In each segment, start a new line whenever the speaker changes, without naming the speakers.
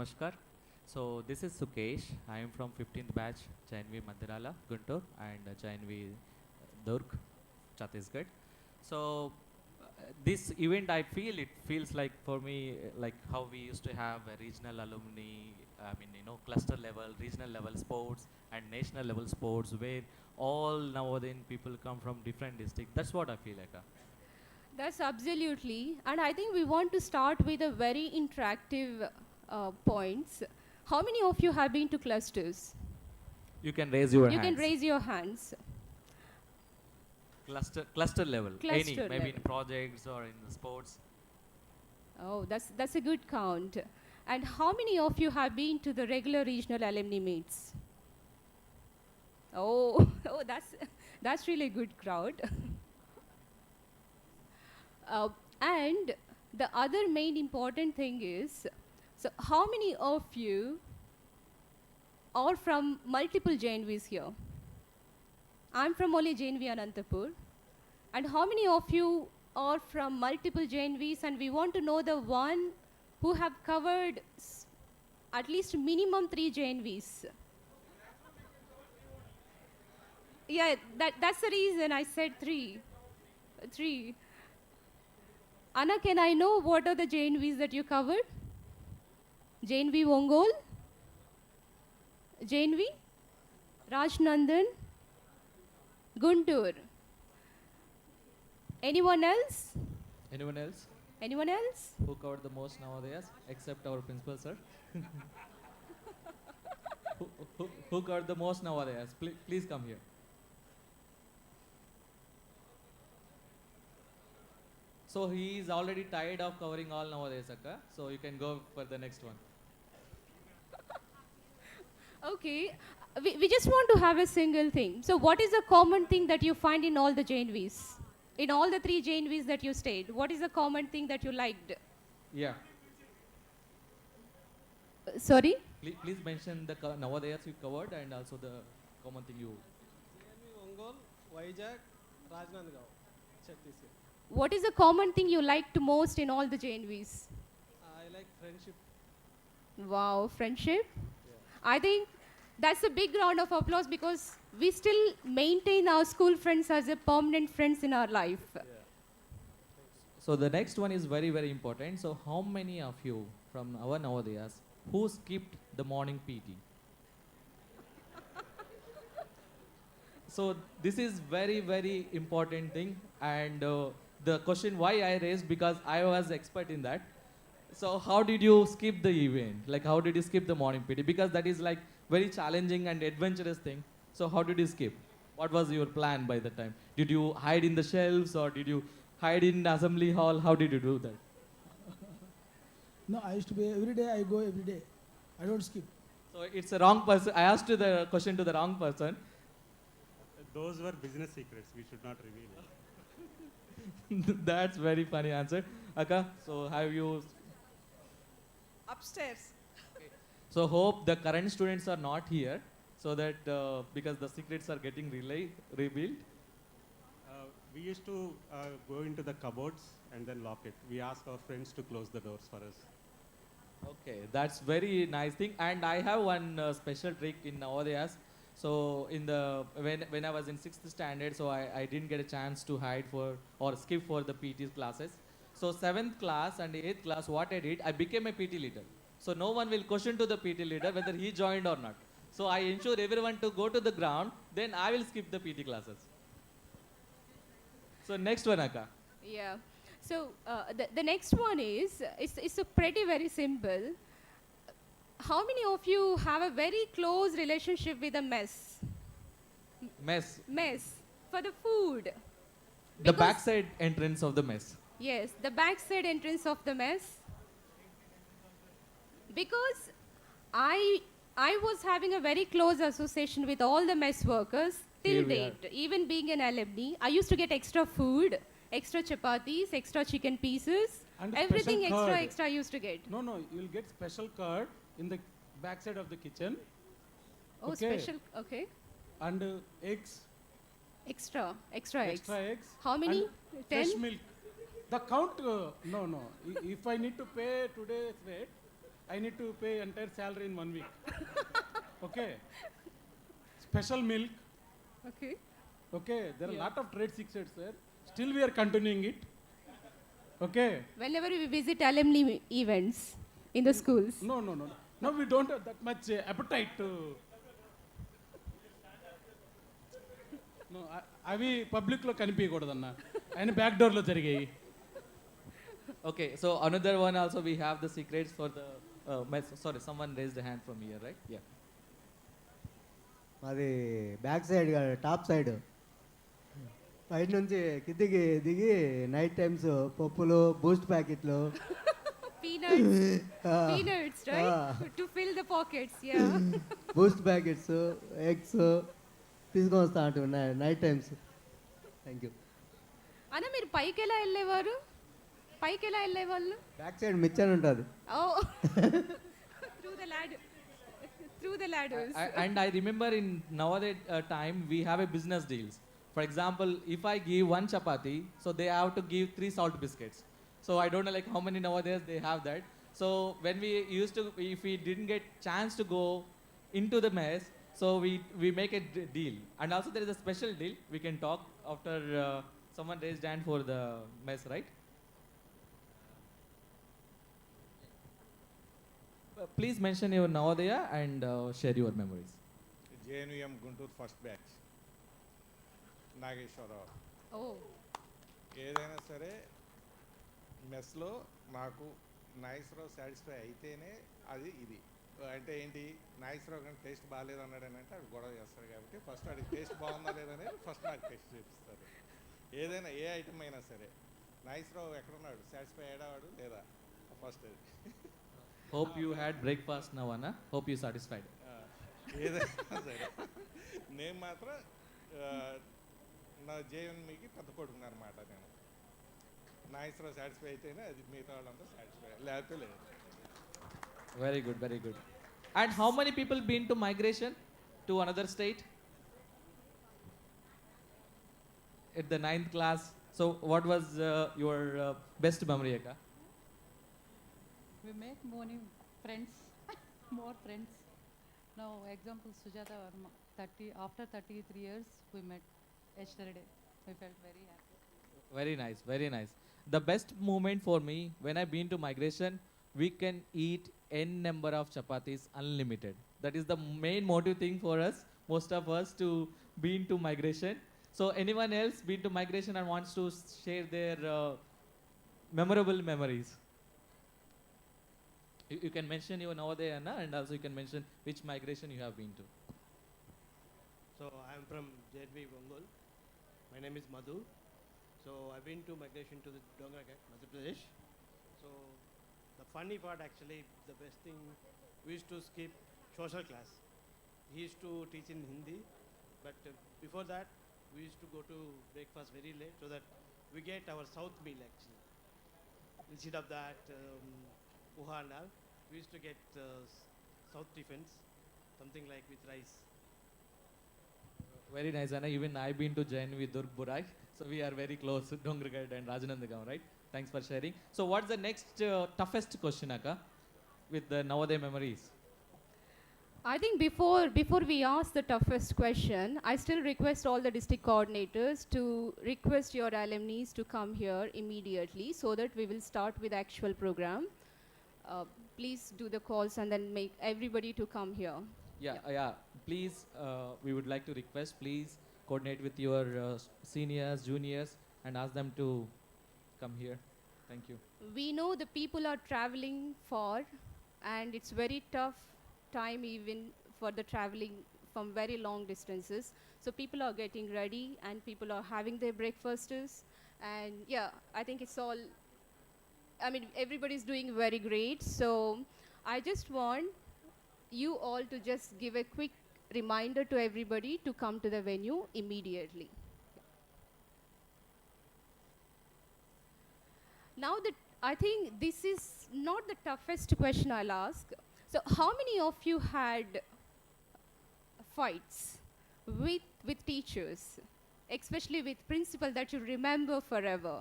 Namaskar. So this is Sukesh. I am from 15th batch, JNV Madirala, Guntur, and JNV Durg, Chhattisgarh. So this event, I feel it feels like for me like how we used to have a regional alumni. I mean, cluster level, regional level sports, and national level sports, where all Navodayan people come from different districts. That's what I feel like.
That's absolutely. And I think we want to start with a very interactive points. How many of you have been to clusters?
You can raise your
You can
hands.
raise your hands.
Cluster level, any
Cluster
maybe in
level.
projects or in the sports.
Oh, that's a good count. And how many of you have been to the regular regional alumni meets? Oh, oh, that's really good crowd. uh, and the other main important thing is, so how many of you are from multiple JNVs here? I'm from only JNV Anantapur. And how many of you are from multiple JNVs, and we want to know the one who have covered at least minimum 3 JNVs? Yeah, that's the reason I said 3. 3. Anna, can I know what are the JNVs that you covered? JNV Ongol? JNV? Rajnandan? Guntur? Anyone else?
Anyone else
Anyone else?
who covered the most nowadays, except our principal sir? who, who covered the most nowadays? Please come here. So he is already tired of covering all nowadays, Akka. So you can go for the next one.
Okay, we just want to have a single thing. So what is the common thing that you find in all the JNVs? In all the 3 JNVs that you stayed, what is the common thing that you liked?
Yeah.
Sorry?
Please mention the nowadays you covered and also the common thing you.
Ongol, Vizag, Rajnandgaon, Chhattisgarh.
What is the common thing you liked most in all the JNVs?
I like friendship.
Wow, friendship.
Yeah.
I think that's a big round of applause because we still maintain our school friends as a permanent friends in our life.
Yeah.
So the next one is very, very important. So how many of you from our Navodayas who skipped the morning PT? So this is very, very important thing. And the question why I raised, because I was expert in that. So how did you skip the event? Like how did you skip the morning PT? Because that is like very challenging and adventurous thing. So how did you skip? What was your plan by the time? Did you hide in the shelves or did you hide in assembly hall? How did you do that?
No, I used to be every day. I go every day. I don't skip.
So it's a wrong person. I asked you the question to the wrong person.
Those were business secrets. We should not reveal it.
That's very funny answer. Akka, so have you?
Upstairs.
So hope the current students are not here, so that because the secrets are getting revealed.
We used to go into the cupboards and then lock it. We ask our friends to close the doors for us.
Okay, that's very nice thing. And I have one special trick in Navodayas. So in the when I was in 6th standard, so I didn't get a chance to hide for or skip for the PT classes. So 7th class and 8th class, what I did, I became a PT leader. So no one will question to the PT leader whether he joined or not. So I ensure everyone to go to the ground, then I will skip the PT classes. So next one, Akka.
Yeah. So the next one is, it's a pretty very simple. How many of you have a very close relationship with a mess?
Mess.
Mess for the food.
The
Because-
backside entrance of the mess.
Yes, the backside entrance of the mess. Because I was having a very close association with all the mess workers till
Here we
date. Even being an alumni, I used to get extra food, extra chapatis, extra chicken pieces,
And
everything
special curd.
extra I used to get.
No, you'll get special curd in the backside of the kitchen.
Oh,
Okay.
special, okay.
And eggs,
Extra eggs.
extra eggs.
How many?
and
10?
Fresh milk. The count, no. If I need to pay today's rate, I need to pay entire salary in 1 week. Okay. Special milk.
Okay.
Okay. There are a
Yeah.
lot of trade secrets there. Still we are continuing it. Okay.
Whenever we visit alumni events in the schools.
No. No, we don't have that much appetite to. No, అవి పబ్లిక్లో కనిపించకూడదన్న ఆయన back డోర్లో జరిగాయి.
Okay, so another one also we have the secrets for the mess. Sorry, someone raised a hand from here, right? Yeah.
అది back side కాదు, top side. బయట నుంచి కిందికి దిగి నైట్ టైమ్స్ పప్పులు, బూస్ట్ ప్యాకెట్లు,
Peanuts, right? To fill the pockets, yeah.
Boost packets, eggs తీసుకొని వస్తా అంటున్నాయి నైట్ టైమ్స్. Thank you.
అన్న మీరు పైకి ఎలా వెళ్ళేవారు? పైకి ఎలా వెళ్ళేవాళ్ళు?
బ్యాక్ సైడ్ మిచ్చర్ ఉంటుంది.
Oh, through the ladder. Through the ladders.
And I remember in Navodaya time we have a business deals. For example, if I give one chapati, so they have to give 3 salt biscuits. So I don't know like how many Navodayas they have that. So when we used to, if we didn't get chance to go into the mess, so we make a deal. And also there is a special deal we can talk after someone raised hand for the mess, right? Please mention your Navodaya and share your memories.
JNUM Guntur first batch Nageswararao.
Oh.
ఏదైనా సరే మెస్లో నాకు Nageswararao satisfy అయితేనే అది ఇది. అంటే ఏంటి, నాగేశ్వరరావు కానీ taste బాగాలేదు అన్నాడు అని అంటే అది గొడవ చేస్తాడు. కాబట్టి ఫస్ట్ అది టేస్ట్ బాగుందా లేదనేది ఫస్ట్ నాకు టేస్ట్ చూపిస్తారు. ఏదైనా ఏ ఐటమ్ అయినా సరే నాగేశ్వరరావు ఎక్కడున్నాడు, సాటిస్ఫై అయ్యాడు లేదా ఫస్ట్ అది.
Hope you had breakfast now, Anna. Hope you satisfied.
ఏదైనా సరే నేను మాత్రం నా జేఎన్మీకి పెద్ద కొడుకున్నా అనమాట. నేను నాగేశ్వరరావు సాటిస్ఫై అయితేనే అది మిగతా వాళ్ళంతా సాటిస్ఫై, లేకపోతే లేదు.
Very good, very good. And how many people been to migration to another state? At the 9th class. So what was your best memory, Eka?
We make friends, more friends. Now, example, Sujata Verma, after 33 years, we met yesterday. We felt very happy.
Very nice, very nice. The best moment for me, when I been to migration, we can eat n number of chapatis unlimited. That is the main motive thing for us, most of us, to been to migration. So anyone else been to migration and wants to share their memorable memories? You can mention your Navodaya, Anna, and also you can mention which migration you have been to.
So I am from JNV Bengal. My name is Madhu. So I've been to migration to the Dongragat, Madhya Pradesh. So the funny part, actually, the best thing, we used to skip social class. He used to teach in Hindi, but before that, we used to go to breakfast very late so that we get our south meal actually. Instead of that, poha and all, we used to get south tiffins, something like with rice.
Very nice, Anna. Even I've been to JNV Durg Burai, so we are very close, Dongragat and Rajanandagam, right? Thanks for sharing. So what's the next toughest question, Akka, with the Navodaya memories?
I think before we ask the toughest question, I still request all the district coordinators to request your alumni to come here immediately so that we will start with actual program. Please do the calls and then make everybody to come here.
Yeah. Please, we would like to request, please coordinate with your seniors, juniors, and ask them to come here. Thank you.
We know the people are traveling far, and it's very tough time even for the traveling from very long distances. So people are getting ready and people are having their breakfasts. And yeah, I think it's all, I mean, everybody's doing very great. So I just want you all to just give a quick reminder to everybody to come to the venue immediately. Now that I think this is not the toughest question I'll ask. So how many of you had fights with teachers, especially with principal, that you remember forever?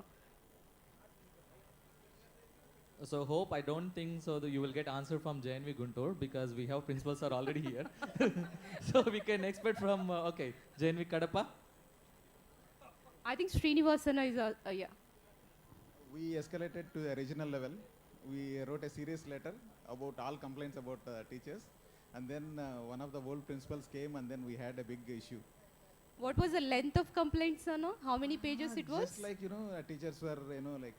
So hope I don't think so that you will get answer from JNV Guntur because we have principals are already here. So we can expect from okay JNV Kadapa.
I think Srinivasana is yeah.
We escalated to the regional level. We wrote a serious letter about all complaints about teachers, and then one of the old principals came, and then we had a big issue.
What was the length of complaints, Sana? How many pages it was?
Just like teachers were like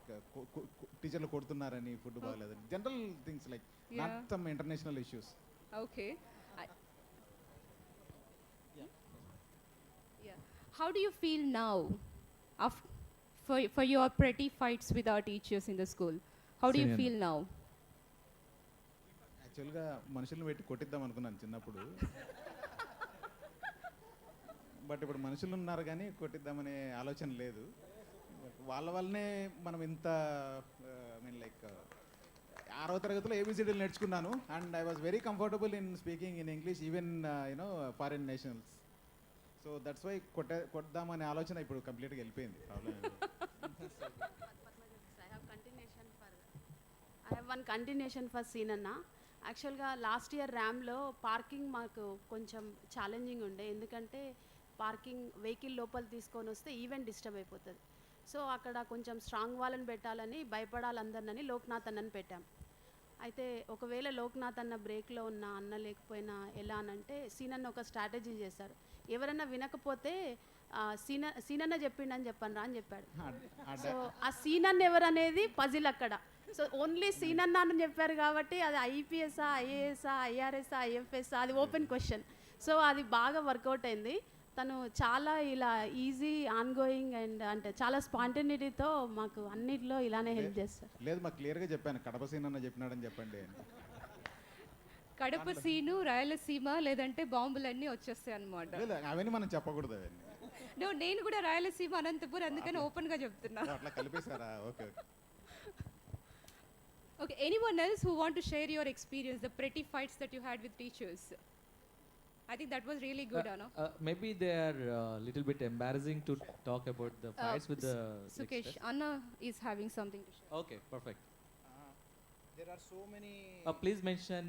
teacher kodutunnarani food bagaledani. General things like
Yeah.
not some international issues.
Okay. Yeah. How do you feel now, for your petty fights with our teachers in the school? How do you
Same.
feel now?
యాక్చువల్గా మనుషులను పెట్టి కొట్టిద్దాం అనుకున్నాను చిన్నప్పుడు, but ఇప్పుడు మనుషులు ఉన్నారు కానీ కొట్టిద్దామనే ఆలోచన లేదు. వాళ్ళ వల్లనే మనం ఇంత మీన్ లైక్ 6వ తరగతిలో ఏబిసిడీలు నేర్చుకున్నాను, and I was very comfortable in speaking in English even foreign nationals. So that's why కొట్టామనే ఆలోచన ఇప్పుడు కంప్లీట్గా వెళ్ళిపోయింది.
I have one continuation for Seenanna. యాక్చువల్గా లాస్ట్ ఇయర్ ర్యామ్లో పార్కింగ్ మాకు కొంచెం ఛాలెంజింగ్ ఉండే, ఎందుకంటే పార్కింగ్ వెహికల్ లోపల తీసుకొని వస్తే ఈవెంట్ డిస్టర్బ్ అయిపోతుంది. సో అక్కడ కొంచెం స్ట్రాంగ్ వాళ్ళని పెట్టాలని భయపడాలందరినని లోక్నాథ్ అన్నని పెట్టాం. అయితే ఒకవేళ లోక్నాథ్ అన్న బ్రేక్లో ఉన్న అన్న లేకపోయినా ఎలా అనంటే సీనన్న ఒక స్ట్రాటజీ చేశారు. ఎవరైనా వినకపోతే సీనన్న చెప్పిండని చెప్పను రా అని చెప్పాడు. సో ఆ సీనన్న ఎవరు అనేది పజిల్ అక్కడ. సో ఓన్లీ సీనన్న అని చెప్పారు కాబట్టి అది ఐపీఎస్ఆ, ఐఏఎస్ఆ, ఐఆర్ఎస్ఆ, ఐఎఫ్ఎస్ఆ, అది ఓపెన్ క్వశ్చన్. సో అది బాగా వర్కౌట్ అయింది. తను చాలా ఇలా ఈజీ ఆన్గోయింగ్ అండ్ అంటే చాలా స్పాంటేనిటీతో మాకు అన్నిట్లో ఇలానే హెల్ప్ చేస్తారు.
లేదు, మాకు క్లియర్గా చెప్పాను, కడప సీనన్న చెప్పినాడని చెప్పండి.
కడప సీను, రాయలసీమ లేదంటే బాంబులన్నీ వచ్చేస్తాయి అన్నమాట.
అవన్నీ మనం చెప్పకూడదు అవన్నీ.
నేను కూడా రాయలసీమ, అనంతపురం, అందుకని ఓపెన్గా చెప్తున్నా.
అట్లా కలిపేశారా? Okay.
Okay, anyone else who want to share your experience, the petty fights that you had with teachers? I think that was really good, Anna.
Maybe they are little bit embarrassing to talk about the fights with the
Sukesh,
lecturers.
Anna is having something to share.
Okay, perfect.
There are so many.
Please mention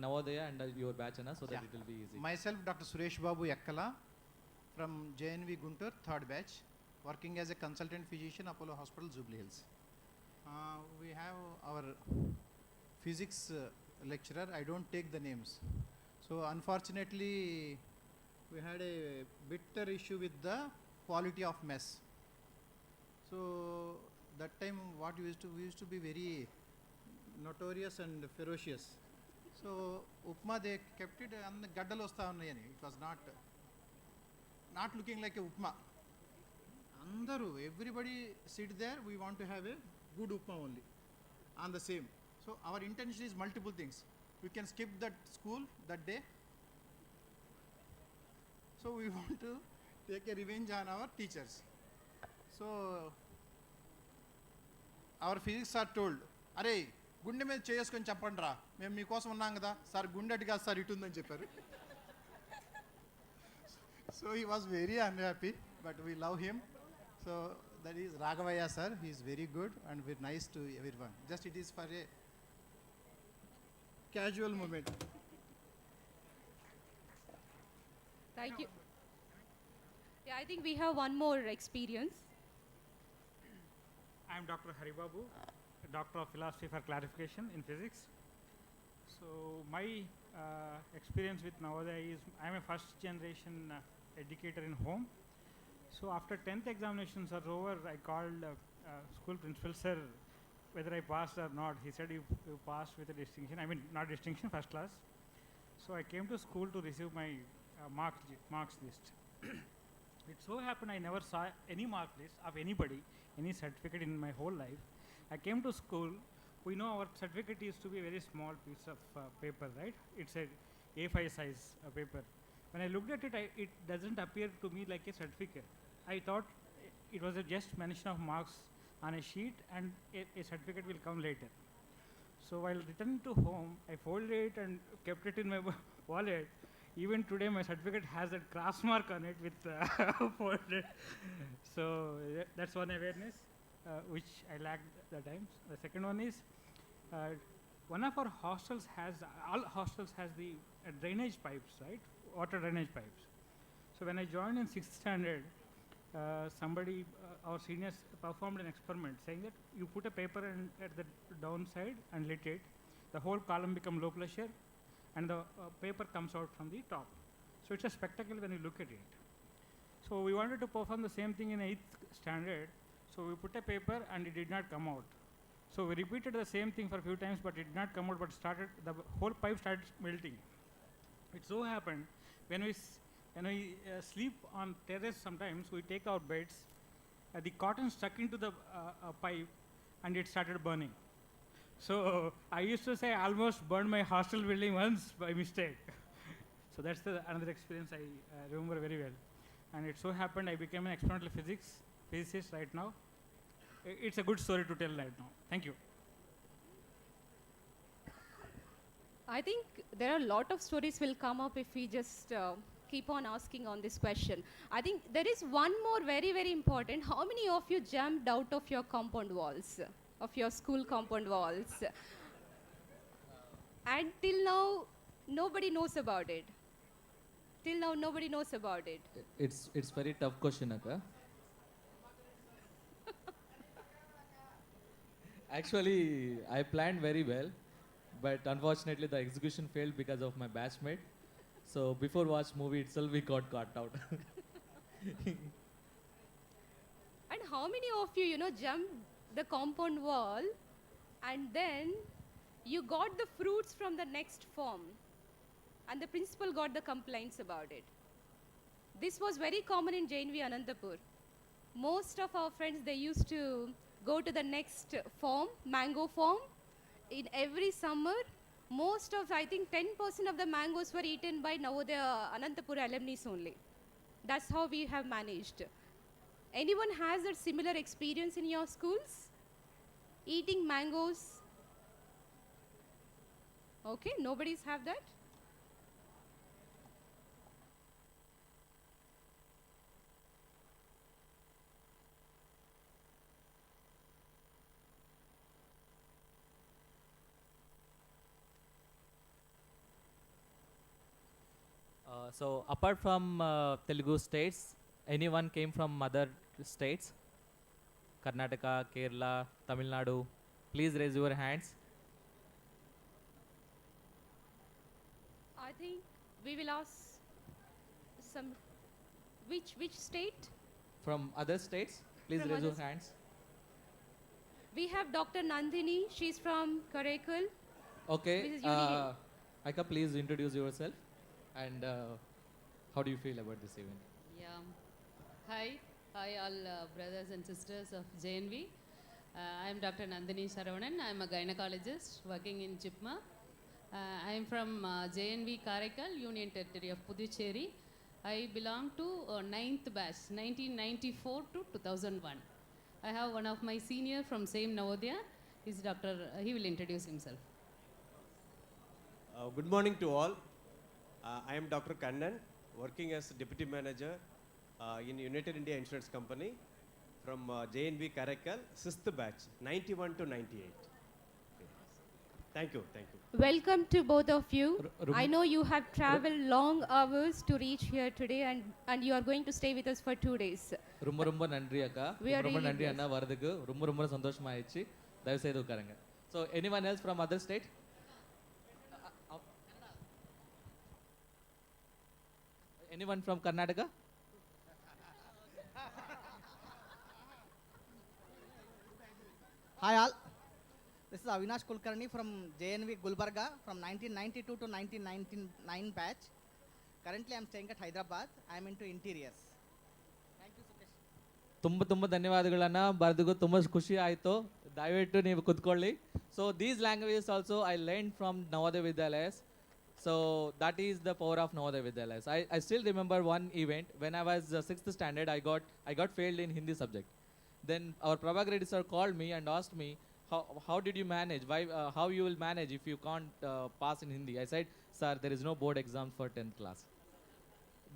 Navodaya and your batch, Anna, so that it will be easy.
Myself, Dr. Suresh Babu Yakkala from JNV Guntur, 3rd batch, working as a consultant physician, Apollo Hospital, Jubilee Hills. We have our physics lecturer. I don't take the names. So unfortunately, we had a bitter issue with the quality of mess. So that time, what we used to be very notorious and ferocious. So upma they kept it and the gaddal osta unnayani. It was not looking like a upma. Andaru, everybody sit there. We want to have a good upma only on the same. So our intention is multiple things. We can skip that school that day. So we want to take a revenge on our teachers. So our physics are told, "Are గుండె మీద చేసుకొని చెప్పండి రా, మేము మీకోసం ఉన్నాం కదా sir, గుండె అటు కాదు సార్ ఇటు ఉందని చెప్పారు." So he was very unhappy, but we love him. So that is Raghavaya sir. He is very good and very nice to everyone. Just it is for a casual moment.
Thank you. Yeah, I think we have one more experience.
I am Dr. Haribabu, Doctor of Philosophy for Clarification in Physics. So my experience with Navodaya is I am a first generation educator in home. So after 10th examinations are over, I called school principal, sir, whether I passed or not. He said, you passed with a distinction. I mean, not distinction, first class. So I came to school to receive my marks list. It so happened I never saw any mark list of anybody, any certificate in my whole life. I came to school. We know our certificate used to be a very small piece of paper, right? It's a A5 size paper. When I looked at it, it doesn't appear to me like a certificate. I thought it was just mention of marks on a sheet and a certificate will come later. So while returning to home, I folded it and kept it in my wallet. Even today, my certificate has that cross mark on it with folded. So that's one awareness which I lacked at the times. The second one is one of our hostels has, all hostels has the drainage pipes, right? Water drainage pipes. So when I joined in 6th standard, somebody, our seniors performed an experiment saying that you put a paper at the downside and lit it, the whole column become low pressure and the paper comes out from the top. So it's a spectacle when you look at it. So we wanted to perform the same thing in 8th standard. So we put a paper and it did not come out. So we repeated the same thing for a few times, but it did not come out, but the whole pipe started melting. It so happened when we sleep on terrace sometimes, we take our beds, the cotton stuck into the pipe and it started burning. So I used to say I almost burned my hostel building once by mistake. So that's another experience I remember very well. And it so happened I became an experimental physicist right now. It's a good story to tell right now. Thank you.
I think there are a lot of stories will come up if we just keep on asking on this question. I think there is one more very, very important. How many of you jumped out of your compound walls, of your school compound walls? And till now, nobody knows about it. Till now, nobody knows about it.
It's very tough question, Akka. Actually, I planned very well, but unfortunately the execution failed because of my batchmate. So before watch movie itself, we got caught out.
And how many of you, jumped the compound wall and then you got the fruits from the next form and the principal got the complaints about it? This was very common in JNV Anantapur. Most of our friends, they used to go to the next form, mango form. In every summer, most of, I think 10% of the mangoes were eaten by Navodaya Anantapur alumni only. That's how we have managed. Anyone has a similar experience in your schools? Eating mangoes? Okay, nobody's have that?
So apart from Telugu states, anyone came from other states? Karnataka, Kerala, Tamil Nadu. Please raise your hands.
I think we will ask some, which state?
From other states, please
From
raise your
other
hands.
We have Dr. Nandini, she's from Karaikal.
Okay,
Mrs. Uni-
Aika, please introduce yourself and how do you feel about this event?
Yeah. Hi all brothers and sisters of JNV. I am Dr. Nandini Saravanan. I am a gynecologist working in Chipma. I am from JNV Karaikal, Union Territory of Puducherry. I belong to 9th batch, 1994 to 2001. I have one of my senior from same Navodaya. He will introduce himself.
Good morning to all. I am Dr. Kannan, working as Deputy Manager in United India Insurance Company from JNV Karaikal, 6th batch, 91 to 98. Okay. Thank you.
Welcome to both of you. I know you have traveled long hours to reach here today and you are going to stay with us for 2 days.
ரொம்ப நன்றி அக்கா.
We are
ரொம்ப
really
நன்றி
blessed.
அண்ணா வரதுக்கு. ரொம்ப சந்தோஷமாயிடுச்சு. தயவு செய்து உட்காருங்க. So anyone else from other state? Anyone from Karnataka?
Hi all. This is Avinash Kulkarni from JNV Gulbarga from 1992 to 1999 batch. Currently I am staying at Hyderabad. I am into interiors. Thank you, Sukesh.
ತುಂಬ ಧನ್ಯವಾದಗಳನ್ನ ಬರೆದು ತುಂಬ ಖುಷಿ ಆಯಿತು. ದಯವಿಟ್ಟು ನೀವು ಕುತ್ಕೊಳ್ಳಿ. So these languages also I learned from Navodaya Vidyalayas. So that is the power of Navodaya Vidyalayas. I still remember one event when I was 6th standard. I got failed in Hindi subject. Then our Prabhakar Reddy sir called me and asked me, how did you manage? How you will manage if you can't pass in Hindi? I said, sir, there is no board exam for 10th class.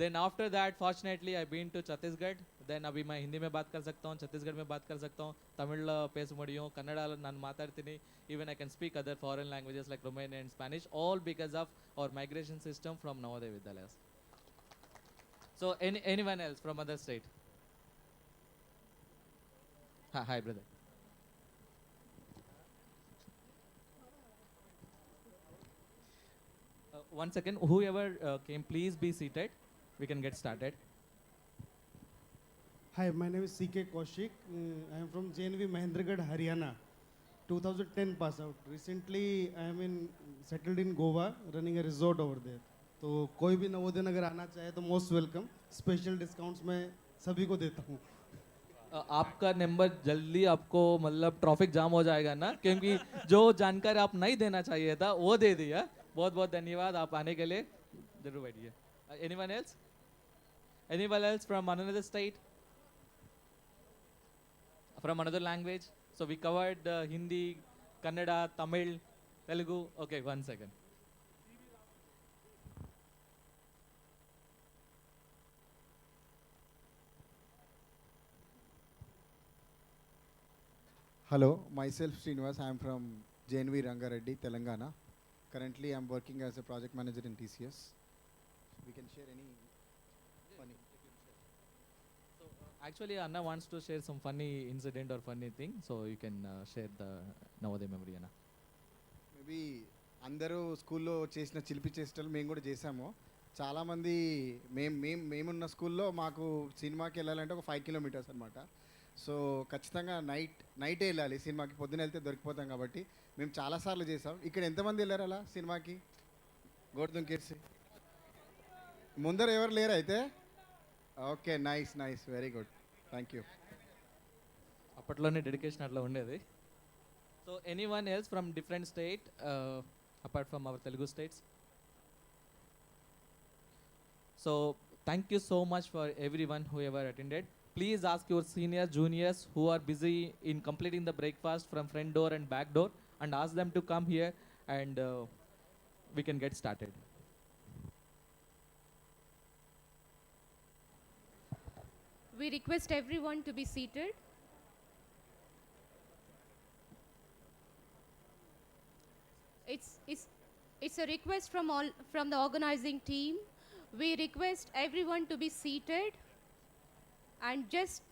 Then after that, fortunately, I've been to Chhattisgarh, then ಅಭಿ ಮೈ ಹಿಂದಿ ಮೇ ಬಾತ್ ಕರ್ ಸಕ್ತಾ ಹೂँ, ಛತ್ತೀಸ್ಗಢ ಮೇ ಬಾತ್ ಕರ್ ಸಕ್ತಾ ಹೂँ, ತಮಿಳ್ ಪೇಸ ಮುಡಿಯೋ, ಕನ್ನಡ ನಾನು ಮಾತಾಡ್ತೀನಿ, even I can speak other foreign languages like Romanian and Spanish, all because of our migration system from Navodaya Vidyalayas. So anyone else from other state? Hi brother. One second, whoever came, please be seated. We can get started.
Hi, my name is CK Kaushik. I am from JNV Mahendragarh, Haryana. 2010 pass out. Recently, I am settled in Goa, running a resort over there. तो कोई भी नवोदय नगर आना चाहे तो most welcome. Special discounts मैं सभी को देता हूँ.
आपका नंबर जल्दी आपको मतलब ट्रैफिक जाम हो जाएगा ना, क्योंकि जो जानकारी आप नहीं देना चाहिए था वो दे दिया. बहुत बहुत धन्यवाद आप आने के लिए. जरूर बैठिए. Anyone else? Anyone else from another state? From another language? So we covered Hindi, Kannada, Tamil, Telugu. Okay, one second.
Hello, myself Srinivas. I am from JNV Rangareddy, Telangana. Currently, I am working as a project manager in TCS. We can share any funny.
So actually, Anna wants to share some funny incident or funny thing, so you can share the Navodaya memory, Anna.
Maybe అందరూ స్కూల్లో చేసిన చిలిపి చేష్టలు మేము కూడా చేసాము. చాలామంది మేమున్న స్కూల్లో మాకు సినిమాకి వెళ్ళాలంటే ఒక 5 కిలోమీటర్స్ అనమాట. సో ఖచ్చితంగా నైటే వెళ్ళాలి సినిమాకి, పొద్దున వెళ్తే దొరికిపోతాం కాబట్టి మేము చాలాసార్లు చేసాం. ఇక్కడ ఎంతమంది వెళ్ళారు అలా సినిమాకి? గోడుదుంకేసి ముందర ఎవరు లేరు అయితే? Okay, nice nice, very good, thank you.
అప్పట్లోనే డెడికేషన్ అట్లా ఉండేది. So anyone else from different state apart from our Telugu states? So thank you so much for every one who ever attended. Please ask your seniors, juniors who are busy in completing the breakfast from front door and back door, and ask them to come here, and we can get started.
We request everyone to be seated. It's a request from the organizing team. We request everyone to be seated and just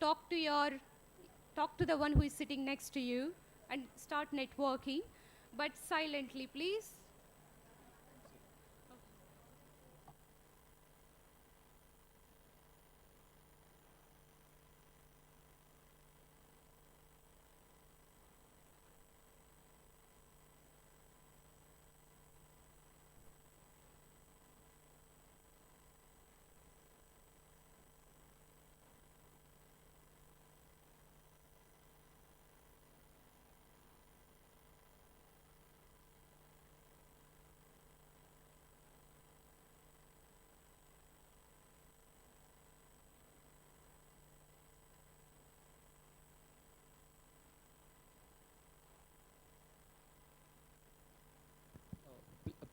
talk to the one who is sitting next to you and start networking, but silently, please.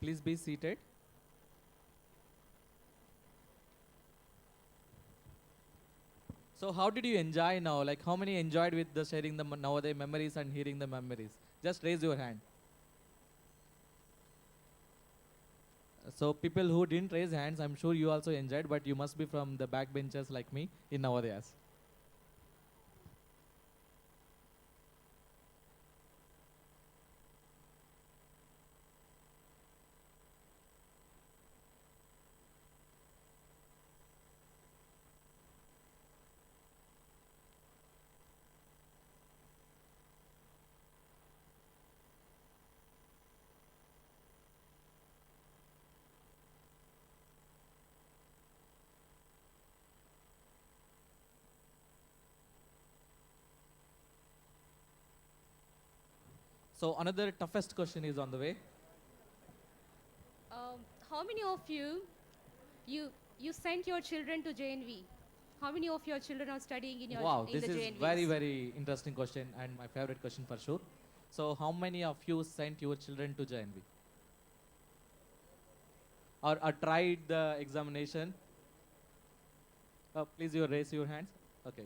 Please be seated. So how did you enjoy now? Like how many enjoyed with the sharing the Navodaya memories and hearing the memories? Just raise your hand. So people who didn't raise hands, I'm sure you also enjoyed, but you must be from the backbenchers like me in Navodayas. So another toughest question is on the way.
How many of you sent your children to JNV? How many of your children are studying in
Wow,
the
this is
JNVs?
very interesting question and my favorite question for sure. So how many of you sent your children to JNV? Or tried the examination? Please, you raise your hands. Okay.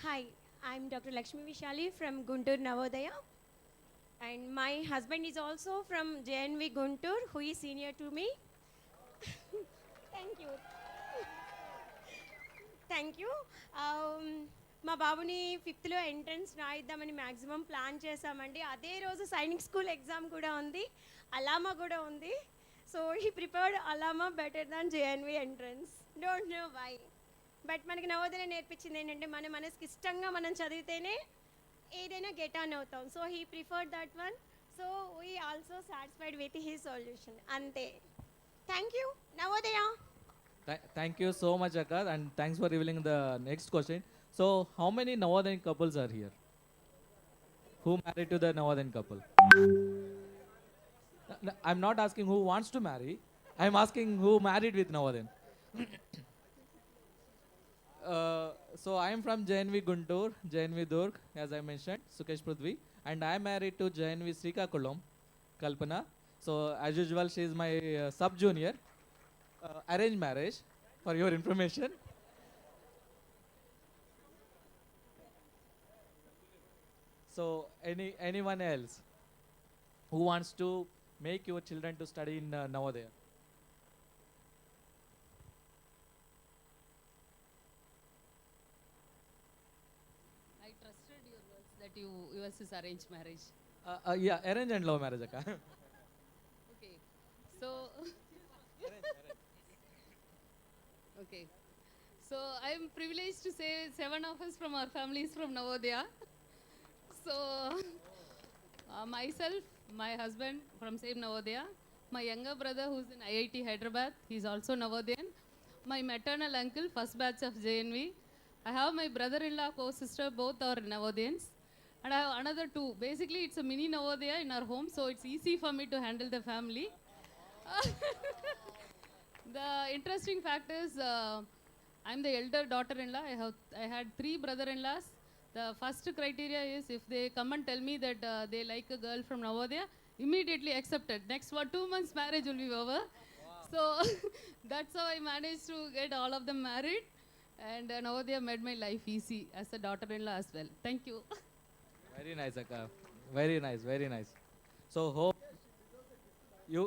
Hi, I'm Dr. Lakshmi Vishali from Guntur, Navodaya. And my husband is also from JNV Guntur, who is senior to me. Thank you. Thank you. మా బాబుని ఫిఫ్త్లో entrance రాయిద్దామని maximum plan చేశామండి. అదే రోజు Sainik school exam కూడా ఉంది, అలామా కూడా ఉంది. సో హీ ప్రిపేర్డ్ అలామా better than JNV entrance. Don't know why, but మనకి నవోదయ నేర్పించింది ఏంటంటే మన మనసుకి ఇష్టంగా మనం చదివితేనే ఏదైనా గెట్ ఆన్ అవుతాం. So he preferred that one. So we also satisfied with he solution. అంతే. Thank you Navodaya.
Thank you so much, Akka, and thanks for revealing the next question. So, how many Navodayan couples are here? Who married to the Navodayan couple? I'm not asking who wants to marry. I'm asking who married with Navodayan. So, I am from JNV Guntur, JNV Durg, as I mentioned, Sukesh Prithvi, and I am married to JNV Srikakulam, Kalpana. So, as usual, she is my sub-junior. Arranged marriage, for your information. So anyone else who wants to make your children to study in Navodaya?
I trusted your words that yours is arranged marriage.
Yeah, arranged and love marriage, Akka.
Okay, so okay, so I am privileged to say 7 of us from our families from Navodaya. So myself, my husband from same Navodaya, my younger brother who's in IIT Hyderabad, he's also Navodayan. My maternal uncle, first batch of JNV. I have my brother-in-law, co-sister, both are Navodayans. And I have another 2. Basically, it's a mini Navodaya in our home, so it's easy for me to handle the family. The interesting fact is, I'm the elder daughter-in-law. I had 3 brother-in-laws. The first criteria is if they come and tell me that they like a girl from Navodaya, immediately accepted. Next 2 months marriage will be over. Wow. So that's how I managed to get all of them married. And Navodaya made my life easy as a daughter-in-law as well. Thank you.
Very nice, Akka. Very nice, very nice. So hope you.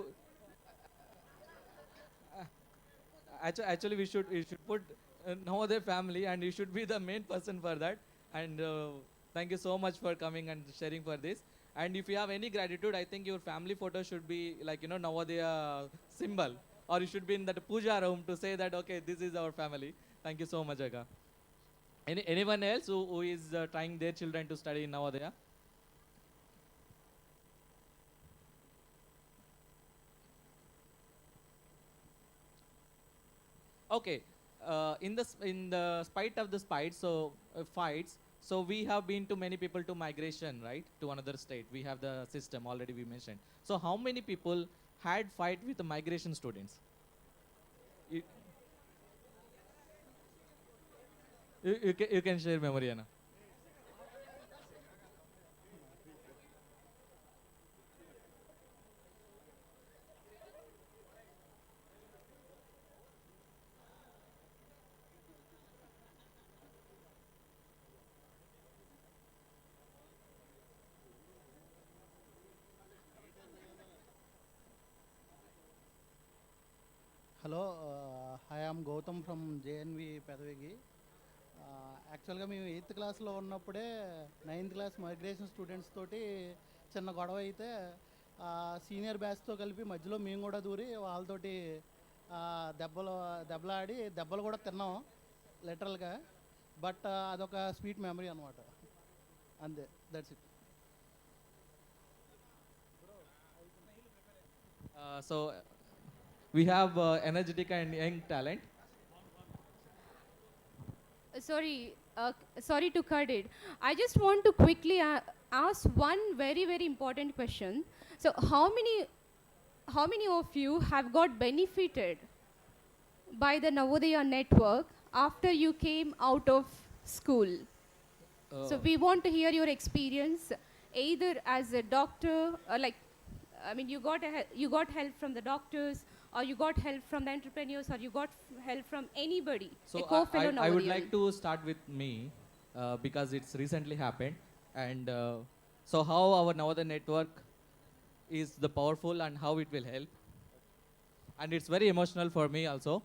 Actually, we should put Navodaya family, and you should be the main person for that. And thank you so much for coming and sharing for this. And if you have any gratitude, I think your family photo should be like, Navodaya symbol, or you should be in that puja room to say that, okay, this is our family. Thank you so much, Akka. Anyone else who is trying their children to study in Navodaya? Okay. In the spite of the fights, so we have been to many people to migration, right, to another state. We have the system already we mentioned. So how many people had fight with the migration students? You can share memory, Anna.
Hello hi I'm Gautam from JNV Pedavegi. యాక్చువల్గా మేము 8th క్లాస్లో ఉన్నప్పుడే 9th class migration students తోటి చిన్న గొడవ అయితే senior బ్యాచ్తో కలిపి మధ్యలో మేము కూడా దూరి వాళ్ళతోటి దెబ్బలాడి దెబ్బలు కూడా తిన్నాం లిటరల్గా. బట్ అదొక స్వీట్ మెమరీ అనమాట. అంతే, that's it.
So we have energetic and young talent.
Sorry to cut it. I just want to quickly ask one very, very important question. So how many of you have got benefited by the Navodaya network after you came out of school? So we want to hear your experience. either as a doctor, I mean, you got help from the doctors, or you got help from the entrepreneurs, or you got help from anybody,
So
a co-fellow
I would
Navadayan?
like to start with me because it's recently happened. And so how our Navodaya network is the powerful and how it will help. And it's very emotional for me also.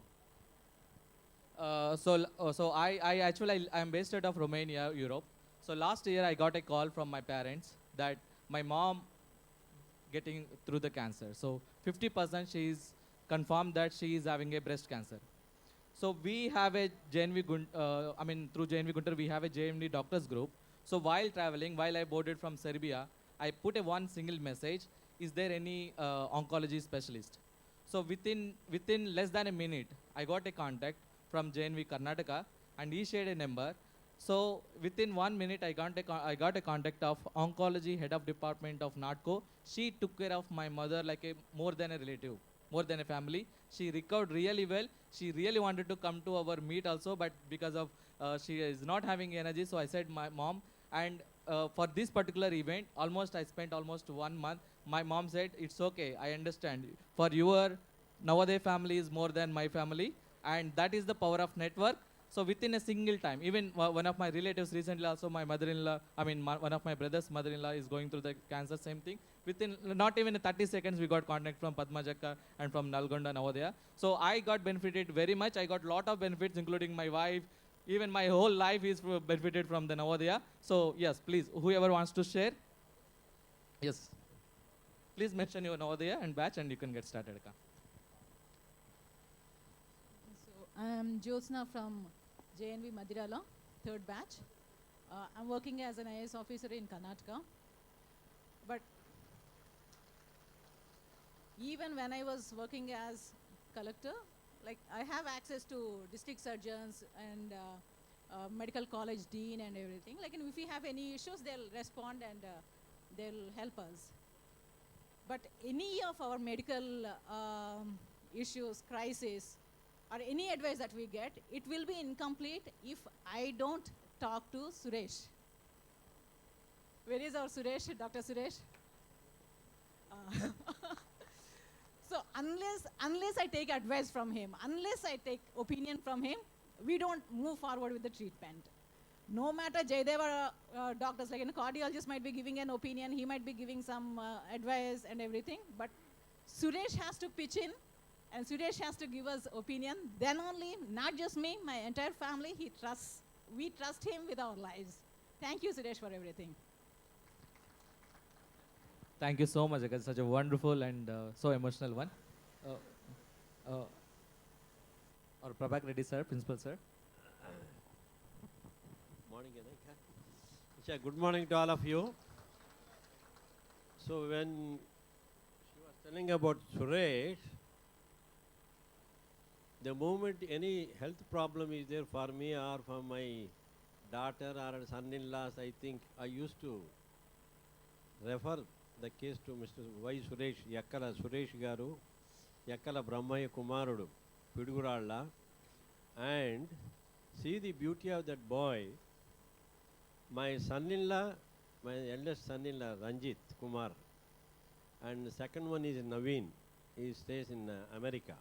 So I actually I'm based out of Romania, Europe. So last year I got a call from my parents that my mom getting through the cancer. So 50% she is confirmed that she is having a breast cancer. So we have a through JNV Guntur, we have a JNV doctors group. So while traveling, while I boarded from Serbia, I put a one single message: is there any oncology specialist? So within less than a minute, I got a contact from JNV Karnataka, and he shared a number. So within 1 minute, I got a contact of oncology head of department of NATCO. She took care of my mother like a more than a relative, more than a family. She recovered really well. She really wanted to come to our meet also, but because of she is not having energy, so I said my mom. And for this particular event, I spent almost 1 month. My mom said, it's okay, I understand. For your Navodaya family is more than my family, and that is the power of network. So within a single time, even one of my relatives recently also, my mother-in-law, one of my brother's mother-in-law is going through the cancer, same thing. Within not even 30 seconds, we got contact from Padmajakka and from Nalgonda, Navodaya. So I got benefited very much. I got lot of benefits, including my wife. Even my whole life is benefited from the Navodaya. So yes, please, whoever wants to share, yes, please mention your Navodaya and batch, and you can get started.
So I am Jyotsna from JNV Madirala, third batch. I'm working as an IAS officer in Karnataka. But even when I was working as collector, like I have access to district surgeons and medical college dean and everything. Like, if we have any issues, they'll respond and they'll help us. But any of our medical issues, crisis, or any advice that we get, it will be incomplete if I don't talk to Suresh. Where is our Suresh, Dr. Suresh? So unless I take advice from him, unless I take opinion from him, we don't move forward with the treatment. No matter Jaydeva doctors, like a cardiologist might be giving an opinion, he might be giving some advice and everything, but Suresh has to pitch in, and Suresh has to give us opinion. Then only, not just me, my entire family, we trust him with our lives. Thank you, Suresh, for everything.
Thank you so much. It's such a wonderful and so emotional one. Or Prabhak Reddy sir, principal sir.
Morning, Isha, good morning to all of you. So when she was telling about Suresh, the moment any health problem is there for me or for my daughter or son-in-laws, I think I used to refer the case to Mr. Y. Suresh, Yakkala Suresh Garu, Yakkala Brahmaya Kumarudu, Piduguralla, and see the beauty of that boy. My son-in-law, my eldest son-in-law, Ranjit Kumar, and the second one is Naveen. He stays in America.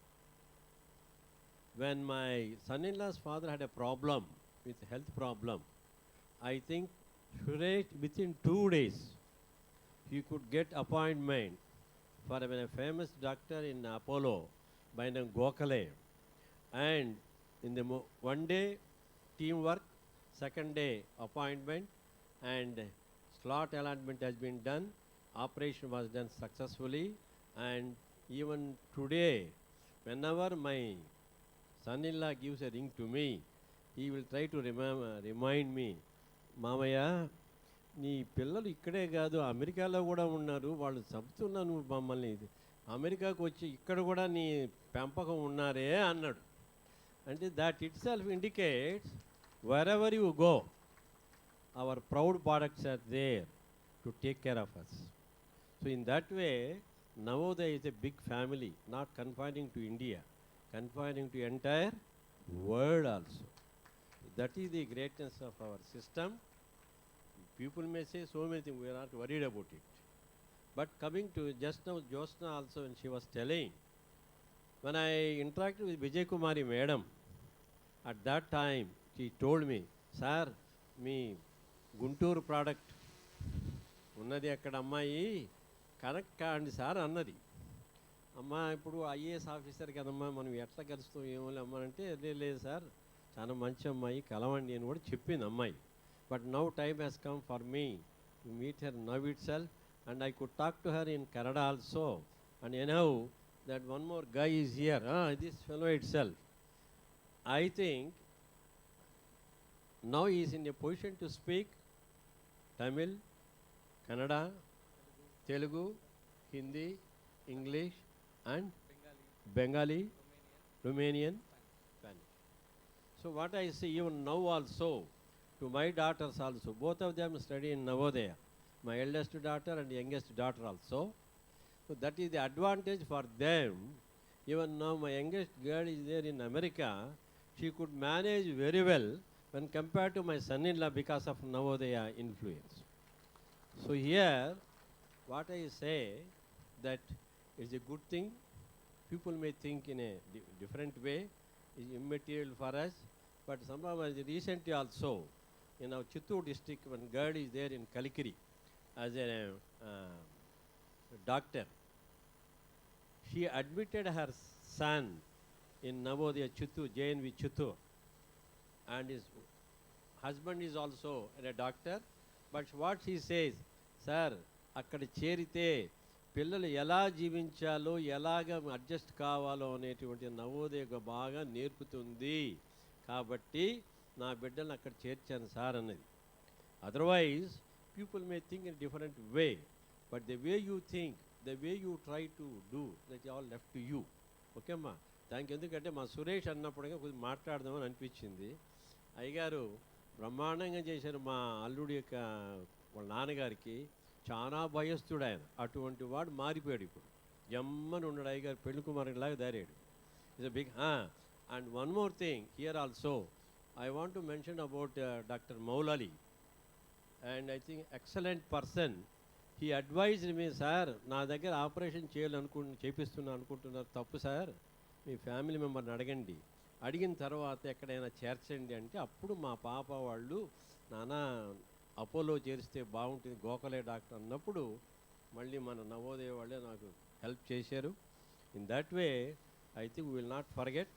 When my son-in-law's father had a problem, with health problem, I think Suresh, within 2 days, he could get appointment for a famous doctor in Apollo by name Gokhale. And in the one day, teamwork, second day, appointment, and slot allotment has been done. Operation was done successfully. And even today, whenever my son-in-law gives a ring to me, he will try to remind me, Mamaya, నీ పిల్లలు ఇక్కడే కాదు అమెరికాలో కూడా ఉన్నారు, వాళ్ళు చంపుతున్నారు మమ్మల్ని, అమెరికాకు వచ్చి ఇక్కడ కూడా నీ పెంపకం ఉన్నారే అన్నాడు. అంటే that itself indicates wherever you go, our proud products are there to take care of us. So in that way, Navodaya is a big family, not confining to India, confining to entire world also. That is the greatness of our system. People may say so many things, we are not worried about it. But coming to just now, Josna also, when she was telling, when I interacted with Vijay Kumari madam, at that time she told me, sir, me Guntur product ఉన్నది అక్కడ అమ్మాయి connect కాండి sir అన్నది. అమ్మ ఇప్పుడు IAS officer కదమ్మా, మనం ఎట్లా కలుస్తాం ఏమో అమ్మ అంటే, లేదు సార్ చాలా మంచి అమ్మాయి కలవండి అని కూడా చెప్పింది అమ్మాయి. But now time has come for me to meet her now itself, and I could talk to her in Kannada also. And ఎనౌ that one more guy is here, this fellow itself. I think now he is in a position to speak Tamil, Kannada, Telugu, Hindi, English and Bengali, Romanian, Spanish. So what I say, even now also, to my daughters also, both of them study in Navodaya, my eldest daughter and youngest daughter also. So that is the advantage for them. Even now my youngest girl is there in America. She could manage very well when compared to my son-in-law because of Navodaya influence. So here, what I say, that is a good thing. People may think in a different way, is immaterial for us, but somehow recently also, in our Chittoor district, one girl is there in Kalikiri as a doctor. She admitted her son in Navodaya Chittoor, JNV Chittoor, and his husband is also a doctor. But what she says, sir, akkada చేరితే పిల్లలు ఎలా జీవించాలో ఎలాగ adjust కావాలో అనేటువంటి నవోదయ బాగా నేర్పుతుంది, కాబట్టి నా బిడ్డలను అక్కడ చేర్చాను సార్ అన్నది. Otherwise people may think in different way, but the way you think, the way you try to do, that all left to you. Okay అమ్మా, థ్యాంక్ యూ. ఎందుకంటే మా సురేష్ అన్నప్పుడుగా కొద్దిగా మాట్లాడదామని అనిపించింది. అయ్యగారు బ్రహ్మాండంగా చేశారు. మా అల్లుడి యొక్క వాళ్ళ నాన్నగారికి చాలా భయస్తుడు ఆయన, అటువంటి వాడు మారిపోయాడు ఇప్పుడు. జమ్మని ఉన్నాడు అయ్యగారు, పెళ్లి కుమారుడిలాగా దారాడు. It's a big. And one more thing here also I want to mention about doctor Moulali, and I think excellent person. He advised me, sir నా దగ్గర ఆపరేషన్ చేపిస్తున్నా అనుకుంటున్నారు, తప్పు సార్, మీ ఫ్యామిలీ మెంబర్ని అడగండి, అడిగిన తర్వాత ఎక్కడైనా చేర్చండి అంటే, అప్పుడు మా పాప వాళ్ళు నానా అపోలో చేరిస్తే బాగుంటుంది గోఖలే డాక్టర్ అన్నప్పుడు మళ్ళీ మన నవోదయ వాళ్ళే నాకు హెల్ప్ చేశారు. In that way I think we will not forget.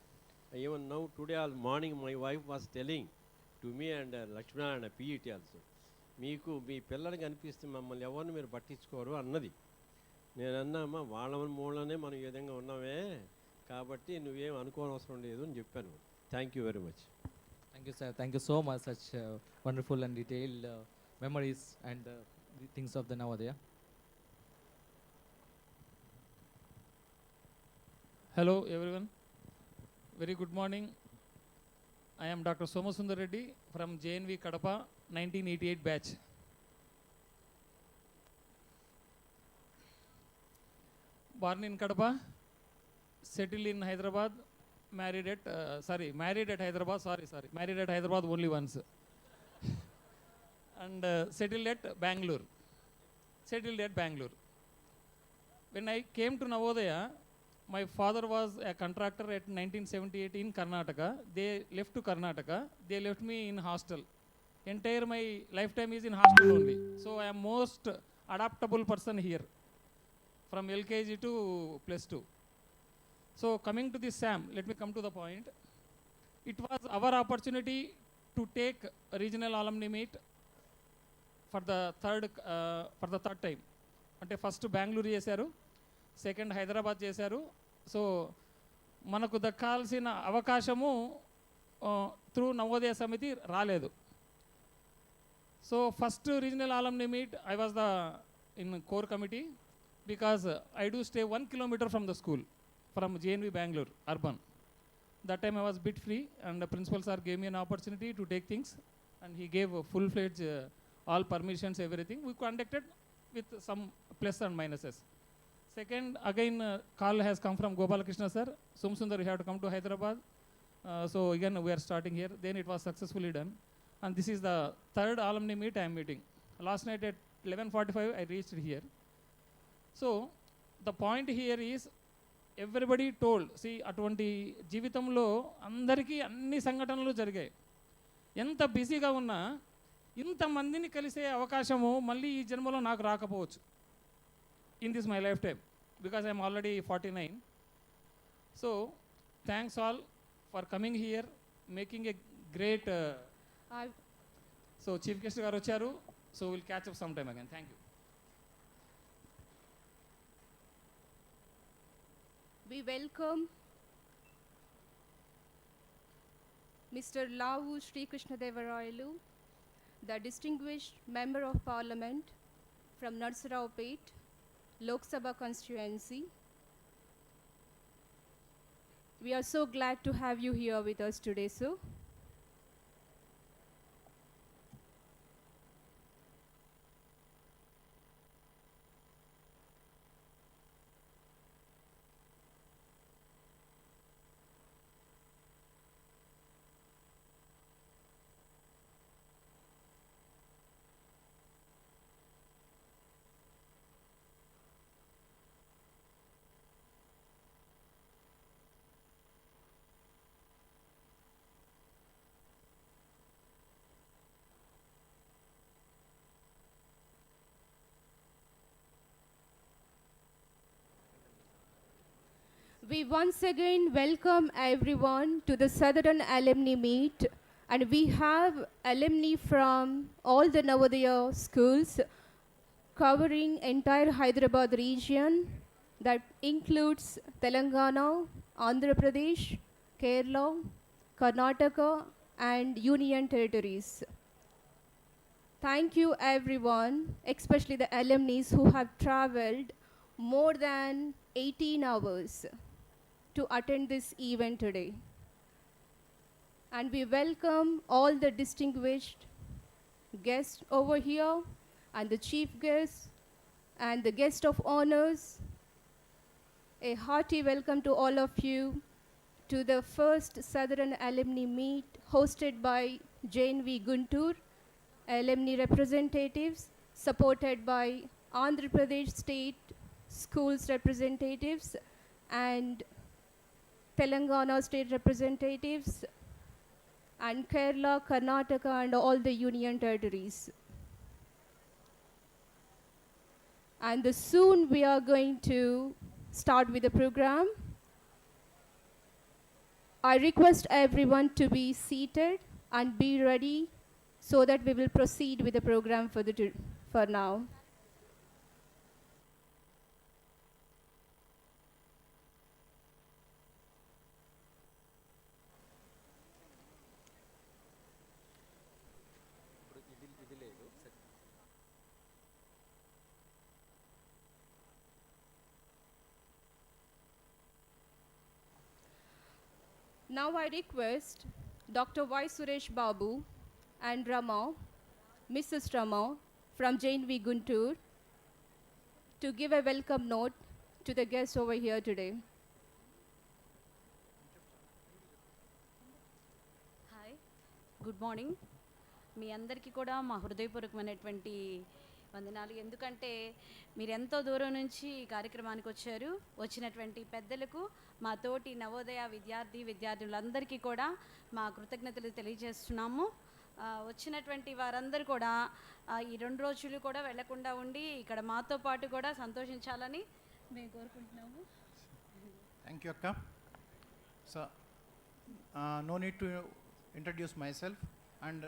Even now today all morning my wife was telling to me and Lakshminarayana PET also, మీకు మీ పిల్లలకి అనిపిస్తే మమ్మల్ని ఎవరిని మీరు పట్టించుకోరు అన్నది. నేను అన్నామా, వాళ్ళ మూలనే మనం ఈ విధంగా ఉన్నామే, కాబట్టి నువ్వేం అనుకోనవసరం లేదు అని చెప్పాను. Thank you very much.
Thank you, sir. Thank you so much. Such wonderful and detailed memories and the things of the Navodaya.
Hello, everyone. Very good morning. I am Dr. Somasundar Reddy from JNV Kadapa, 1988 batch. Born in Kadapa, settled in Hyderabad, married at Hyderabad, married at Hyderabad only once. And settled at Bangalore. When I came to Navodaya, my father was a contractor at 1978 in Karnataka. They left to Karnataka. They left me in hostel. Entire my lifetime is in hostel only. So I am most adaptable person here, from LKG to +2. So coming to this SAM, let me come to the point. It was our opportunity to take a regional alumni meet for the third time. అంటే first Bengaluru చేశారు, second Hyderabad చేశారు. So మనకు దక్కాల్సిన అవకాశము through Navodaya సమితి రాలేదు. So first regional alumni meet, I was in core committee because I do stay 1 kilometer from the school, from JNV Bangalore, urban. That time I was bit free and the principal sir gave me an opportunity to take things and he gave full-fledged all permissions, everything. We conducted with some plus and minuses. Second, again call has come from Gopalakrishna sir, Somsundar, you have to come to Hyderabad. So again we are starting here. Then it was successfully done. And this is the third alumni meet I am meeting. Last night at 11:45 I reached here. So the point here is everybody told see అటువంటి జీవితంలో అందరికీ అన్ని సంఘటనలు జరిగాయి. ఎంత బిజీగా ఉన్నా ఇంతమందిని కలిసే అవకాశము మళ్ళీ ఈ జన్మలో నాకు రాకపోవచ్చు in this my life time, because I'm already 49. So thanks all for coming here, making a great. So chief guest గారు వచ్చారు. So will catch up some time again. Thank you.
We welcome Mr. Lavu Sri Krishna Devarayalu, the distinguished Member of Parliament from Narsaraopet, Lok Sabha constituency. We are so glad to have you here with us today, sir. We once again welcome everyone to the Southern Alumni Meet, and we have alumni from all the Navodaya schools covering entire Hyderabad region. That includes Telangana, Andhra Pradesh, Kerala, Karnataka and Union Territories. Thank you everyone, especially the alumni who have traveled more than 18 hours to attend this event today. And we welcome all the distinguished guests over here and the chief guests and the guest of honors. A hearty welcome to all of you to the first Southern Alumni Meet hosted by JNV Guntur, alumni representatives supported by Andhra Pradesh State Schools representatives and Telangana State representatives and Kerala, Karnataka and all the Union Territories. And soon we are going to start with the program. I request everyone to be seated and be ready so that we will proceed with the program for now. Now I request Dr. Y. Suresh Babu and Rama, Mrs. Rama from JNV Guntur to give a welcome note to the guests over here today.
Hi, good morning. మీ అందరికీ కూడా మా హృదయపూర్వకమైనటువంటి వందనాలు. ఎందుకంటే మీరు ఎంతో దూరం నుంచి ఈ కార్యక్రమానికి వచ్చారు. వచ్చినటువంటి పెద్దలకు, మా తోటి నవోదయ విద్యార్థులందరికీ కూడా మా కృతజ్ఞతలు తెలియజేస్తున్నాము. వచ్చినటువంటి వారందరూ కూడా ఈ 2 రోజులు కూడా వెళ్లకుండా ఉండి ఇక్కడ మాతో పాటు కూడా సంతోషించాలని మేము కోరుకుంటున్నాము.
Thank you, Akka. So, no need to introduce myself, and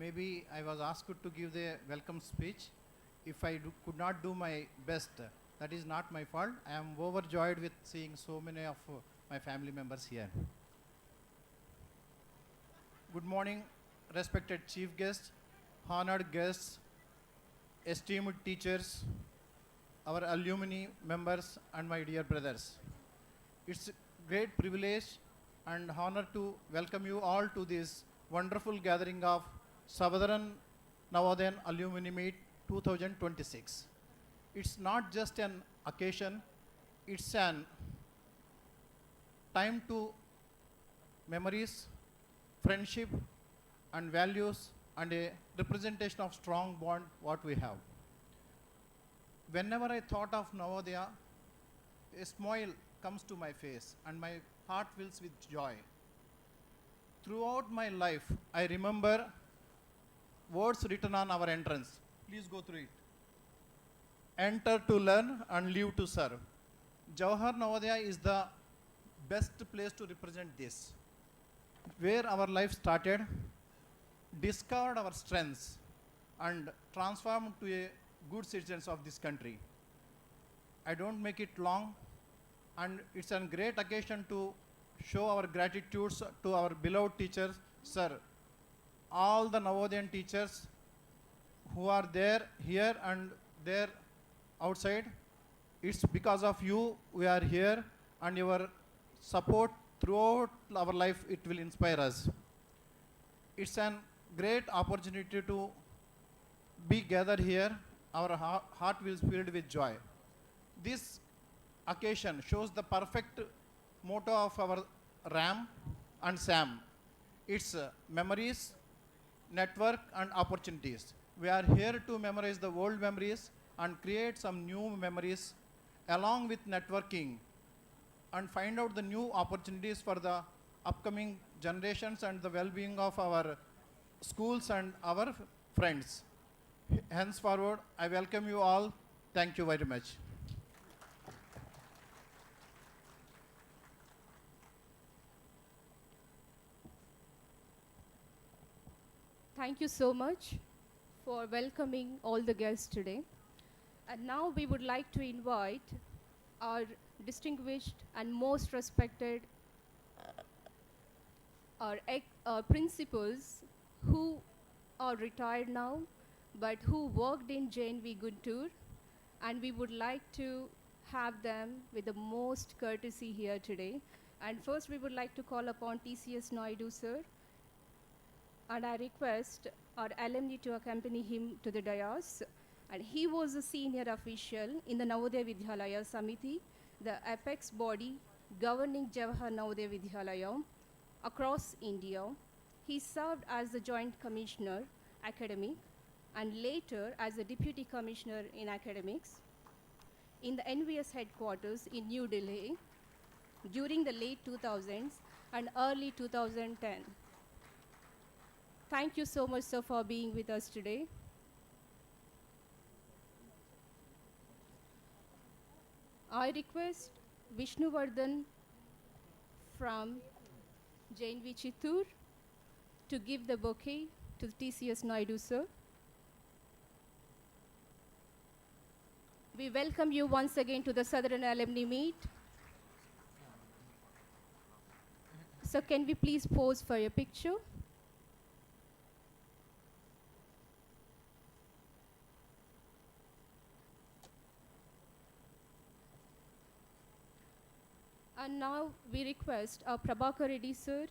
maybe I was asked to give the welcome speech. If I could not do my best, that is not my fault. I am overjoyed with seeing so many of my family members here. Good morning, respected chief guests, honored guests, esteemed teachers, our alumni members and my dear brothers. It's a great privilege and honor to welcome you all to this wonderful gathering of Southern Navodayan Alumni Meet 2026. It's not just an occasion, it's an time to memories, friendship and values and a representation of strong bond what we have. Whenever I thought of Navodaya, a smile comes to my face and my heart fills with joy. Throughout my life, I remember words written on our entrance. Please go through it. Enter to learn and live to serve. Jawahar Navodaya is the best place to represent this. Where our life started, discovered our strengths, and transformed to a good citizens of this country. I don't make it long, and it's a great occasion to show our gratitudes to our beloved teachers, sir. All the Navodayan teachers who are there, here and there outside, it's because of you we are here, and your support throughout our life, it will inspire us. It's a great opportunity to be gathered here. Our heart will be filled with joy. This occasion shows the perfect motto of our RAM and SAM. It's memories, network, and opportunities. We are here to memorize the old memories and create some new memories along with networking and find out the new opportunities for the upcoming generations and the well-being of our schools and our friends. Henceforward, I welcome you all. Thank you very much.
Thank you so much for welcoming all the guests today. And now we would like to invite our distinguished and most respected our principals who are retired now but who worked in JNV Guntur, and we would like to have them with the most courtesy here today. And first we would like to call upon TCS Naidu sir, and I request our alumni to accompany him to the dais. And he was a senior official in the Navodaya Vidyalaya Samiti, the apex body governing Jawahar Navodaya Vidyalaya across India. He served as the Joint Commissioner, Academic, and later as the Deputy Commissioner in Academics in the NVS headquarters in New Delhi during the late 2000s and early 2010. Thank you so much, sir, for being with us today. I request Vishnuvardhan from JNV Chittoor to give the bouquet to TCS Naidu sir. We welcome you once again to the Southern Alumni Meet. So can we please pose for your picture? And now we request our Prabhakar Reddy sir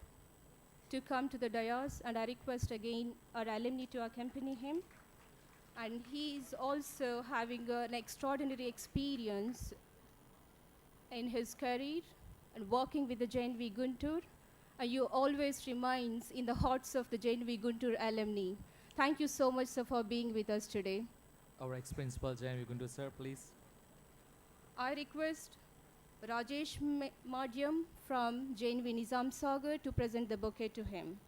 to come to the dais, and I request again our alumni to accompany him. And he is also having an extraordinary experience in his career and working with the JNV Guntur. You always remains in the hearts of the JNV Guntur alumni. Thank you so much, sir, for being with us today.
Our ex-principal JNV Guntur sir, please.
I request Rajesh Madhyam from JNV Nizam Sagar to present the bouquet to him.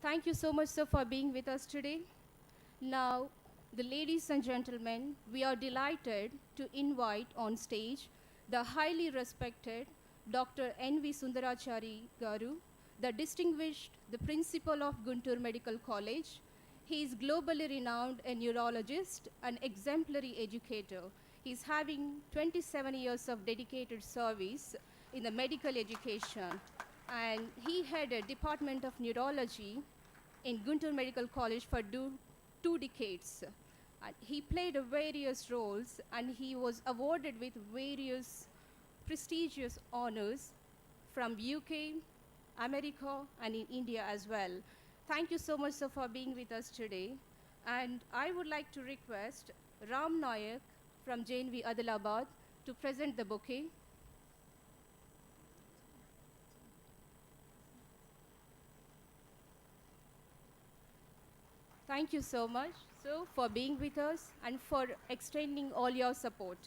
Thank you so much, sir, for being with us today. Now, the ladies and gentlemen, we are delighted to invite on stage the highly respected Dr. N.V. Sundarachari Garu, the principal of Guntur Medical College. He is globally renowned a neurologist, an exemplary educator. He is having 27 years of dedicated service in the medical education, and he had a Department of Neurology in Guntur Medical College for 2 decades. He played various roles, and he was awarded with various prestigious honors from UK, America, and in India as well. thank you so much, sir, for being with us today. And I would like to request Ram Nayak from JNV Adilabad to present the bouquet. Thank you so much, sir, for being with us and for extending all your support.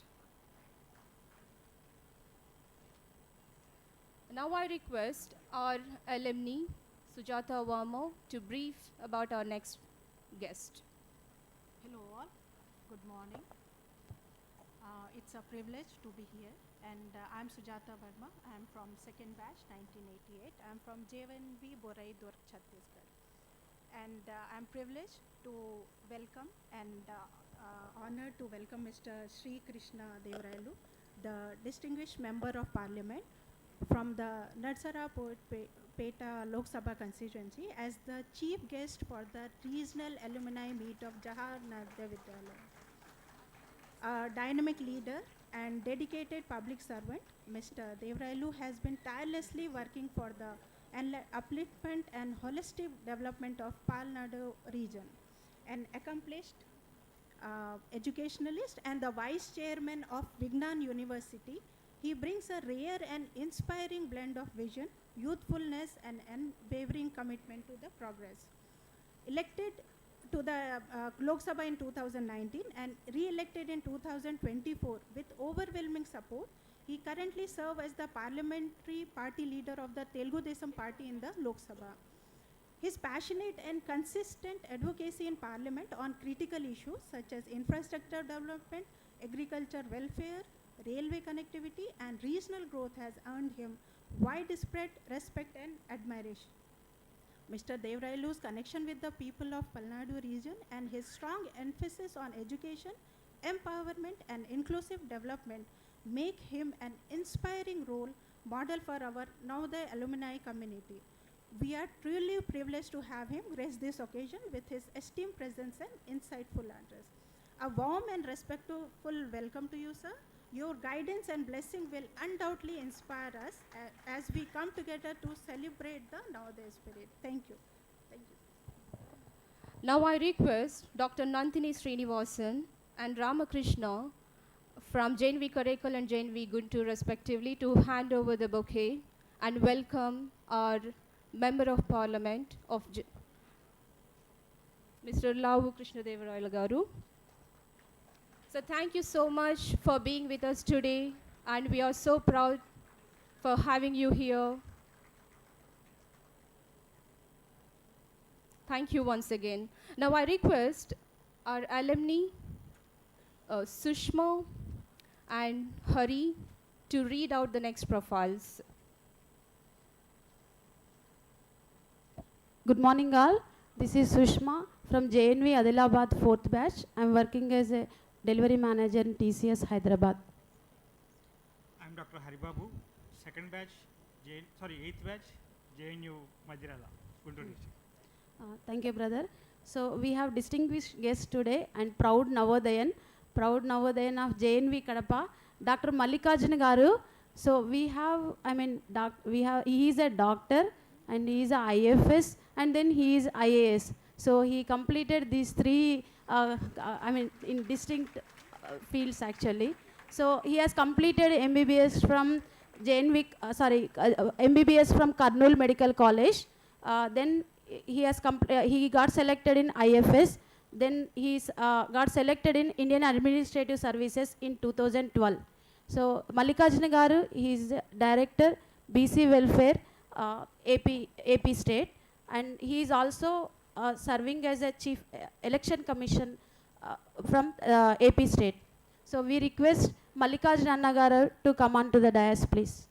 Now I request our alumni, Sujata Wamo, to brief about our next guest.
Hello all, good morning. It's a privilege to be here, and I'm Sujata Verma. I'm from second batch 1988. I'm from JNV Borai Durg, Chhattisgarh. And I'm privileged to welcome and honored to welcome Mr. Sri Krishna Devrailu, the distinguished member of parliament from the Narsarapeta Lok Sabha constituency as the chief guest for the regional alumni meet of Jawahar Navodaya Vidyalaya. A dynamic leader and dedicated public servant, Mr. Devrailu has been tirelessly working for the upliftment and holistic development of Palnadu region. An accomplished educationalist and the vice chairman of Vignan University, he brings a rare and inspiring blend of vision, youthfulness, and unwavering commitment to the progress. Elected to the Lok Sabha in 2019 and re-elected in 2024 with overwhelming support, he currently serves as the parliamentary party leader of the Telugu Desam party in the Lok Sabha. His passionate and consistent advocacy in parliament on critical issues such as infrastructure development, agriculture welfare, railway connectivity, and regional growth has earned him widespread respect and admiration. Mr. Devrailu's connection with the people of Palnadu region and his strong emphasis on education, empowerment, and inclusive development make him an inspiring role model for our Navodaya alumni community. We are truly privileged to have him grace this occasion with his esteemed presence and insightful address. A warm and respectful welcome to you, sir. Your guidance and blessing will undoubtedly inspire us as we come together to celebrate the Navodaya spirit. Thank you. Thank you.
Now I request Dr. Nandini Srinivasan and Ramakrishna from JNV Karaikal and JNV Guntur respectively to hand over the bouquet and welcome our Member of Parliament of Mr. Lavu Krishna Devarayala Garu. So thank you so much for being with us today, and we are so proud for having you here. Thank you once again. Now I request our alumni, Sushma and Hari, to read out the next profiles.
Good morning all. This is Sushma from JNV Adilabad 4th batch. I am working as a delivery manager in TCS Hyderabad.
I'm Dr. Haribabu, second batch, 8th batch, JNU Madirala, Guntur district.
Thank you, brother. So we have distinguished guests today and proud Navodayan of JNV Kadapa, Dr. Mallikarjuna Garu. So we have, he is a doctor and he is a IFS and then he is IAS. So he completed these three, in distinct fields actually. So he has completed MBBS from MBBS from Kurnool Medical College. Then he got selected in IFS. Then he got selected in Indian Administrative Services in 2012. So Mallikarjuna Garu, he is director BC Welfare AP State, and he is also serving as a chief election commission from AP State. So we request Mallikarjuna Garu to come on to the dais, please.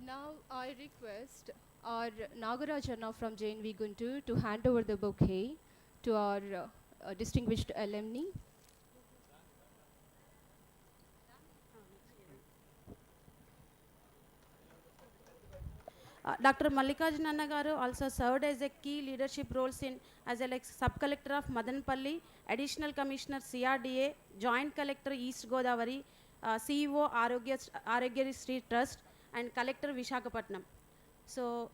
Now I request our Nagarajana from JNV Guntur to hand over the bouquet to our distinguished alumni.
Dr. Mallikarjuna Garu also served as a key leadership roles in as a sub-collector of Madanpalli, additional commissioner CRDA, joint collector East Godavari, CEO Arogya Street Trust, and Collector Vishakhapatnam. So,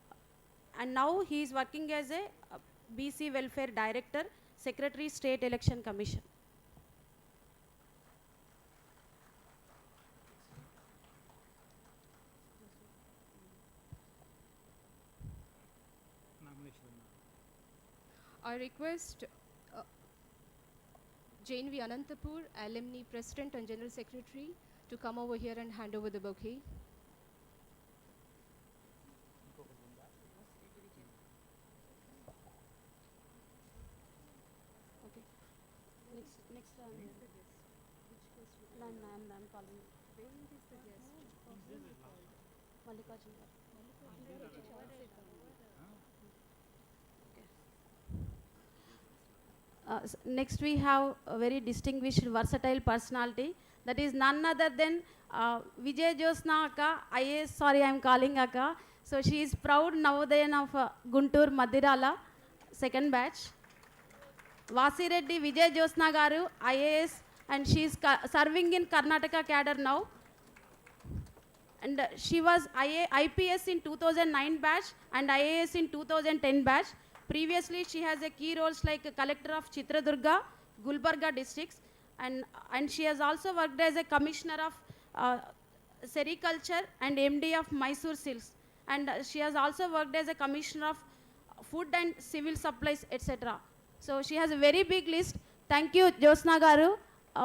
and now he is working as a BC Welfare Director, Secretary State Election Commission.
I request JNV Anantapur, Alumni President and General Secretary, to come over here and hand over the bouquet.
Okay. Next I'm calling. Where is the guest? Mallikarjun. Next we have a very distinguished versatile personality, that is none other than Vijay Josna Akka, IAS, sorry I am calling Akka. So she is proud Navodayan of Guntur Madirala, second batch. Vasireddy Vijay Josna Garu, IAS, and she is serving in Karnataka cadre now. And she was IPS in 2009 batch and IAS in 2010 batch. Previously, she has a key roles like Collector of Chitradurga, Gulbarga districts, and she has also worked as a Commissioner of Sericulture and MD of Mysore Silks. And she has also worked as a Commissioner of Food and Civil Supplies, etc. So she has a very big list. Thank you, Josna Garu,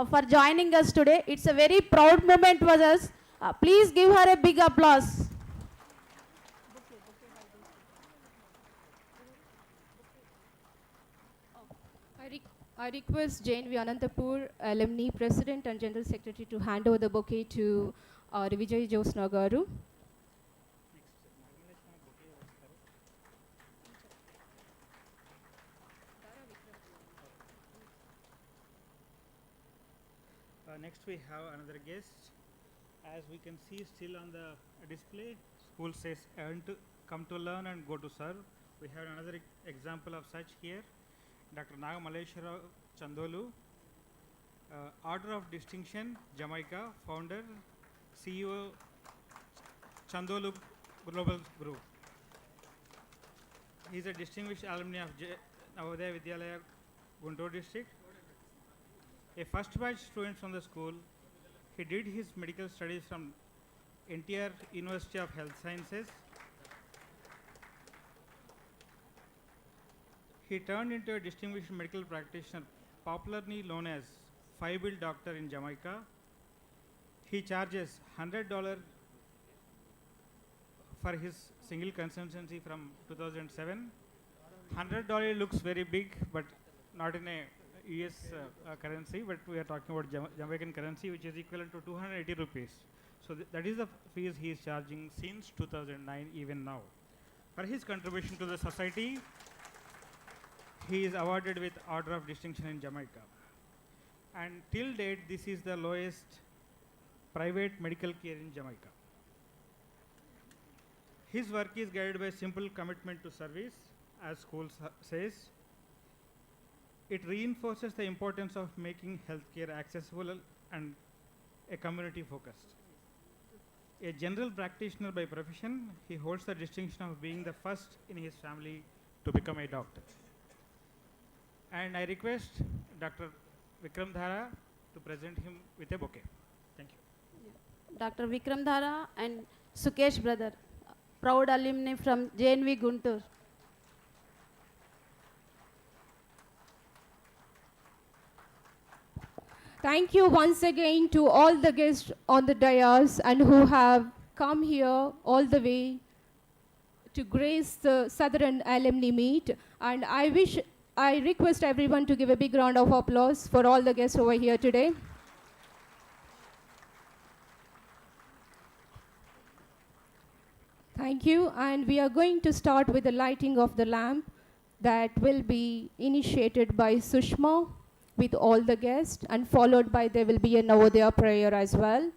for joining us today. It's a very proud moment for us. Please give her a big applause.
I request JNV Anantapur, Alumni President and General Secretary, to hand over the bouquet to Vijay Josna Garu.
Next we have another guest. As we can see still on the display, school says come to learn and go to serve. We have another example of such here. Dr. Nagamaleshwara Chandolu, Order of Distinction, Jamaica, founder, CEO, Chandolu Global Group. He is a distinguished alumni of Navodaya Vidyalaya, Guntur district. A first batch student from the school. He did his medical studies from NTR University of Health Sciences. He turned into a distinguished medical practitioner, popularly known as Five-Bill Doctor in Jamaica. He charges $100 for his single consultancy from 2007. $100 looks very big, but not in a US currency, but we are talking about Jamaican currency, which is equivalent to 280 rupees. So that is the fees he is charging since 2009, even now. For his contribution to the society, he is awarded with Order of Distinction in Jamaica. And till date, this is the lowest private medical care in Jamaica. His work is guided by simple commitment to service, as school says. It reinforces the importance of making healthcare accessible and a community focused. A general practitioner by profession, he holds the distinction of being the first in his family to become a doctor. And I request Dr. Vikram Dhara to present him with a bouquet. Thank you.
Dr. Vikram Dhara and Sukesh brother, proud alumni from JNV Guntur.
Thank you once again to all the guests on the dais and who have come here all the way to grace the Southern Alumni Meet. And I request everyone to give a big round of applause for all the guests over here today. Thank you. And we are going to start with the lighting of the lamp that will be initiated by Sushma with all the guests, and followed by there will be a Navodaya prayer as well.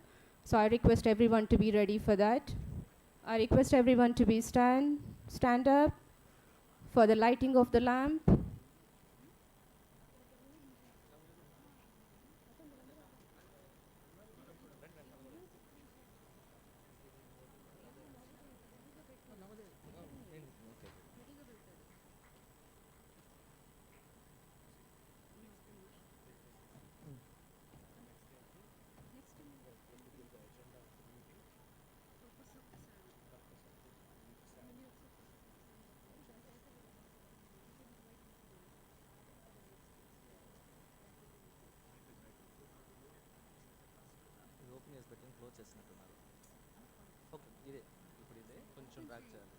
So I request everyone to be ready for that. I request everyone to be stand up for the lighting of the lamp.
ఇదే ఇప్పుడు ఇదే కొంచెం drag చేయాలి.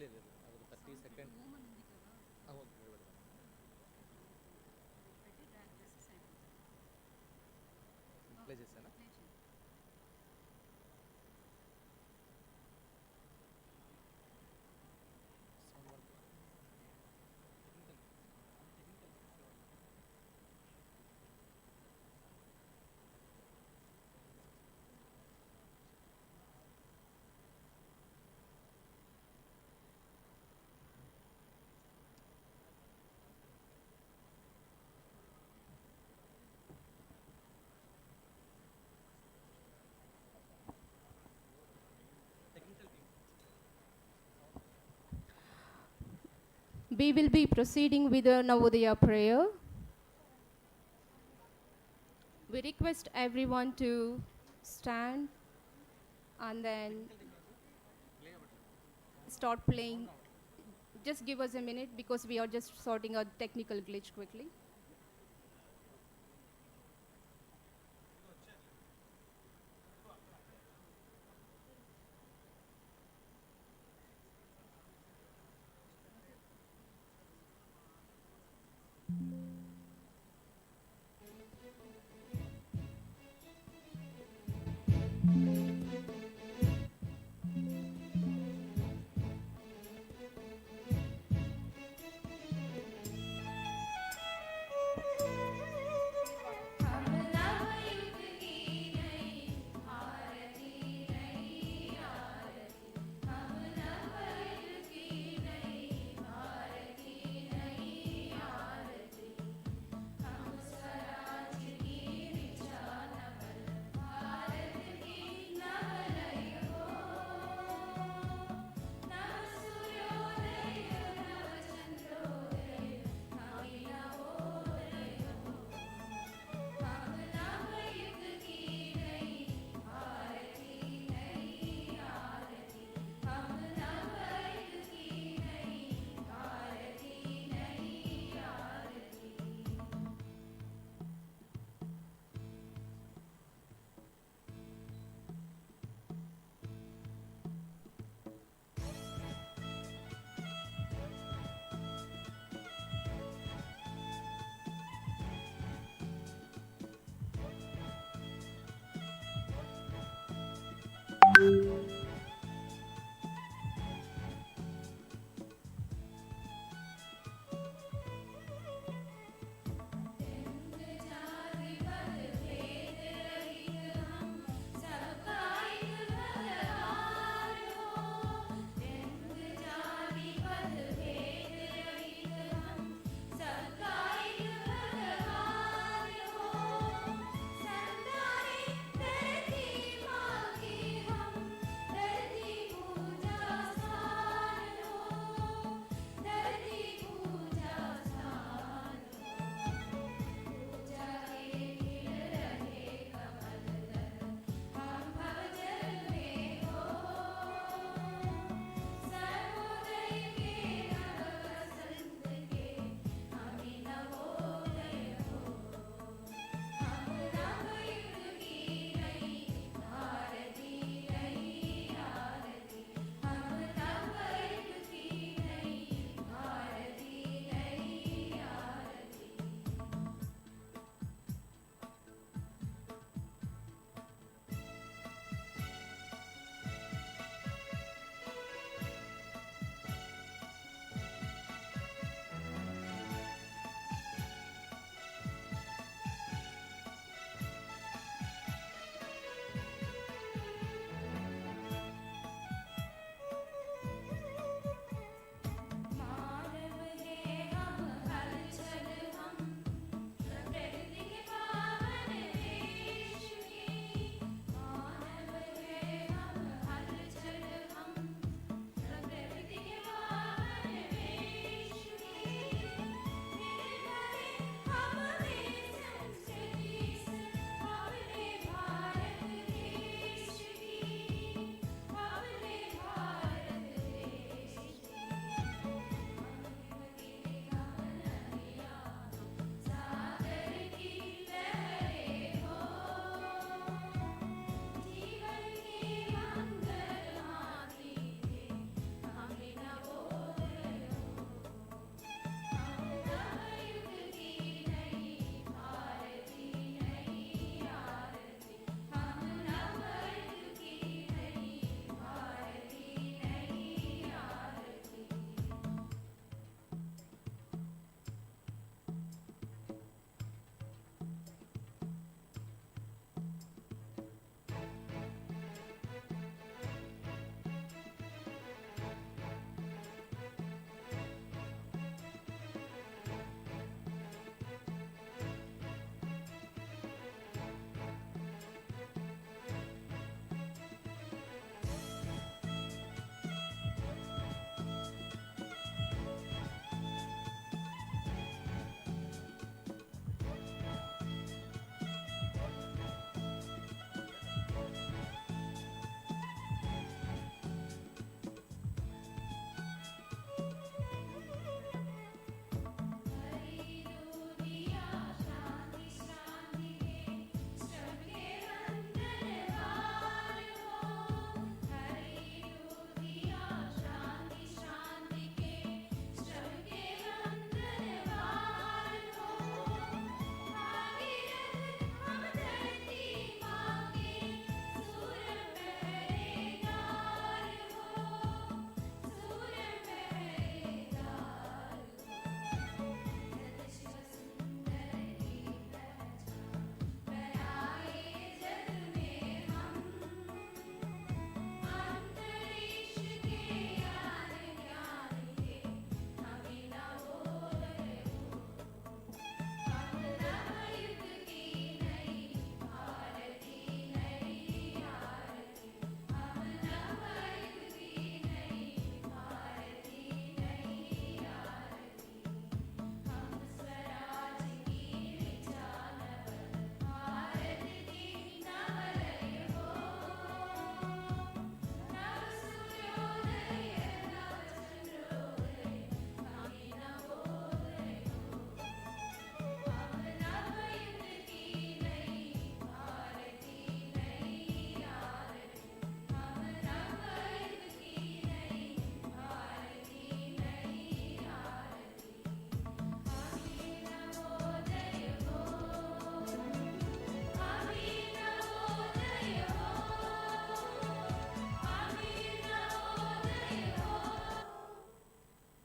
లేదు లేదు అది 30 second play చేశానా?
We will be proceeding with a Navodaya prayer. We request everyone to stand and then start playing. Just give us a minute because we are just sorting out technical glitch quickly.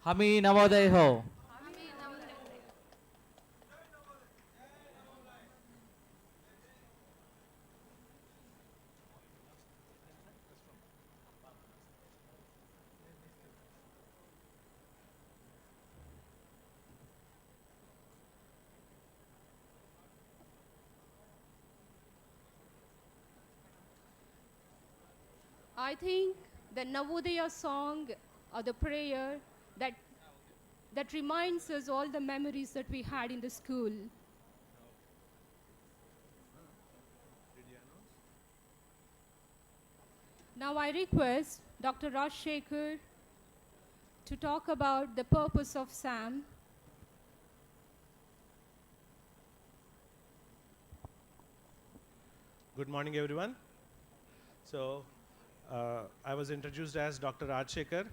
Hami Navodaya ho.
I think the Navodaya song or the prayer that that reminds us all the memories that we had in the school. Now I request Dr. Rajshekhar to talk about the purpose of SAM.
Good morning, everyone. So, I was introduced as Dr. Rajshekhar,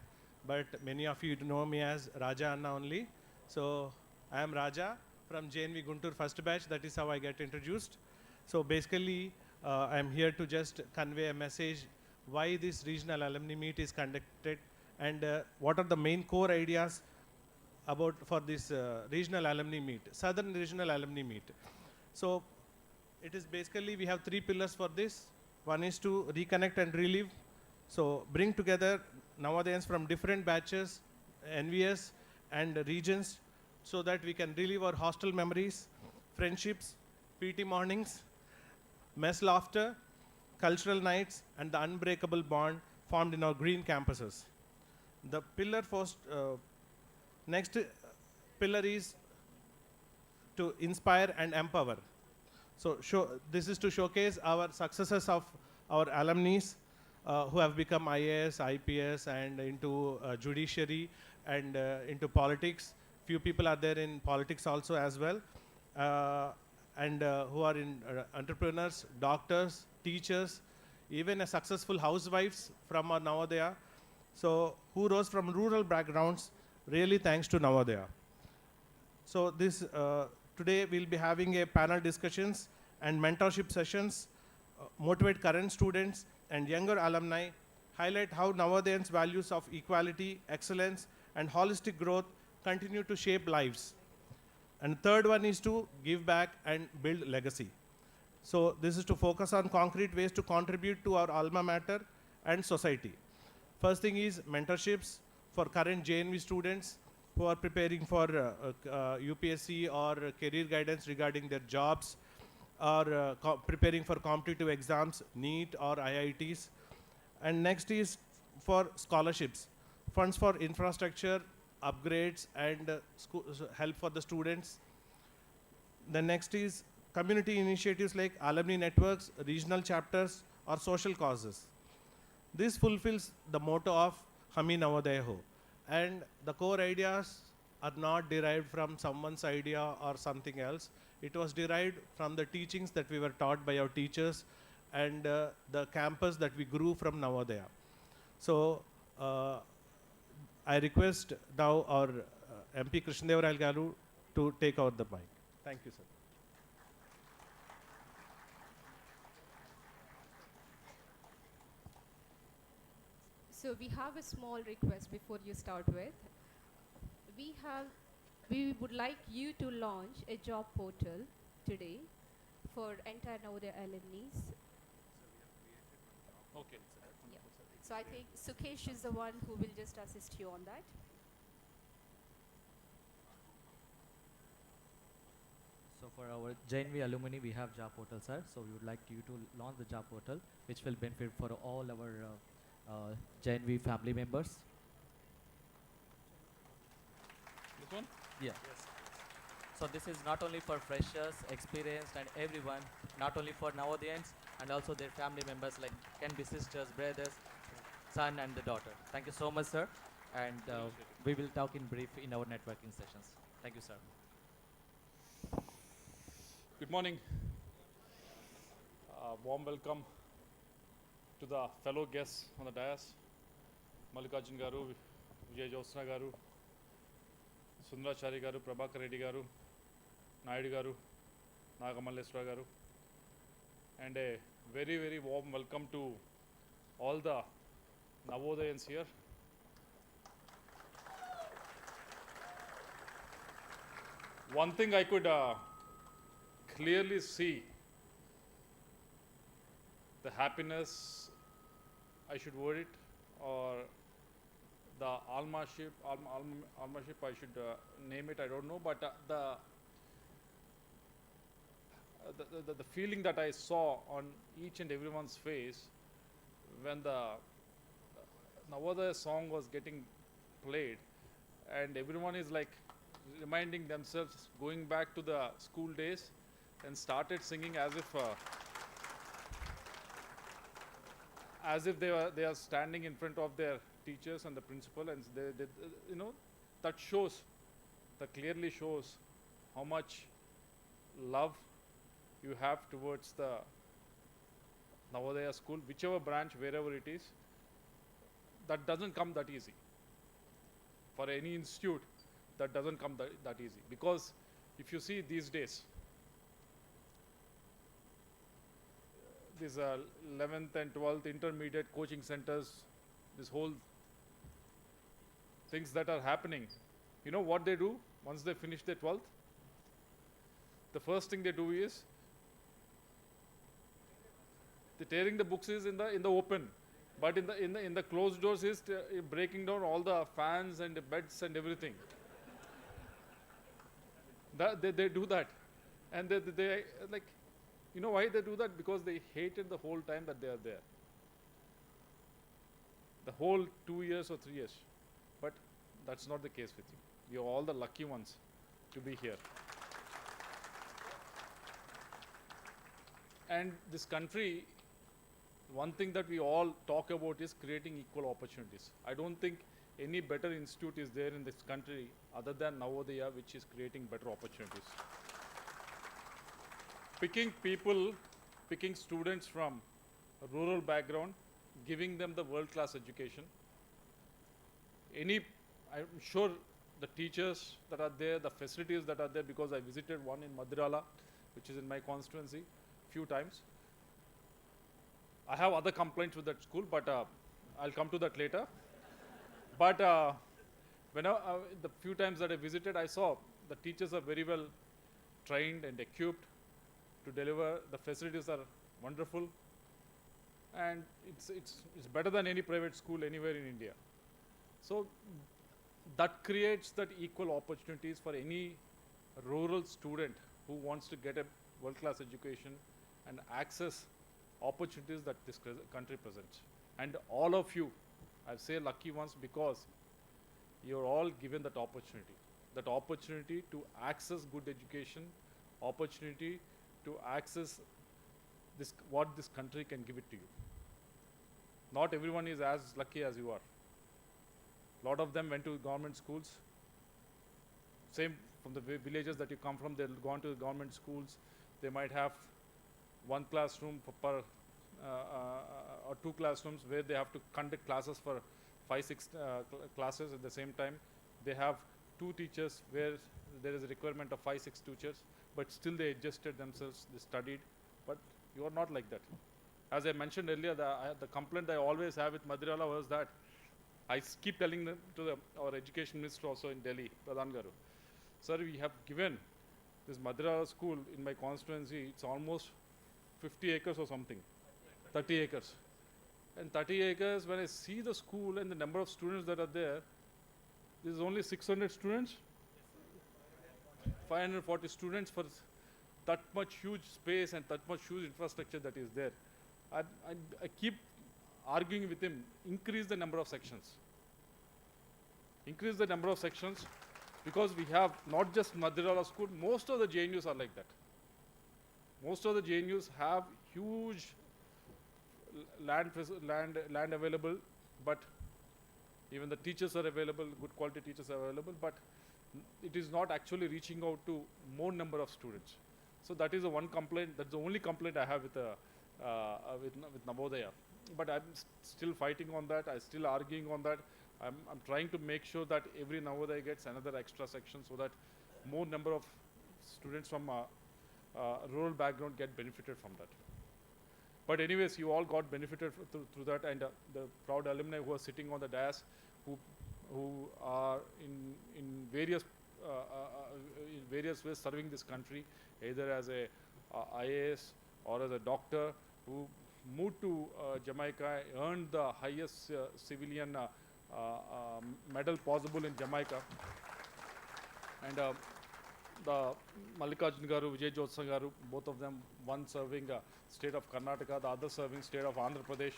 but many of you know me as Raja Anna only. So, I am Raja from JNV Guntur first batch. That is how I get introduced. So, basically, I am here to just convey a message why this regional alumni meet is conducted and what are the main core ideas about for this regional alumni meet, Southern Regional Alumni Meet. So, it is basically we have three pillars for this. One is to reconnect and relive. So bring together Navodayans from different batches, NVS and regions so that we can relive our hostel memories, friendships, PT mornings, mess laughter, cultural nights and the unbreakable bond formed in our green campuses. The pillar first, next pillar is to inspire and empower. So this is to showcase our successes of our alumni who have become IAS, IPS and into judiciary and into politics. Few people are there in politics also as well. And who are in entrepreneurs, doctors, teachers, even a successful housewives from our Navodaya. So who rose from rural backgrounds, really thanks to Navodaya. So this today we'll be having a panel discussions and mentorship sessions, motivate current students and younger alumni, highlight how Navodayans' values of equality, excellence and holistic growth continue to shape lives. And third one is to give back and build legacy. So this is to focus on concrete ways to contribute to our alma mater and society. First thing is mentorships for current JNV students who are preparing for UPSC or career guidance regarding their jobs or preparing for competitive exams, NEET or IITs. And next is for scholarships, funds for infrastructure, upgrades and help for the students. The next is community initiatives like alumni networks, regional chapters or social causes. This fulfills the motto of Hami Navodaya Ho. And the core ideas are not derived from someone's idea or something else. It was derived from the teachings that we were taught by our teachers and the campus that we grew from Navodaya. So I request now our MP Krishnadevarayal Garu to take out the mic. Thank you, sir.
So we have a small request before you start with. We would like you to launch a job portal today for entire Navodaya alumni.
Okay.
Yeah. So I think Sukesh is the one who will just assist you on that.
So for our JNV alumni, we have job portal, sir. So we would like you to launch the job portal, which will benefit for all our JNV family members.
This one?
Yeah.
Yes.
So this is not only for freshers, experienced and everyone, not only for Navodayans and also their family members like can be sisters, brothers, son and the daughter. Thank you so much, sir. And we will talk in brief in our networking sessions. Thank you, sir.
Good morning. Warm welcome to the fellow guests on the dais. Mallikarjun Garu, Vijay Josna Garu, Sundarachari Garu, Prabhakar Reddy Garu, Naidu Garu, Nagamalleswara Garu. And a very, very warm welcome to all the Navodayans here. one thing I could clearly see, the happiness, I should word it, or the almaship, almaship I should name it, I don't know, but the feeling that I saw on each and everyone's face when the Navodaya song was getting played, and everyone is like reminding themselves, going back to the school days, and started singing as if they are standing in front of their teachers and the principal, and they you know, that clearly shows how much love you have towards the Navodaya school, whichever branch, wherever it is. That doesn't come that easy. For any institute, that doesn't come that easy. Because if you see these days, these 11th and 12th intermediate coaching centers, this whole things that are happening, you know what they do once they finish their 12th? The first thing they do is, the tearing the books is in the open, but in the closed doors is breaking down all the fans and the beds and everything. They do that, and they like, you know why they do that? Because they hated the whole time that they are there, the whole 2 years or 3 years. But that's not the case with you. You're all the lucky ones to be here. And this country, one thing that we all talk about is creating equal opportunities. I don't think any better institute is there in this country other than Navodaya, which is creating better opportunities. Picking students from a rural background, giving them the world-class education. I'm sure the teachers that are there, the facilities that are there, because I visited one in Madirala, which is in my constituency, few times. I have other complaints with that school, but I'll come to that later. But the few times that I visited, I saw the teachers are very well trained and equipped to deliver. The facilities are wonderful, and it's better than any private school anywhere in India. So that creates that equal opportunities for any rural student who wants to get a world-class education and access opportunities that this country presents. And all of you, I say lucky ones, because you're all given that opportunity to access good education, opportunity to access what this country can give it to you. Not everyone is as lucky as you are. A lot of them went to government schools. Same from the villages that you come from, they've gone to government schools. They might have one classroom per or two classrooms where they have to conduct classes for 5-6 classes at the same time. They have 2 teachers where there is a requirement of 5-6 teachers, but still they adjusted themselves, they studied. But you are not like that. As I mentioned earlier, the complaint I always have with Madirala was that I keep telling them to our education minister also in Delhi, Pradhan Garu, sir, we have given this Madirala school in my constituency, it's almost 50 acres or something, 30 acres. And 30 acres, when I see the school and the number of students that are there, there's only 600 students, 540 students for that much huge space and that much huge infrastructure that is there. I keep arguing with him, increase the number of sections. Increase the number of sections, because we have not just Madirala school, most of the JNUs are like that. Most of the JNUs have huge land available, but even the teachers are available, good quality teachers are available, but it is not actually reaching out to more number of students. So that is the one complaint, that's the only complaint I have with Navodaya. But I'm still fighting on that, I'm still arguing on that. I'm trying to make sure that every Navodaya gets another extra section so that more number of students from rural background get benefited from that. But anyways, you all got benefited through that, and the proud alumni who are sitting on the dais, who are in various in various ways serving this country, either as a IAS or as a doctor, who moved to Jamaica, earned the highest civilian medal possible in Jamaica. And the Mallikarjun Garu, Vijay Jyotsna Garu, both of them, one serving state of Karnataka, the other serving state of Andhra Pradesh,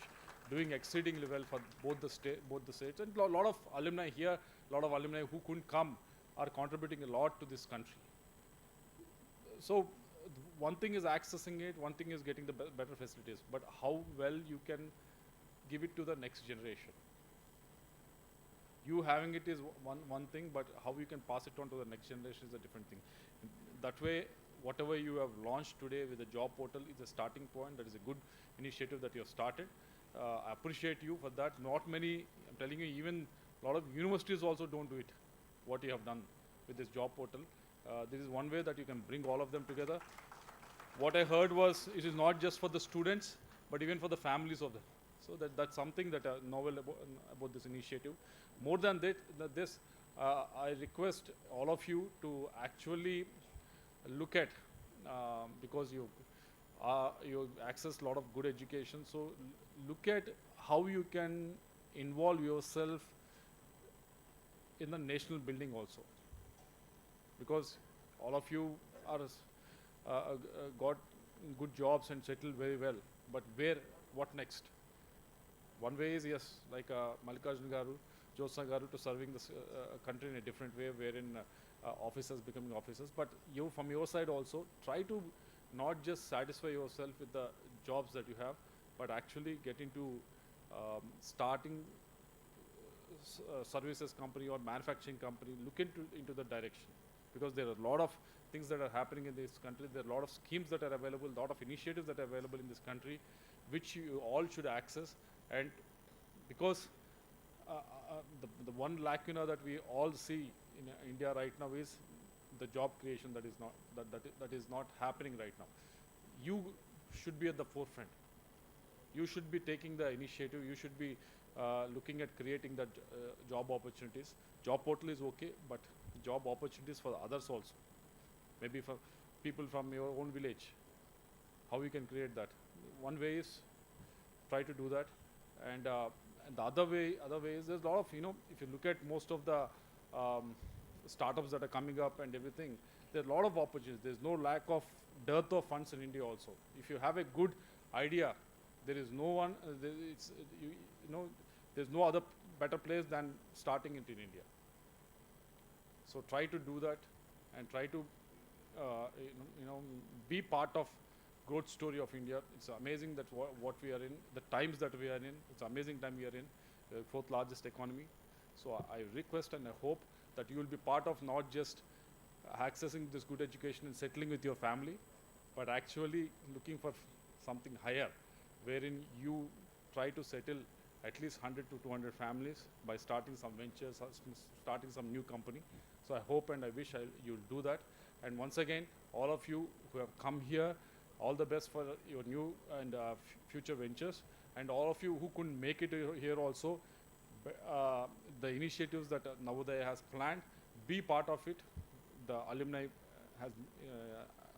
doing exceedingly well for both the states. And a lot of alumni here, a lot of alumni who couldn't come, are contributing a lot to this country. So one thing is accessing it, one thing is getting the better facilities, but how well you can give it to the next generation. You having it is one thing, but how you can pass it on to the next generation is a different thing. That way, whatever you have launched today with the job portal is a starting point. That is a good initiative that you have started. I appreciate you for that. Not many, I'm telling you, even a lot of universities also don't do it, what you have done with this job portal. This is one way that you can bring all of them together. What I heard was it is not just for the students, but even for the families of them. So that's something that novel about this initiative. More than this, I request all of you to actually look at, because you access a lot of good education, so look at how you can involve yourself in the national building also. Because all of you are got good jobs and settled very well, but what next? One way is, yes, like Mallikarjun Garu, Jyotsna Garu, to serving the country in a different way, wherein officers becoming officers. But you, from your side also, try to not just satisfy yourself with the jobs that you have, but actually get into starting services company or manufacturing company. Look into the direction, because there are a lot of things that are happening in this country. There are a lot of schemes that are available, a lot of initiatives that are available in this country, which you all should access. And because the one lacuna that we all see in India right now is the job creation that is not happening right now. You should be at the forefront. You should be taking the initiative. You should be looking at creating that job opportunities. Job portal is okay, but job opportunities for others also. Maybe for people from your own village. How you can create that? One way is try to do that, and the other way is there's a lot of, if you look at most of the startups that are coming up and everything, there's a lot of opportunities. There's no lack of dearth of funds in India also. If you have a good idea, there is no one, there's no other better place than starting it in India. So try to do that, and try to be part of growth story of India. It's amazing that what we are in, the times that we are in. It's amazing time we are in, the fourth largest economy. So I request and I hope that you will be part of not just accessing this good education and settling with your family, but actually looking for something higher, wherein you try to settle at least 100 to 200 families by starting some ventures, starting some new company. So I hope and I wish you'll do that. And once again, all of you who have come here, all the best for your new and future ventures. And all of you who couldn't make it here also, the initiatives that Navodaya has planned, be part of it. The alumni has,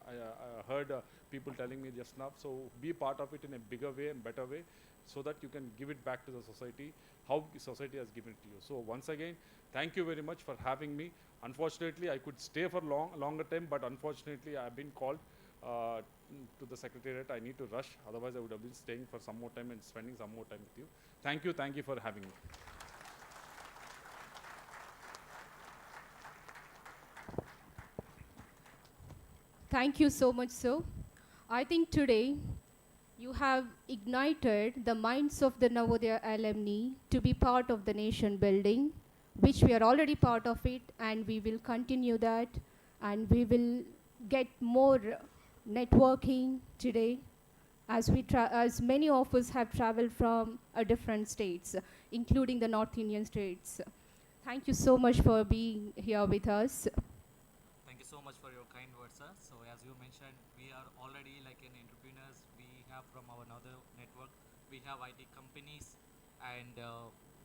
I heard people telling me just now, so be part of it in a bigger way and better way, so that you can give it back to the society, how the society has given it to you. So once again, thank you very much for having me. Unfortunately, I could stay for longer time, but unfortunately, I've been called to the secretariat. I need to rush, otherwise I would have been staying for some more time and spending some more time with you. Thank you for having me.
Thank you so much, sir. I think today you have ignited the minds of the Navodaya alumni to be part of the nation building, which we are already part of it, and we will continue that, and we will get more networking today, as many of us have traveled from different states, including the North Indian states. Thank you so much for being here with us.
Thank you so much for your kind words, sir. So as you mentioned, we are already like an entrepreneurs. We have from our another network, we have IT companies and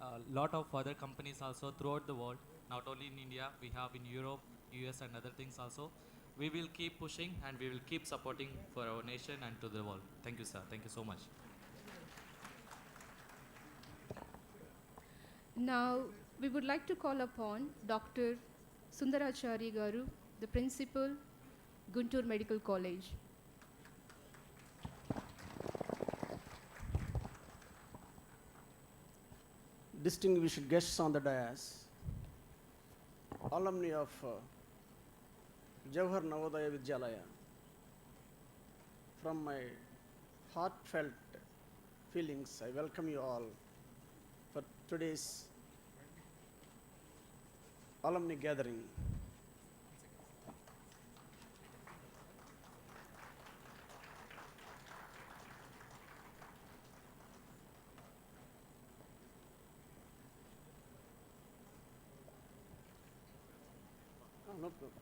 a lot of other companies also throughout the world, not only in India, we have in Europe, US and other things also. We will keep pushing and we will keep supporting for our nation and to the world. Thank you, sir. Thank you so much.
Now, we would like to call upon Dr. Sundarachari Garu, the Principal, Guntur Medical College.
Distinguished guests on the dais, alumni of Jawahar Navodaya Vidyalaya, from my heartfelt feelings, I welcome you all for today's alumni gathering. No problem.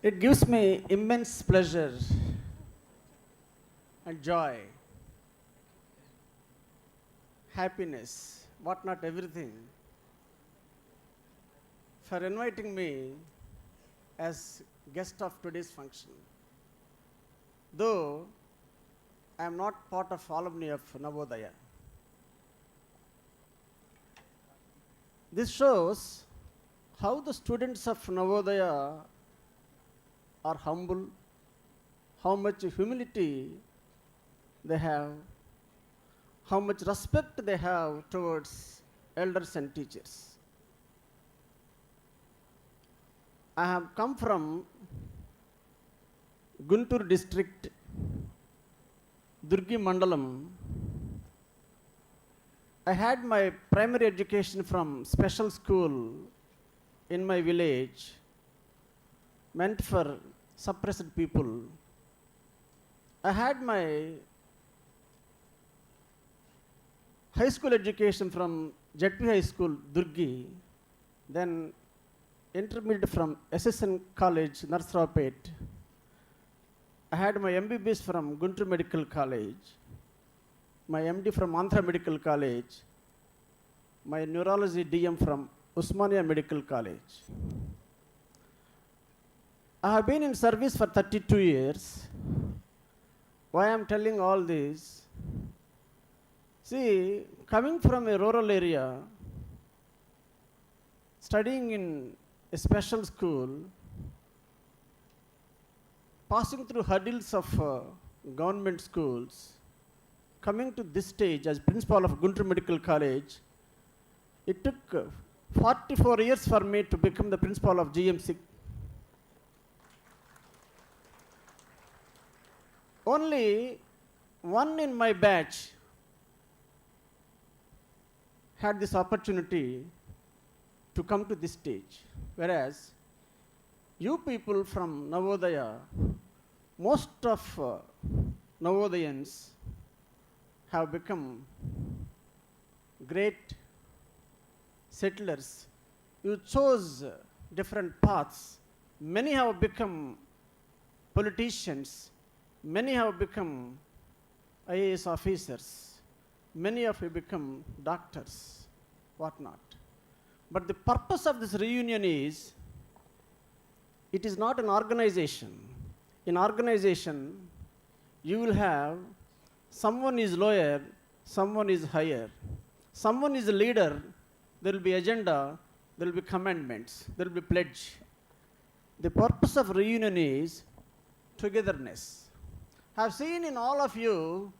It gives me immense pleasure and joy, happiness, what not everything, for inviting me as guest of today's function. Though I am not part of alumni of Navodaya. This shows how the students of Navodaya are humble, how much humility they have, how much respect they have towards elders and teachers. I have come from Guntur district, Durgi Mandalam. I had my primary education from special school in my village, meant for suppressed people. I had my high school education from ZP High School, Durgi, then intermediate from SSN College, Narsrawpet. I had my MBBS from Guntur Medical College, my MD from Andhra Medical College, my neurology DM from Usmania Medical College. I have been in service for 32 years. Why I am telling all this? See, coming from a rural area, studying in a special school, passing through hurdles of government schools, coming to this stage as principal of Guntur Medical College, it took 44 years for me to become the principal of GMC. Only one in my batch had this opportunity to come to this stage, whereas you people from Navodaya, most of Navodayans have become great settlers. You chose different paths. Many have become politicians. Many have become IAS officers. Many of you become doctors, whatnot. But the purpose of this reunion is, it is not an organization. In organization, you will have someone is lower, someone is higher. Someone is a leader, there will be agenda, there will be commandments, there will be pledge. The purpose of reunion is togetherness. I have seen in all of you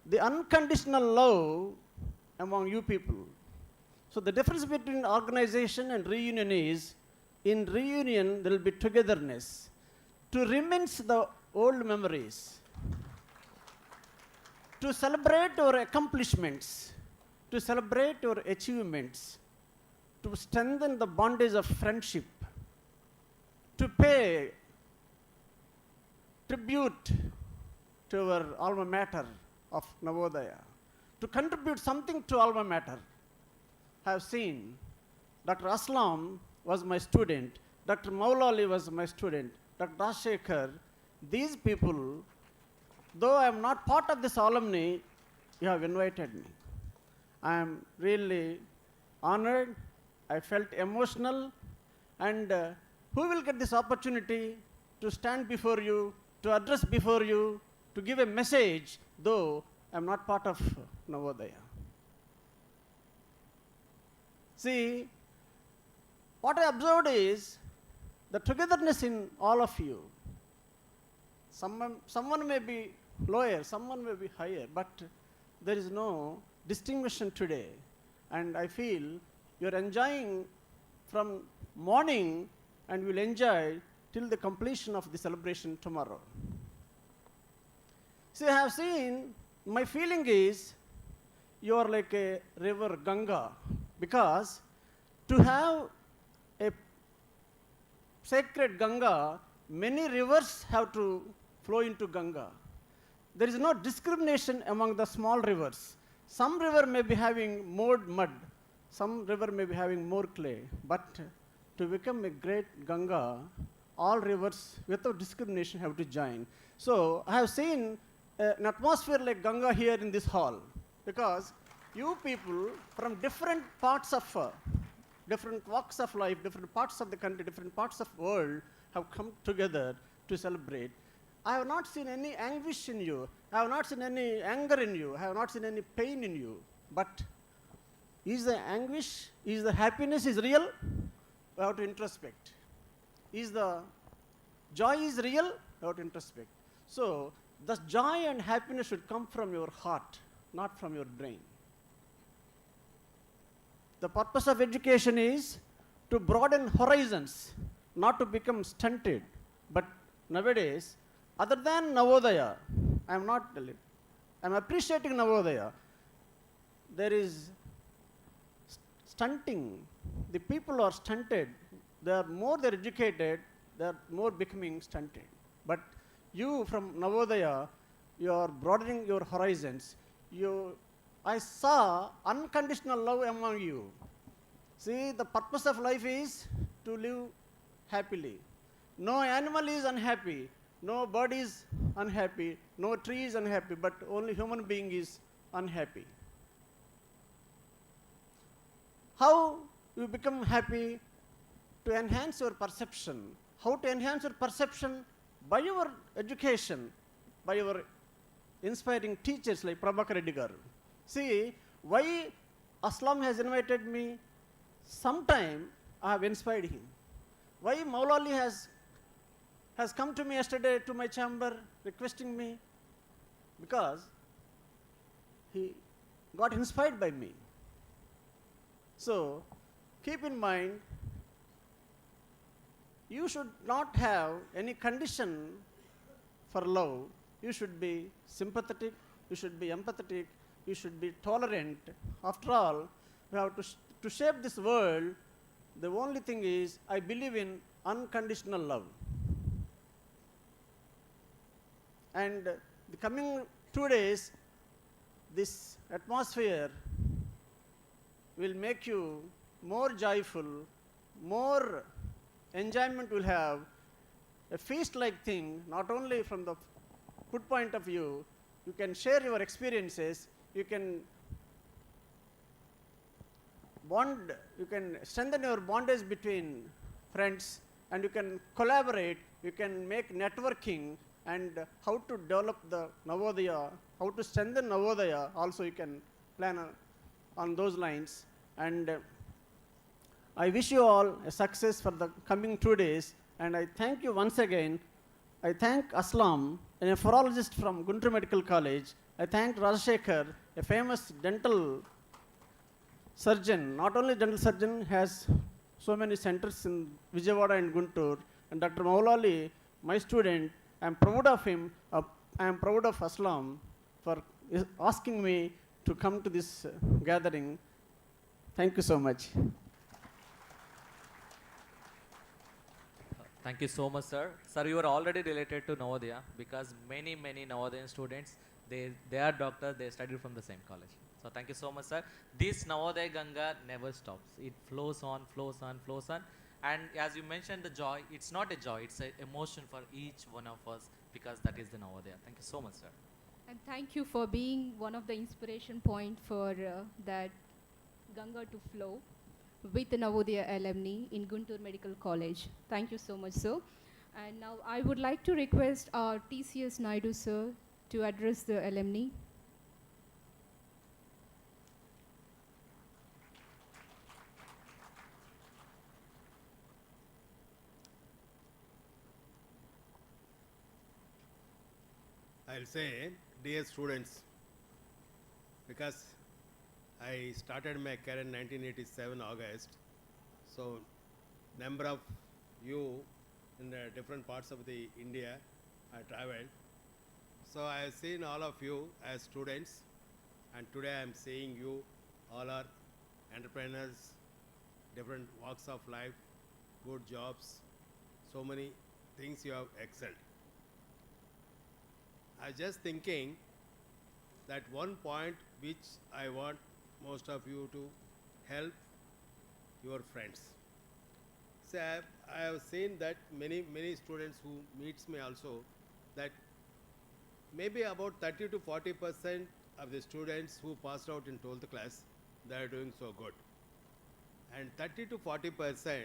the unconditional love among you people. So the difference between organization and reunion is, in reunion there will be togetherness. To reminisce the old memories, to celebrate your accomplishments, to celebrate your achievements, to strengthen the bondage of friendship, to pay tribute to our alma mater of Navodaya, to contribute something to alma mater. I have seen Dr. Aslam was my student, Dr. Maulali was my student, Dr. Rajshekhar. These people, though I am not part of this alumni, you have invited me. I am really honored. I felt emotional. And who will get this opportunity to stand before you, to address before you, to give a message, though I am not part of Navodaya? See, what I observed is the togetherness in all of you. Someone may be lower, someone may be higher, but there is no distinction today. And I feel you're enjoying from morning and will enjoy till the completion of the celebration tomorrow. See, I have seen, my feeling is you are like a river Ganga, because to have a sacred Ganga, many rivers have to flow into Ganga. There is no discrimination among the small rivers. Some river may be having more mud, some river may be having more clay, but to become a great Ganga, all rivers without discrimination have to join. So I have seen an atmosphere like Ganga here in this hall, because you people from different parts of different walks of life, different parts of the country, different parts of the world have come together to celebrate. I have not seen any anguish in you. I have not seen any anger in you. I have not seen any pain in you. But is the anguish, is the happiness is real? We have to introspect. Is the joy is real? We have to introspect. So the joy and happiness should come from your heart, not from your brain. The purpose of education is to broaden horizons, not to become stunted. But nowadays, other than Navodaya, I am not telling, I am appreciating Navodaya. There is stunting. The people are stunted. They are more they're educated, they are more becoming stunted. But you from Navodaya, you are broadening your horizons. I saw unconditional love among you. See, the purpose of life is to live happily. No animal is unhappy, no bird is unhappy, no tree is unhappy, but only human being is unhappy. How you become happy? To enhance your perception. How to enhance your perception? By your education, by your inspiring teachers like Prabhakar Reddy garu. See, why Aslam has invited me? Sometime I have inspired him. Why Maulali has come to me yesterday to my chamber requesting me? Because he got inspired by me. So keep in mind, you should not have any condition for love. You should be sympathetic, you should be empathetic, you should be tolerant. After all, we have to shape this world. The only thing is, I believe in unconditional love. And the coming 2 days, this atmosphere will make you more joyful, more enjoyment will have, a feast-like thing, not only from the food point of view. You can share your experiences, you can bond, you can strengthen your bondage between friends, and you can collaborate, you can make networking, and how to develop the Navodaya, how to strengthen Navodaya, also you can plan on those lines. And I wish you all a success for the coming 2 days, and I thank you once again. I thank Aslam, a nephrologist from Guntur Medical College. I thank Rajshekhar, a famous dental surgeon. Not only dental surgeon, has so many centers in Vijayawada and Guntur. And Dr. Maulali, my student, I am proud of him. I am proud of Aslam for asking me to come to this gathering. Thank you so much.
Thank you so much, sir. Sir, you are already related to Navodaya because many Navodayan students, they are doctors, they studied from the same college. So thank you so much, sir. This Navodaya Ganga never stops. It flows on, flows on, flows on. And as you mentioned, the joy, it's not a joy, it's an emotion for each one of us because that is the Navodaya. Thank you so much, sir.
And thank you for being one of the inspiration point for that Ganga to flow with the Navodaya alumni in Guntur Medical College. Thank you so much, sir. And now I would like to request our TCS Naidu, sir, to address the alumni.
I'll say, dear students, because I started my career in 1987 August, so number of you in the different parts of the India I traveled. So I have seen all of you as students, and today I am seeing you all are entrepreneurs, different walks of life, good jobs, so many things you have excelled. I was just thinking that one point which I want most of you to help your friends. See, I have seen that many students who meets me also, that maybe about 30 to 40% of the students who passed out in 12th class, they are doing so good. And 30 to 40%,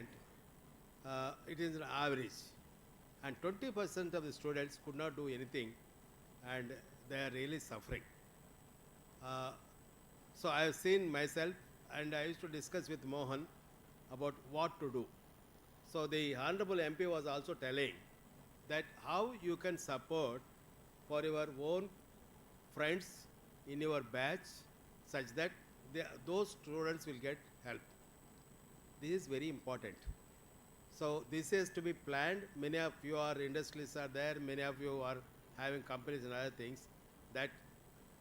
it is an average. And 20% of the students could not do anything, and they are really suffering. So I have seen myself, and I used to discuss with Mohan about what to do. So the Honorable MP was also telling that how you can support for your own friends in your batch such that those students will get help. This is very important. So this is to be planned. Many of you are industrialists are there, many of you are having companies and other things, that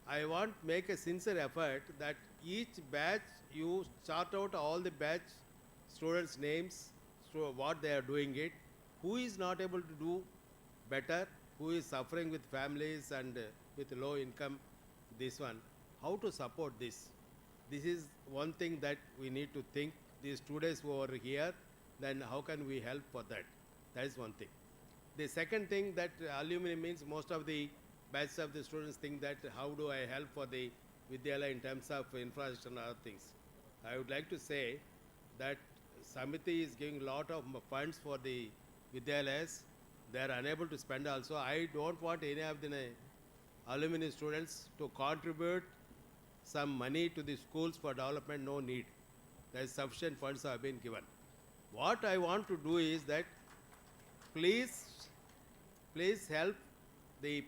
I want make a sincere effort that each batch you chart out all the batch students' names, so what they are doing it, who is not able to do better, who is suffering with families and with low income, this one, how to support this. This is one thing that we need to think. These students who are here, then how can we help for that? That is one thing. The second thing that alumni means most of the batches of the students think that how do I help for the Vidyalaya in terms of infrastructure and other things. I would like to say that Samiti is giving a lot of funds for the Vidyalayas. They are unable to spend also. I don't want any of the alumni students to contribute some money to the schools for development, no need. There is sufficient funds have been given. What I want to do is that please help the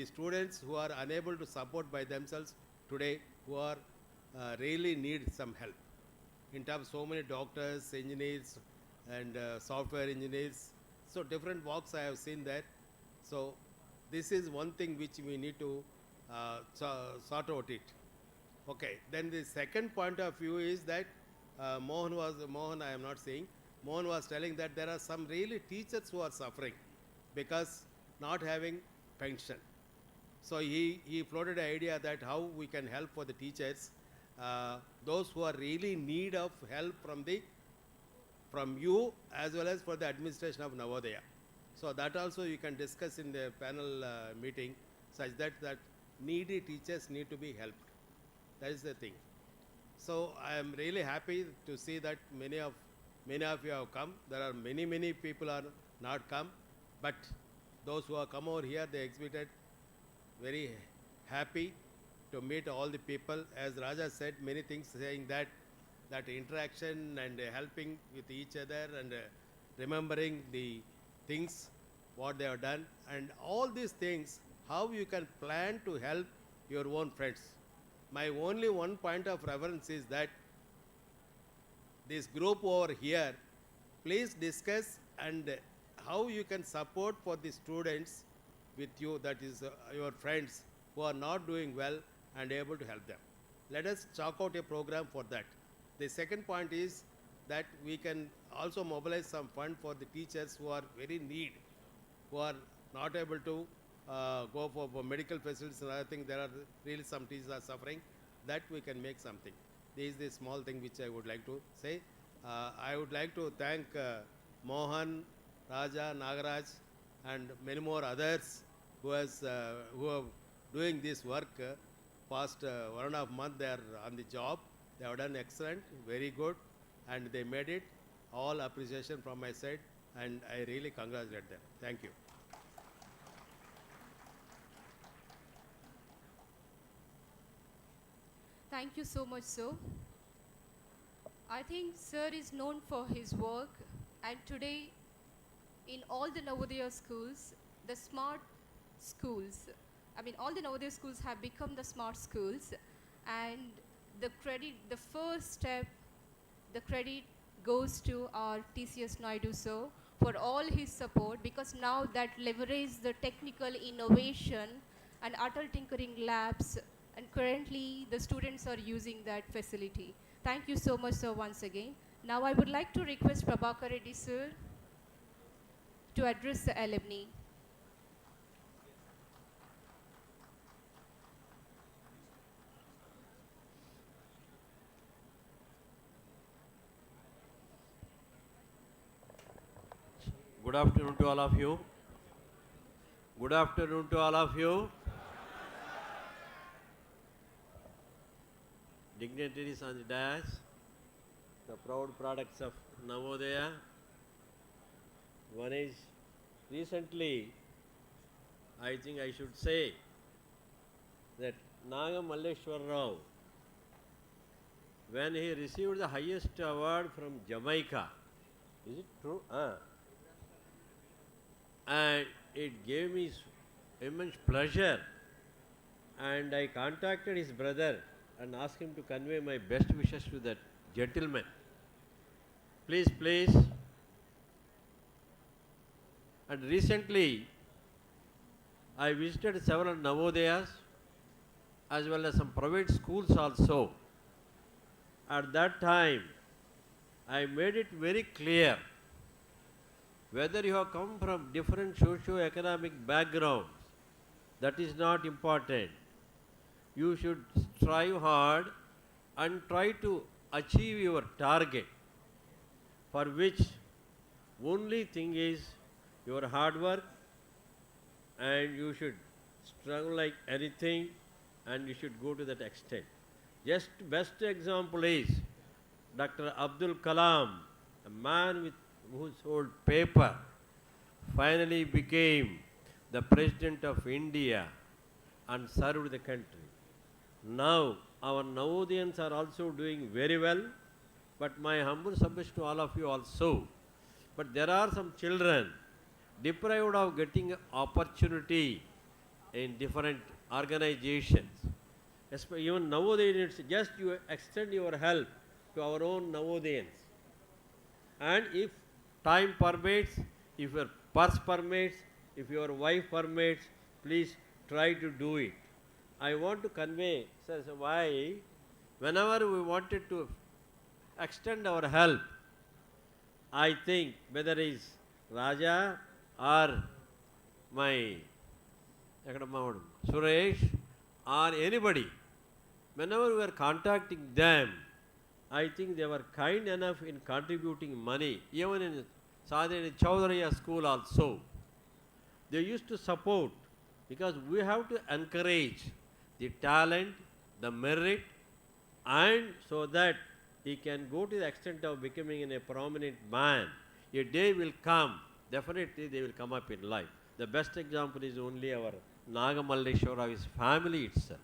students who are unable to support by themselves today, who are really need some help. In terms of so many doctors, engineers, and software engineers, so different walks I have seen that. So this is one thing which we need to sort out it. Okay. Then the second point of view is that Mohan I am not saying. Mohan was telling that there are some really teachers who are suffering because not having pension. So he floated an idea that how we can help for the teachers, those who are really in need of help from you as well as for the administration of Navodaya. So that also you can discuss in the panel meeting, such that needy teachers need to be helped. That is the thing. So I am really happy to see that many of you have come. There are many people are not come, but those who have come over here, they exhibited very happy to meet all the people. As Raja said, many things saying that interaction and helping with each other and remembering the things what they have done, and all these things, how you can plan to help your own friends. My only one point of reference is that this group over here, please discuss and how you can support for the students with you, that is your friends who are not doing well, and able to help them. Let us chalk out a program for that. The second point is that we can also mobilize some fund for the teachers who are very need, who are not able to go for medical facilities and other things. There are really some teachers are suffering. That we can make something. This is the small thing which I would like to say. I would like to thank Mohan, Raja, Nagaraj, and many more others who are doing this work. Past 1.5 months they are on the job. They have done excellent, very good, and they made it. All appreciation from my side, and I really congratulate them. Thank you.
Thank you so much, sir. I think sir is known for his work, and today in all the Navodaya schools, the smart schools, all the Navodaya schools have become the smart schools, and the first step, the credit goes to our TCS Naidu sir for all his support, because now that leverage the technical innovation and Atal Tinkering Labs, and currently the students are using that facility. Thank you so much, sir, once again. Now I would like to request Prabhakar Reddy sir to address the alumni.
Good afternoon to all of you. Good afternoon to all of you. Dignitaries on the dais, the proud products of Navodaya. One is, recently, I think I should say that Naga Malleshwar Rao, when he received the highest award from Jamaica, is it true? And it gave me immense pleasure, and I contacted his brother and asked him to convey my best wishes to that gentleman. Please, please. And recently, I visited several Navodayas as well as some private schools also. At that time, I made it very clear, whether you have come from different socio-economic backgrounds, that is not important. You should strive hard and try to achieve your target, for which only thing is your hard work, and you should struggle like anything, and you should go to that extent. Just best example is Dr. Abdul Kalam, a man who sold paper, finally became the President of India and served the country. Now, our Navodayans are also doing very well, but my humble submission to all of you also. But there are some children deprived of getting opportunity in different organizations. Even Navodayans, just you extend your help to our own Navodayans. And if time permits, if your purse permits, if your wife permits, please try to do it. I want to convey, sir, why whenever we wanted to extend our help, I think whether it is Raja or my Suresh or anybody, whenever we are contacting them, I think they were kind enough in contributing money. Even in Sadhani Chaudhariya school also, they used to support, because we have to encourage the talent, the merit, and so that he can go to the extent of becoming a prominent man. A day will come, definitely they will come up in life. The best example is only our Nagamalleshwara, his family itself.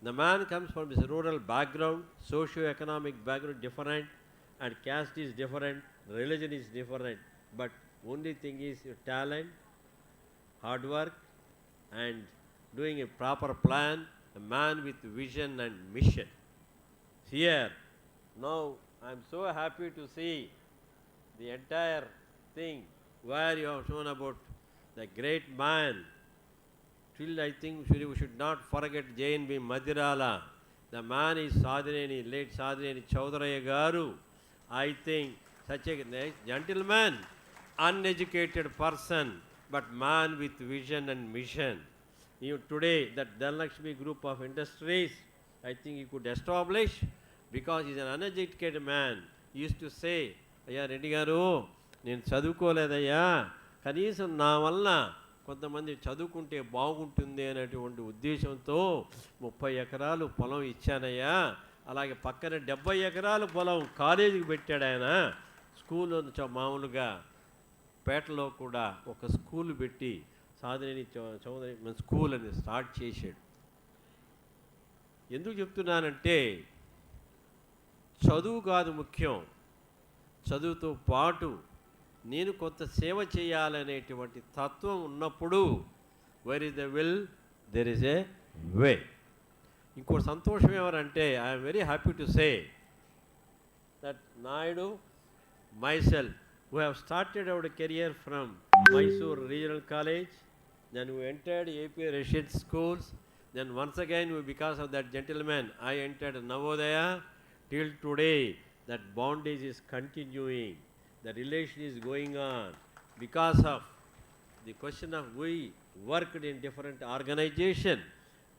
The man comes from his rural background, socio-economic background different, and caste is different, religion is different, but only thing is your talent, hard work, and doing a proper plan, a man with vision and mission. Here, now I'm so happy to see the entire thing where you have shown about the great man. Still, I think we should not forget JNB Madirala. The man is Sadhineni, late Sadhineni Chowdhuray Garu. I think such a nice gentleman, uneducated person, but man with vision and mission. You today, that Dhanlakshmi group of industries, I think he could establish because he's an uneducated man. He used to say, Ayya Reddy garu, నేను చదువుకోలేదయ్యా, కనీసం నా వల్ల కొంతమంది చదువుకుంటే బాగుంటుంది అనేటువంటి ఉద్దేశంతో 30 ఎకరాలు పొలం ఇచ్చానయ్యా. అలాగే పక్కన 70 ఎకరాల పొలం కాలేజీకి పెట్టాడు ఆయన. స్కూల్ మామూలుగా పేటలో కూడా ఒక స్కూల్ పెట్టి సాధనేని చౌదరి స్కూల్ అని స్టార్ట్ చేశాడు. ఎందుకు చెప్తున్నానంటే చదువు కాదు ముఖ్యం, చదువుతో పాటు నేను కొంత సేవ చేయాలనేటువంటి తత్వం ఉన్నప్పుడు where is the will there is a way. ఇంకో సంతోషం ఎవరంటే I'm very happy to say that Naidu myself who have started our career from Mysore Regional College, then we entered AP Russian schools, then once again because of that gentleman I entered Navodaya. Till today that bondage is continuing, the relation is going on because of the question of we worked in different organization,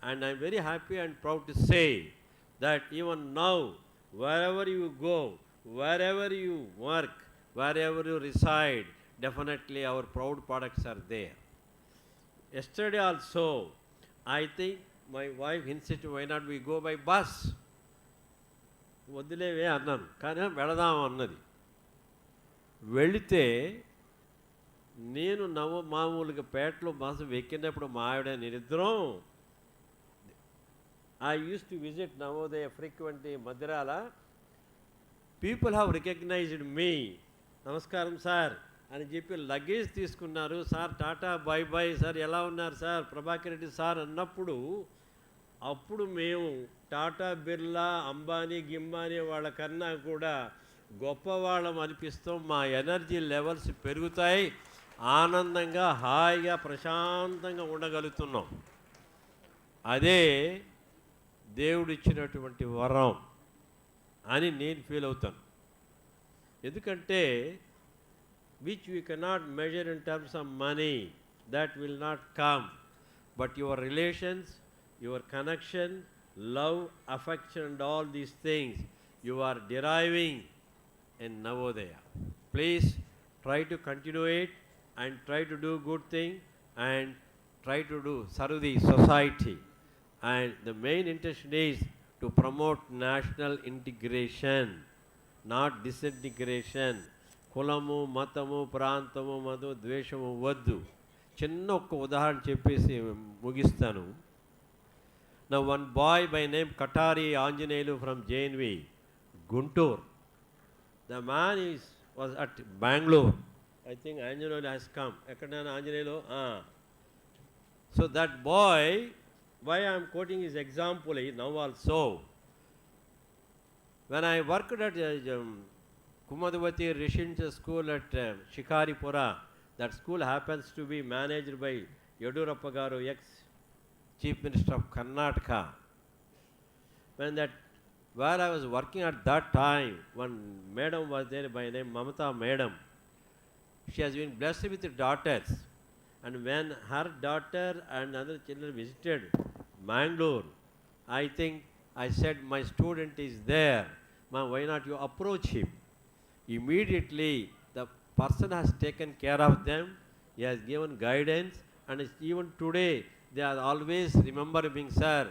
and I am very happy and proud to say that even now wherever you go, wherever you work, wherever you reside, definitely our proud products are there. Yesterday also, I think my wife insisted, why not we go by bus? వదిలేవే అన్నాను, కానీ వెళదాం అన్నది. వెళితే నేను మామూలుగా పేటలో bus ఎక్కినప్పుడు మా ఆవిడ నిరిద్దరం I used to visit Navodaya frequently, Madirala. People have recognized me. నమస్కారం సార్ అని చెప్పి లగేజ్ తీసుకున్నారు. Sir tata bye by sir, ఎలా ఉన్నారు సార్, ప్రభాకర్ రెడ్డి సార్ అన్నప్పుడు అప్పుడు మేము టాటా బిర్లా అంబానీ గిమ్బానీ వాళ్ళకన్నా కూడా గొప్పవాళ్ళం అనిపిస్తాం. మా ఎనర్జీ లెవెల్స్ పెరుగుతాయి, ఆనందంగా హాయిగా ప్రశాంతంగా ఉండగలుగుతున్నాం. అదే దేవుడిచ్చినటువంటి వరం అని నేను ఫీల్ అవుతాను. ఎందుకంటే which we cannot measure in terms of money, that will not come, but your relations, your connection, love, affection and all these things you are deriving in Navodaya. Please try to continue it and try to do good thing and try to do serve the society, and the main intention is to promote national integration, not disintegration. కులము మతము ప్రాంతము మధు ద్వేషము వద్దు. చిన్న ఒక్క ఉదాహరణ చెప్పేసి ముగిస్తాను. Now one boy by name Katari Anjaneyulu from JNV Guntur, the man was at Bangalore. I think Anjaneyulu has come. Ekkadana Anjaneyulu? So that boy, why I am quoting his example now also, when I worked at Kumadavati Residential School at Shikaripura, that school happens to be managed by Yedurappa Garu, ex-Chief Minister of Karnataka. When where I was working at that time, one madam was there by name Mamata Madam. She has been blessed with daughters, and when her daughter and other children visited Mangalore, I think I said, my student is there, ma'am, why not you approach him? Immediately the person has taken care of them, he has given guidance, and even today they are always remembering, sir,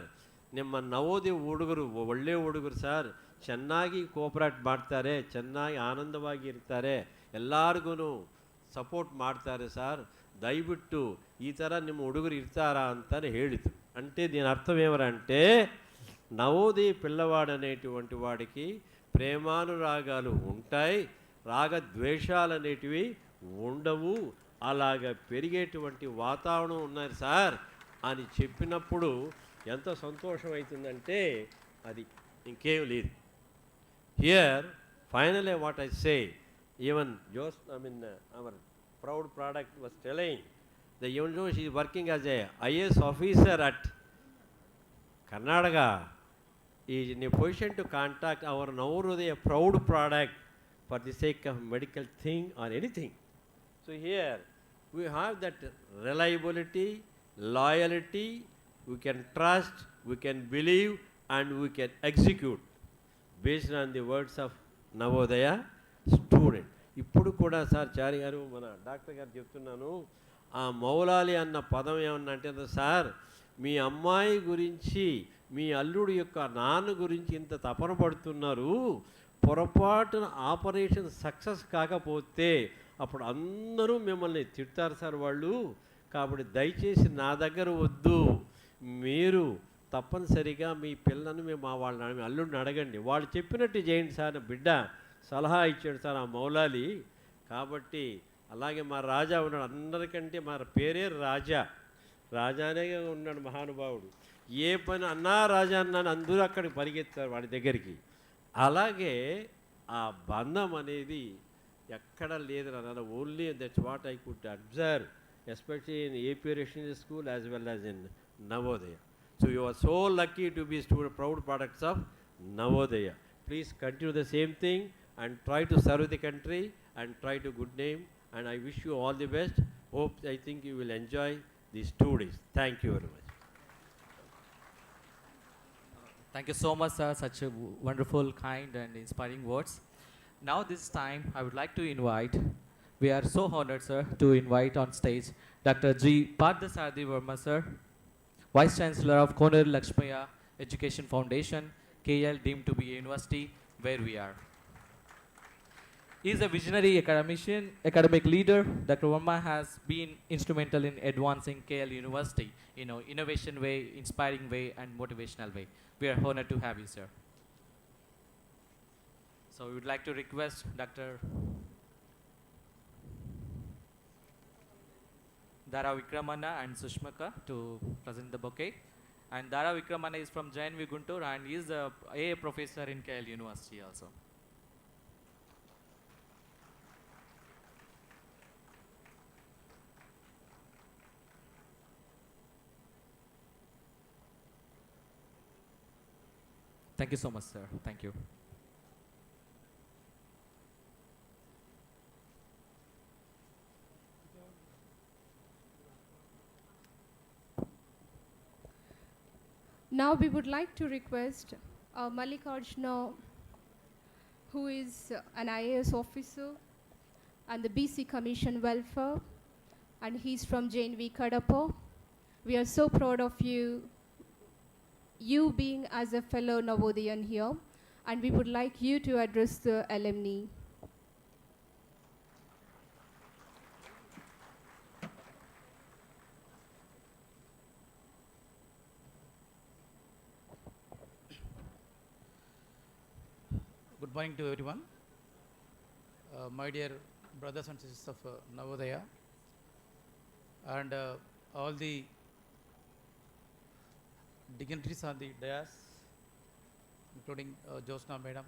ನಿಮ್ಮ ನವೋದಯ ಹುಡುಗರು ಒಳ್ಳೆ ಹುಡುಗರು sir, ಚೆನ್ನಾಗಿ cooperate ಮಾಡ್ತಾರೆ, ಚೆನ್ನಾಗಿ ಆನಂದವಾಗಿ ಇರ್ತಾರೆ, ಎಲ್ಲರಿಗೂ ಸಪೋರ್ಟ್ ಮಾಡ್ತಾರೆ ಸರ್, ದಯವಿಟ್ಟು ಈ ಥರ ನಿಮ್ಮ ಹುಡುಗರು ಇರ್ತಾರಾ ಅಂತಲೇ ಹೇಳಿತು. అంటే దీని అర్థం ఏమరంటే నవోదయ పిల్లవాడు అనేటువంటి వాడికి ప్రేమానురాగాలు ఉంటాయి, రాగద్వేషాలు అనేటివి ఉండవు, అలాగ పెరిగేటువంటి వాతావరణం ఉన్నది సార్ అని చెప్పినప్పుడు ఎంత సంతోషం అవుతుందంటే అది ఇంకేం లేదు. Here Finally, what I say, even our proud product was telling that even though she is working as a IAS officer at Karnataka, is in a position to contact our Navodaya proud product for the sake of medical thing or anything. So here we have that reliability, loyalty, we can trust, we can believe, and we can execute based on the words of Navodaya student. ఇప్పుడు కూడా sir చారి గారు మన doctor గారు చెప్తున్నాను, ఆ మౌలాలి అన్న పదం ఏమన్నా అంటే సార్ మీ అమ్మాయి గురించి మీ అల్లుడు యొక్క నాన్న గురించి ఇంత తపన పడుతున్నారు, పొరపాటున ఆపరేషన్ సక్సెస్ కాకపోతే అప్పుడు అందరూ మిమ్మల్ని తిడతారు సార్ వాళ్ళు, కాబట్టి దయచేసి నా దగ్గర వద్దు, మీరు తప్పనిసరిగా మీ పిల్లని మేము వాళ్ళని అల్లుడిని అడగండి, వాళ్ళు చెప్పినట్టు చేయండి సార్ అని బిడ్డ సలహా ఇచ్చాడు సార్ ఆ మౌలాలి. కాబట్టి అలాగే మా రాజా ఉన్నాడు, అందరికంటే మా పేరే రాజా, రాజానే ఉన్నాడు మహానుభావుడు, ఏ పని అన్నా రాజా అన్నాను అందరూ అక్కడికి పరిగెత్తారు వాడి దగ్గరికి. అలాగే ఆ బంధం అనేది ఎక్కడ లేదు అన్న, only that's what I could observe, especially in AP residential school as well as in Navodaya. So you are so lucky to be proud products of Navodaya. Please continue the same thing and try to serve the country and try to good name, and I wish you all the best. I think you will enjoy these 2 days. Thank you very much.
Thank you so much, sir. Such a wonderful, kind, and inspiring words. Now, this time, I would like to invite, we are so honored, sir, to invite on stage Dr. G. Pardasarthi Verma, sir, Vice Chancellor of Konar Lakshmaya Education Foundation, KL deemed to be a university where we are. He is a visionary academician, academic leader. Dr. Verma has been instrumental in advancing KL University, innovation way, inspiring way, and motivational way. We are honored to have you, sir. So we would like to request Dr. Dara Vikramana and Sushmaka to present the bouquet. And Dara Vikramana is from JNV Guntur and he is a AA professor in KL University also. Thank you so much, sir. Thank you.
Now we would like to request Mallikarjuna, who is an IAS officer and the BC Commission Welfare, and he's from JNV Kadapa. We are so proud of you being as a fellow Navodayan here, and we would like you to address the alumni.
Good morning to everyone. My dear brothers and sisters of Navodaya, and all the dignitaries on the dais, including Josna Madam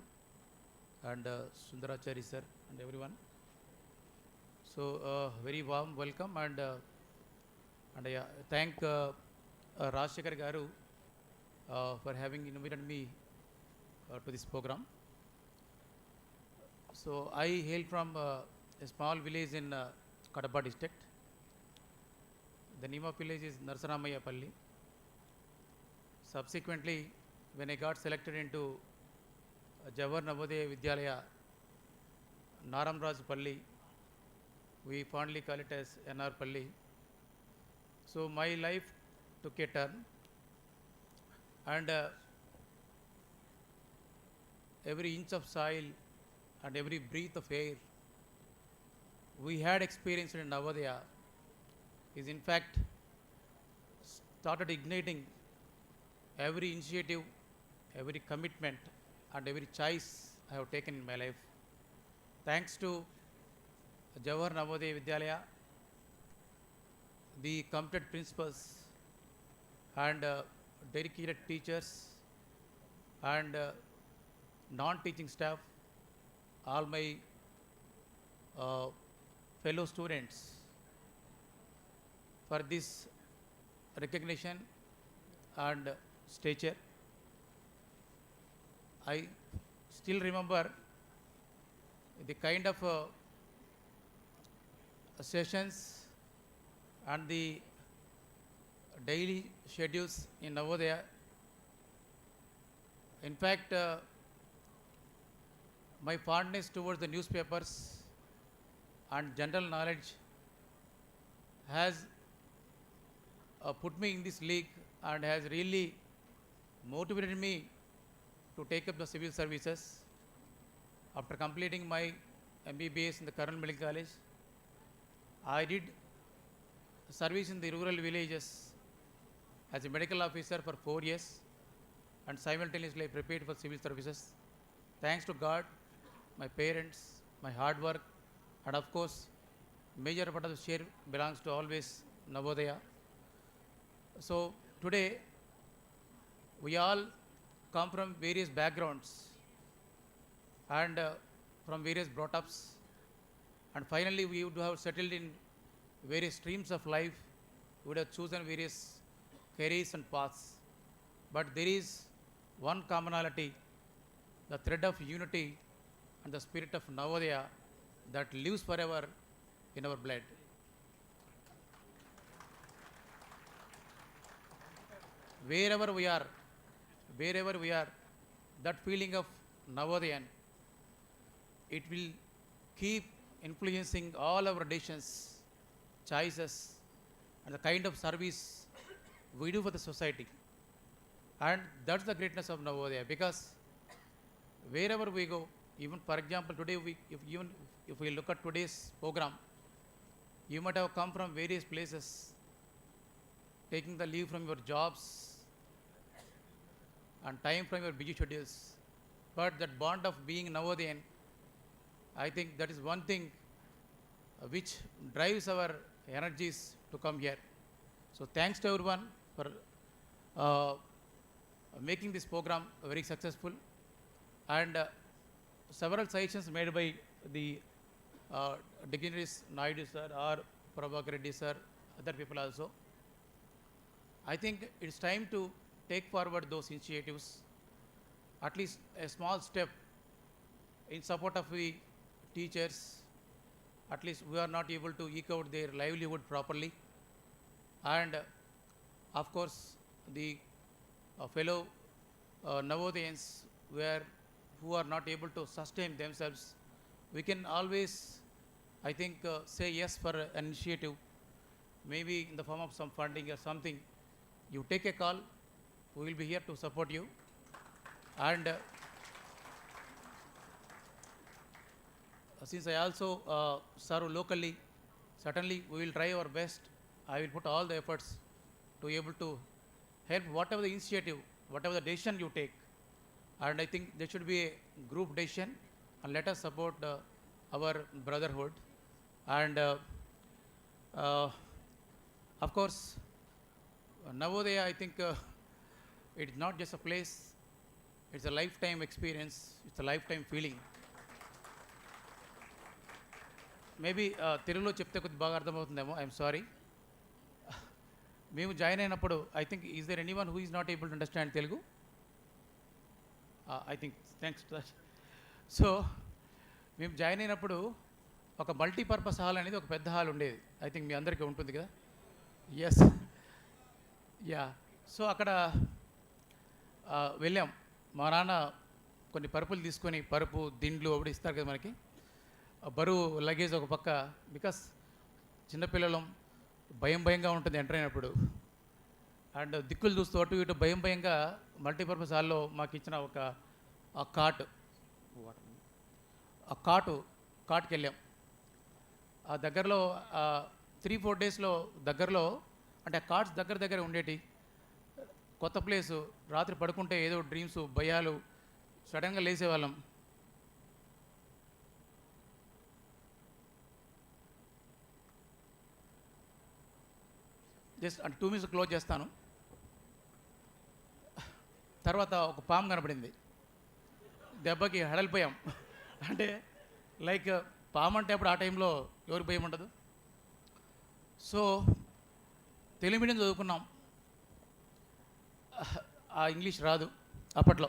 and Sundarachari sir and everyone. So very warm welcome, and I thank Rajshekhar Garu for having invited me to this program. So I hail from a small village in Kadapa district. The name of village is Narsaramaya-Palli. Subsequently, when I got selected into Jawahar Navodaya Vidyalaya, Naramraj-Palli, we fondly call it as NR Palli. So my life took a turn, and every inch of soil and every breath of air we had experienced in Navodaya is in fact started igniting every initiative, every commitment, and every choice I have taken in my life. Thanks to Jawahar Navodaya Vidyalaya, the committed principals and dedicated teachers and non-teaching staff, all my fellow students for this recognition and stature. I still remember the kind of sessions and the daily schedules in Navodaya. In fact, my fondness towards the newspapers and general knowledge has put me in this league and has really motivated me to take up the civil services. After completing my MBBS in the Colonel Medical College, I did service in the rural villages as a medical officer for 4 years, and simultaneously I prepared for civil services. Thanks to God, my parents, my hard work, and of course, major part of the share belongs to always Navodaya. So today, we all come from various backgrounds and from various brought-ups, and finally we would have settled in various streams of life. We would have chosen various careers and paths, but there is one commonality, the thread of unity and the spirit of Navodaya that lives forever in our blood. Wherever we are, that feeling of Navodayan, it will keep influencing all our decisions, choices, and the kind of service we do for the society. And that's the greatness of Navodaya, because wherever we go, even for example today, if we look at today's program, you might have come from various places, taking the leave from your jobs and time from your busy schedules. But that bond of being Navodayan, I think that is one thing which drives our energies to come here. So thanks to everyone for making this program very successful, and several suggestions made by the dignitaries, Naidu sir or Prabhakar Reddy sir, other people also. I think it's time to take forward those initiatives, at least a small step in support of the teachers. At least we are not able to eke out their livelihood properly, and of course the fellow Navodayans who are not able to sustain themselves, we can always, I think, say yes for an initiative, maybe in the form of some funding or something. You take a call, we will be here to support you. And since I also serve locally, certainly we will try our best. I will put all the efforts to be able to help whatever the initiative, whatever the decision you take. And I think there should be a group decision, and let us support our brotherhood. And of course, Navodaya, I think it's not just a place, it's a lifetime experience, it's a lifetime feeling. Maybe తెలుగులో చెప్తే కొద్ది బాగా అర్థమవుతుందేమో, I'm sorry. మేము join అయినప్పుడు, I think, is there any one who is not able to understand Telugu? I think thanks to that. So మేము join అయినప్పుడు ఒక మల్టీపర్పస్ హాల్ అనేది ఒక పెద్ద హాల్ ఉండేది. ఐ థింక్ మీ అందరికీ ఉంటుంది కదా. Yes, yeah. సో అక్కడ వెళ్ళాం. మా నాన్న కొన్ని పరుపులు తీసుకొని, పరుపు దిండ్లు అప్పుడు ఇస్తారు కదా మనకి, బరువు లగేజ్ ఒక పక్క, బికాస్ చిన్నపిల్లలం, భయంగా ఉంటుంది ఎంటర్ అయినప్పుడు. అండ్ దిక్కులు చూస్తూ అటు ఇటు భయంగా మల్టీపర్పస్ హాల్లో మాకు ఇచ్చిన ఒక కాటుకి వెళ్ళాం. ఆ దగ్గరలో 3-4 డేస్లో దగ్గరలో, అంటే ఆ కార్డ్స్ దగ్గర ఉండేటి, కొత్త ప్లేసు, రాత్రి పడుకుంటే ఏదో డ్రీమ్స్, భయాలు, సడన్గా లేసేవాళ్ళం. జస్ట్ అంటే 2 minutes క్లోజ్ చేస్తాను. తర్వాత ఒక పాము కనపడింది, దెబ్బకి హడలిపోయాం. అంటే లైక్ పాము అంటే అప్పుడు ఆ టైంలో ఎవరికి భయం ఉండదు. సో తెలుగు మీడియం చదువుకున్నాం, ఆ ఇంగ్లీష్ రాదు అప్పట్లో.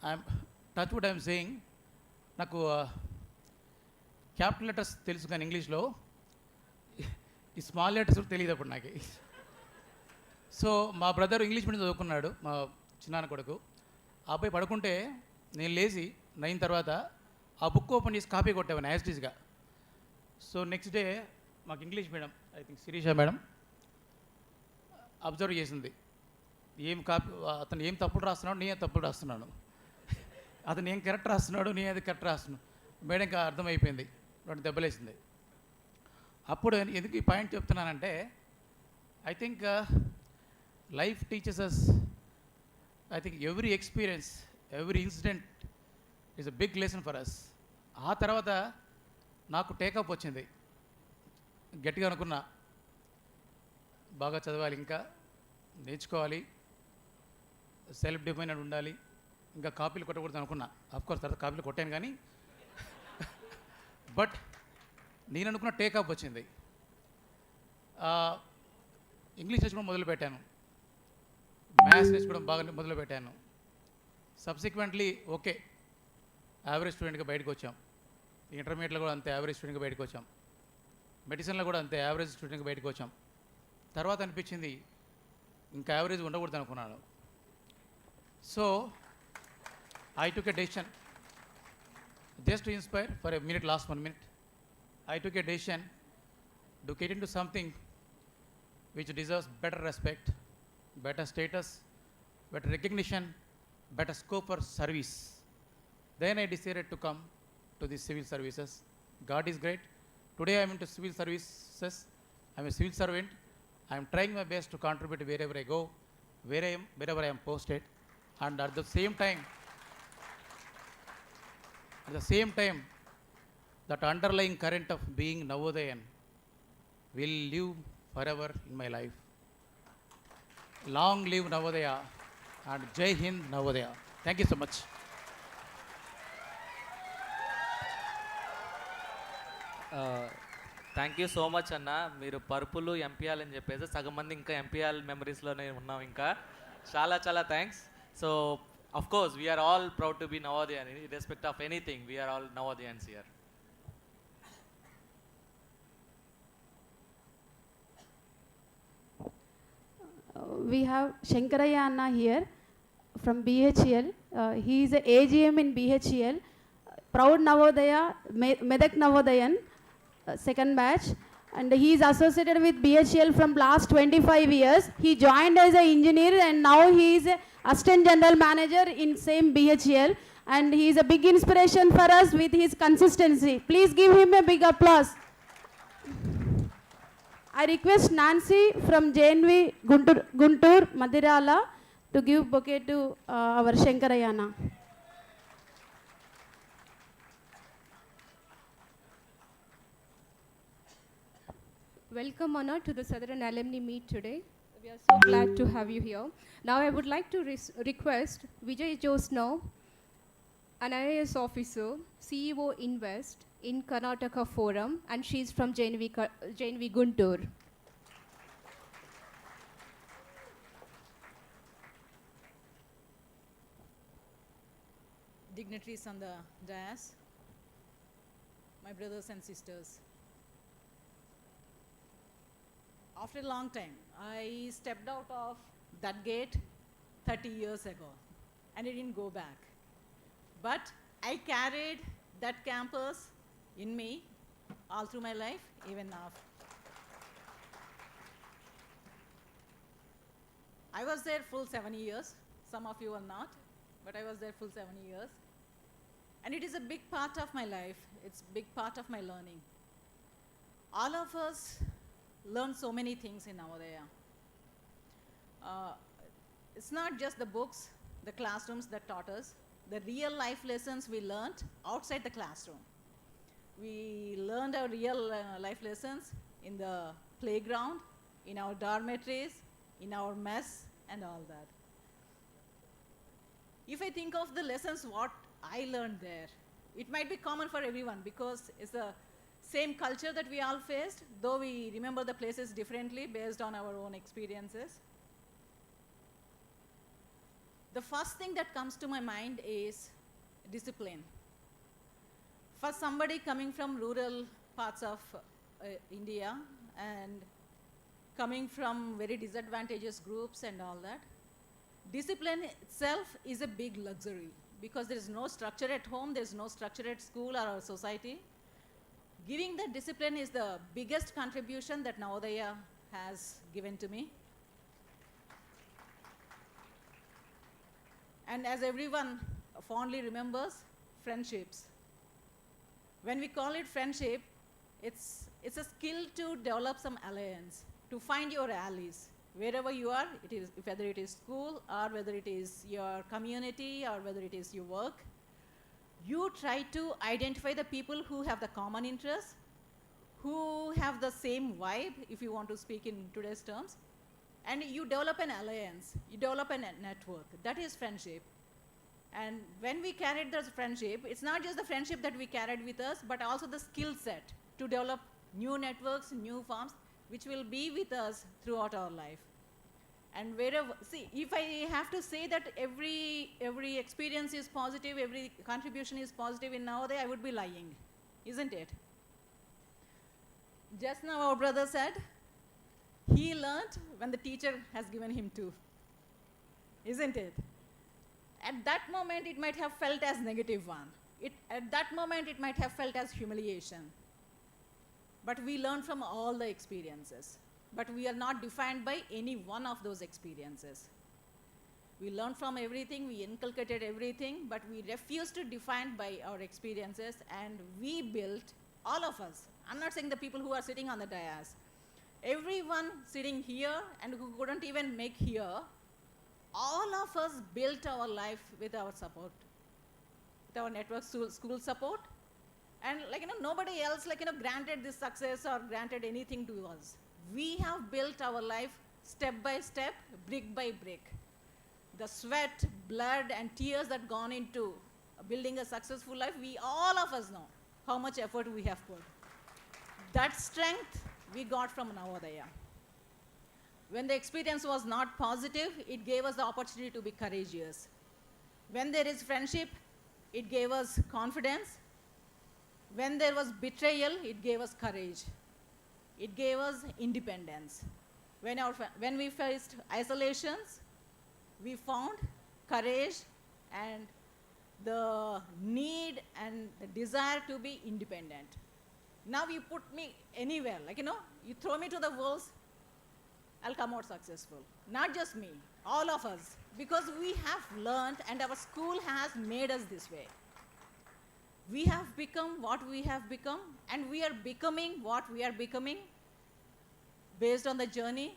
I'm touch wood I'm saying, నాకు క్యాపిటల్ లెటర్స్ తెలుసు కానీ ఇంగ్లీష్లో ఈ స్మాల్ లెటర్స్ తెలియదు అప్పుడు నాకు. సో మా బ్రదర్ ఇంగ్లీష్ మీడియం చదువుకున్నాడు, మా చిన్నాన్న కొడుకు. ఆ అబ్బాయి పడుకుంటే నేను లేచి 9 తర్వాత ఆ బుక్ ఓపెన్ చేసి కాపీ కొట్టేవాను యాస్టీస్గా. సో నెక్స్ట్ డే మాకు English madam, I think Sirisha madam, observe చేసింది ఏం కాపీ, అతను ఏం తప్పులు రాస్తున్నాడు, నేను తప్పులు రాస్తున్నాను, అతను ఏం కరెక్ట్ రాస్తున్నాడు, నేను అది కరెక్ట్ రాస్తున్నాను. మేడంకి అర్థమైపోయింది, 2 దెబ్బలేసింది. అప్పుడు ఎందుకు ఈ పాయింట్ చెప్తున్నానంటే, I think life teachers us, I think every experience, every incident is a big lesson for us. ఆ తర్వాత నాకు టేకప్ వచ్చింది, గట్టిగా అనుకున్నా బాగా చదవాలి, ఇంకా నేర్చుకోవాలి, సెల్ఫ్ డిపెండెంట్ ఉండాలి, ఇంకా కాపీలు కొట్టకూడదు అనుకున్నా. అఫ్కోర్స్ తర్వాత కాపీలు కొట్టాను కానీ బట్ నేను అనుకున్న టేకప్ వచ్చింది. ఇంగ్లీష్ నేర్చుకోవడం మొదలుపెట్టాను, మ్యాథ్స్ నేర్చుకోవడం బాగా మొదలుపెట్టాను. సబ్సిక్వెంట్లీ ఓకే యావరేజ్ స్టూడెంట్గా బయటకు వచ్చాం. ఇంటర్మీడియట్లో కూడా అంతే యావరేజ్ స్టూడెంట్గా బయటకు వచ్చాం. మెడిసిన్లో కూడా అంతే యావరేజ్ స్టూడెంట్గా బయటకు వచ్చాం. తర్వాత అనిపించింది ఇంకా యావరేజ్ ఉండకూడదు అనుకున్నాను. So I took a decision, just to inspire for a minute, last 1 minute. I took a decision to get into something which deserves better respect, better status, better recognition, better scope for service. Then I decided to come to the civil services. God is great. Today I am into civil services. I am a civil servant. I am trying my best to contribute wherever I go, wherever I am posted. And at the same time, that underlying current of being Navodayan will live forever in my life. Long live Navodaya and Jai Hind Navodaya. Thank you so much.
Thank you so much అన్న. మీరు purple ఎంపీఆల్ అని చెప్పేసి సగం మంది ఇంకా ఎంపీఆల్ మెమరీస్లోనే ఉన్నాం. ఇంకా చాలా చాలా thanks. So of course we are all proud to be Navadayan, irrespective of anything. We are all Navodayans here.
We have Shankaraya Anna here from BHL. He is a AGM in BHL, proud Navodaya, Medak Navodayan, second batch, and he is associated with BHL from last 25 years. He joined as an engineer and now he is a assistant general manager in same BHL, and he is a big inspiration for us with his consistency. Please give him a big applause. I request Nancy from JNV Guntur Madirala to give bouquet to our Shankarayana.
Welcome, Anna, to the Southern Alumni Meet today. We are so glad to have you here. Now I would like to request Vijay Josno, an IAS officer, CEO Invest in Karnataka Forum, and she's from JNV Guntur.
Dignitaries on the dais, my brothers and sisters. After a long time, I stepped out of that gate 30 years ago and I didn't go back. But I carried that campus in me all through my life, even now. I was there full 7 years. Some of you are not, but I was there full 7 years. And it is a big part of my life. It's a big part of my learning. All of us learn so many things in Navodaya. It's not just the books, the classrooms that taught us, the real life lessons we learned outside the classroom. We learned our real life lessons in the playground, in our dormitories, in our mess, and all that. If I think of the lessons what I learned there, it might be common for everyone because it's the same culture that we all faced, though we remember the places differently based on our own experiences. The first thing that comes to my mind is discipline. For somebody coming from rural parts of India and coming from very disadvantaged groups and all that, discipline itself is a big luxury because there is no structure at home, there is no structure at school or our society. Giving that discipline is the biggest contribution that Navodaya has given to me. And as everyone fondly remembers, friendships. When we call it friendship, it's a skill to develop some alliance, to find your allies. Wherever you are, whether it is school or whether it is your community or whether it is your work, you try to identify the people who have the common interests, who have the same vibe, if you want to speak in today's terms, and you develop an alliance, you develop a network. That is friendship. And when we carried this friendship, it's not just the friendship that we carried with us, but also the skill set to develop new networks, new forms, which will be with us throughout our life. And wherever, see, if I have to say that every experience is positive, every contribution is positive in Navodaya, I would be lying, isn't it? Just now our brother said, he learned when the teacher has given him two, isn't it? At that moment, it might have felt as negative one. At that moment, it might have felt as humiliation. But we learn from all the experiences. But we are not defined by any one of those experiences. We learn from everything, we inculcated everything, but we refuse to define by our experiences, and we built, all of us, I'm not saying the people who are sitting on the dais, everyone sitting here and who couldn't even make here, all of us built our life with our support, with our network school support. And nobody else granted this success or granted anything to us. We have built our life step by step, brick by brick. The sweat, blood, and tears that gone into building a successful life, all of us know how much effort we have put. That strength we got from Navodaya. When the experience was not positive, it gave us the opportunity to be courageous. When there is friendship, it gave us confidence. When there was betrayal, it gave us courage. It gave us independence. When we faced isolations, we found courage and the need and the desire to be independent. Now you put me anywhere, you throw me to the wolves, I'll come out successful. Not just me, all of us, because we have learned and our school has made us this way. We have become what we have become, and we are becoming what we are becoming based on the journey,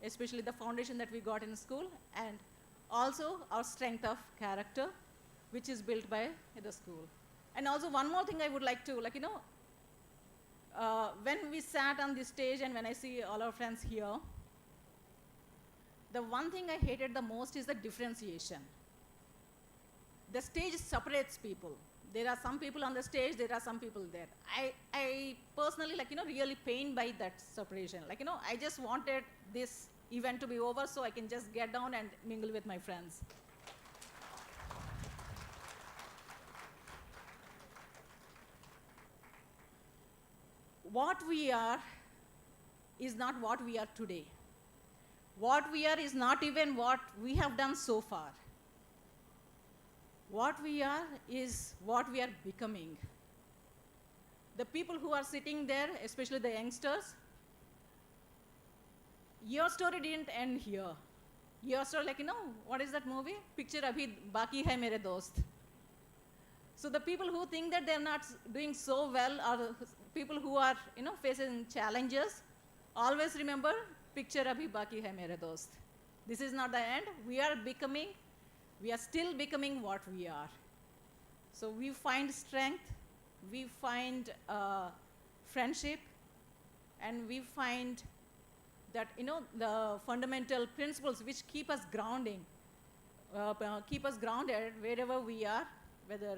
especially the foundation that we got in school, and also our strength of character, which is built by the school. And also one more thing I would like to, when we sat on this stage and when I see all our friends here, the one thing I hated the most is the differentiation. The stage separates people. There are some people on the stage, there are some people there. I personally, really pained by that separation. I just wanted this event to be over so I can just get down and mingle with my friends. What we are is not what we are today. What we are is not even what we have done so far. What we are is what we are becoming. The people who are sitting there, especially the youngsters, your story didn't end here. Your story, what is that movie? Picture abhi baki hai mere dost. So the people who think that they're not doing so well, or the people who are, facing challenges, always remember, picture abhi baki hai mere dost. This is not the end. We are becoming, we are still becoming what we are. So we find strength, we find friendship, and we find that, the fundamental principles which keep us grounding, keep us grounded wherever we are, whether